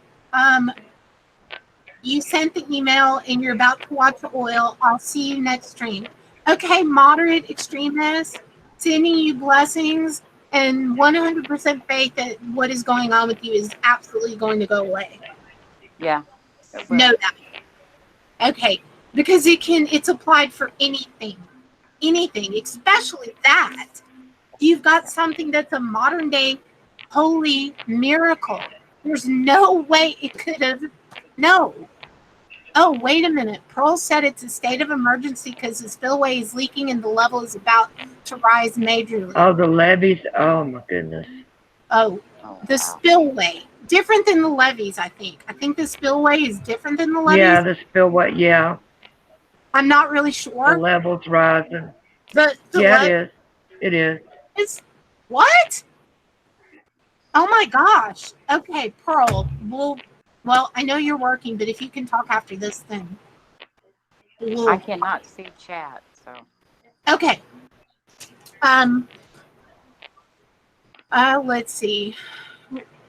you sent the email and you're about to watch the oil. I'll see you next stream. Okay, moderate extremists, sending you blessings and 100% faith that what is going on with you is absolutely going to go away. Yeah. Know that. Okay, because it's applied for anything, especially that. You've got something that's a modern day holy miracle. There's no way it could have. No. Oh, wait a minute. Pearl said it's a state of emergency because the spillway is leaking and the level is about to rise majorly. Oh, the levees. Oh, my goodness. Oh, Oh, the wow. spillway. Different than the levees, I think. I think the spillway is different than the levees. Yeah, the spillway. Yeah, I'm not really the sure. level's rising. The Yeah, it is. It is. is. What? Oh my gosh. Okay, Pearl. Well, I know you're working, but if you can talk after this, then I cannot see chat, so. Okay. Let's see.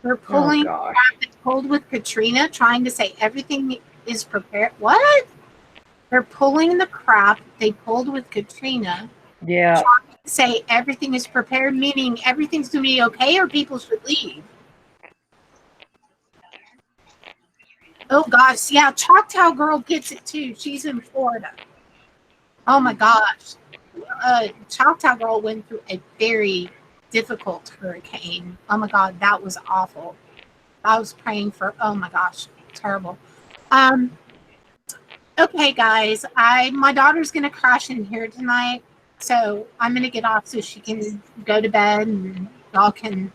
We're pulling gosh. pulled with Katrina, trying to say everything is prepared. What? They're pulling the crap they pulled with Katrina. Yeah. Trying to say everything is prepared, meaning everything's gonna be okay, or people should leave. Oh gosh, yeah, Choctaw Girl gets it too. She's in Florida. Oh my gosh. Choctaw Girl went through a very difficult hurricane. Oh my god, that was awful. I was praying for, oh my gosh, terrible. Okay guys, my daughter's gonna crash in here tonight, so I'm gonna get off so she can go to bed and y'all can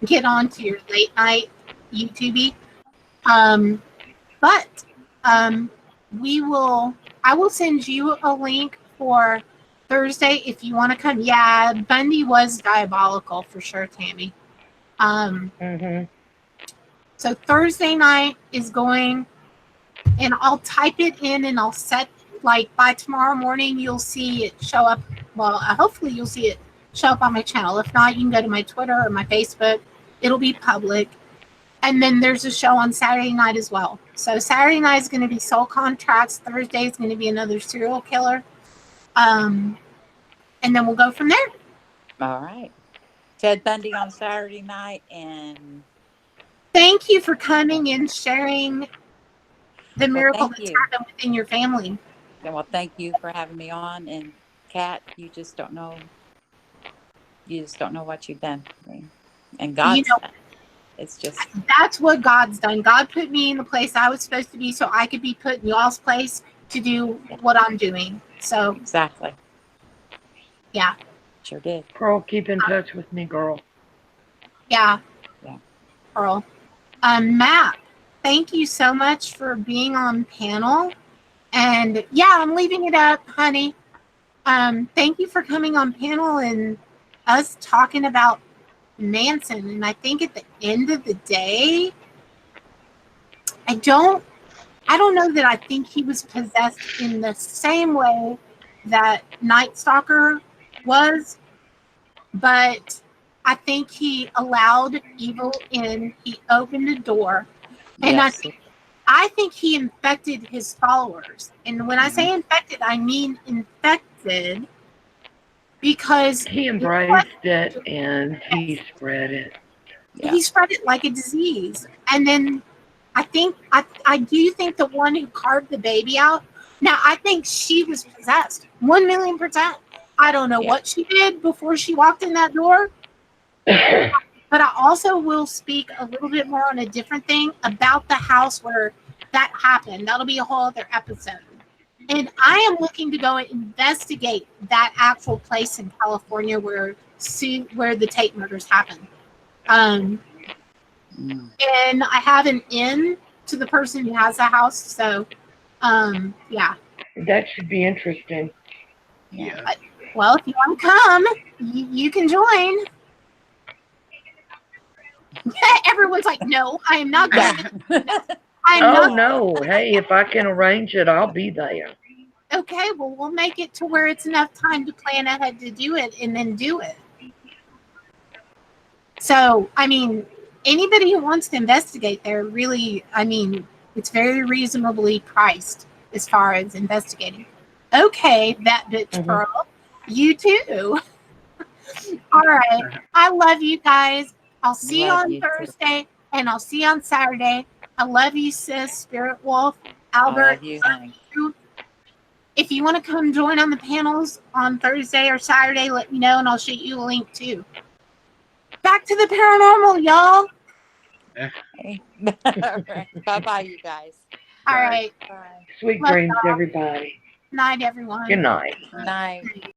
get on to your late night YouTube. But I will send you a link for Thursday if you want to come. Yeah, Bundy was diabolical for sure, Tammy. So Thursday night is going, and I'll type it in and I'll set, like, by tomorrow morning you'll see it show up. Well, hopefully you'll see it show up on my channel. If not, you can go to my Twitter or my Facebook. It'll be public. And then there's a show on Saturday night as well. So Saturday night is going to be Soul Contracts. Thursday is going to be another serial killer. And then we'll go from there. All right. Ted Bundy on Saturday night, and thank you for coming and sharing the miracle that's happened within your family. Well, thank you for having me on. And Kat, you just don't know what you've done. And God's done. It's just, that's what God's done. God put me in the place I was supposed to be so I could be put in y'all's place to do what I'm doing. So exactly. Yeah. Sure did. Pearl, keep in touch with me, girl. Yeah. Yeah. Pearl. Matt, thank you so much for being on panel. And yeah, I'm leaving it up, honey. Thank you for coming on panel and us talking about Manson. And I think at the end of the day, I don't know that I think he was possessed in the same way that Night Stalker was, but I think he allowed evil in. He opened a door, and yes. I think he infected his followers. And when I say infected, I mean infected because he embraced it and he spread it. Yeah. He spread it like a disease. And then I do think the one who carved the baby out, now I think she was possessed 1,000,000%. I don't know what she did before she walked in that door. But I also will speak a little bit more on a different thing about the house where that happened. That'll be a whole other episode. And I am looking to go and investigate that actual place in California where the Tate murders happened. And I have an in to the person who has the house. So, yeah. That should be interesting. Yeah. Well, if you want to come, you can join. Everyone's like, no, I am not going. No. Hey, if I can arrange it, I'll be there. Okay, well, we'll make it to where it's enough time to plan ahead to do it and then do it. So, I mean, anybody who wants to investigate there, really, I mean, it's very reasonably priced as far as investigating. Okay, that bitch Pearl. You too. All right. I love you guys. I'll see you on Thursday and I'll see you on Saturday. I love you, sis, Spirit Wolf, Albert. I love you. If you want to come join on the panels on Thursday or Saturday, let me know and I'll shoot you a link too. Back to the paranormal, y'all. All right. Bye-bye, you guys. All Bye. right. Bye. Sweet Love dreams, everybody. Night, everyone. Good night. Night.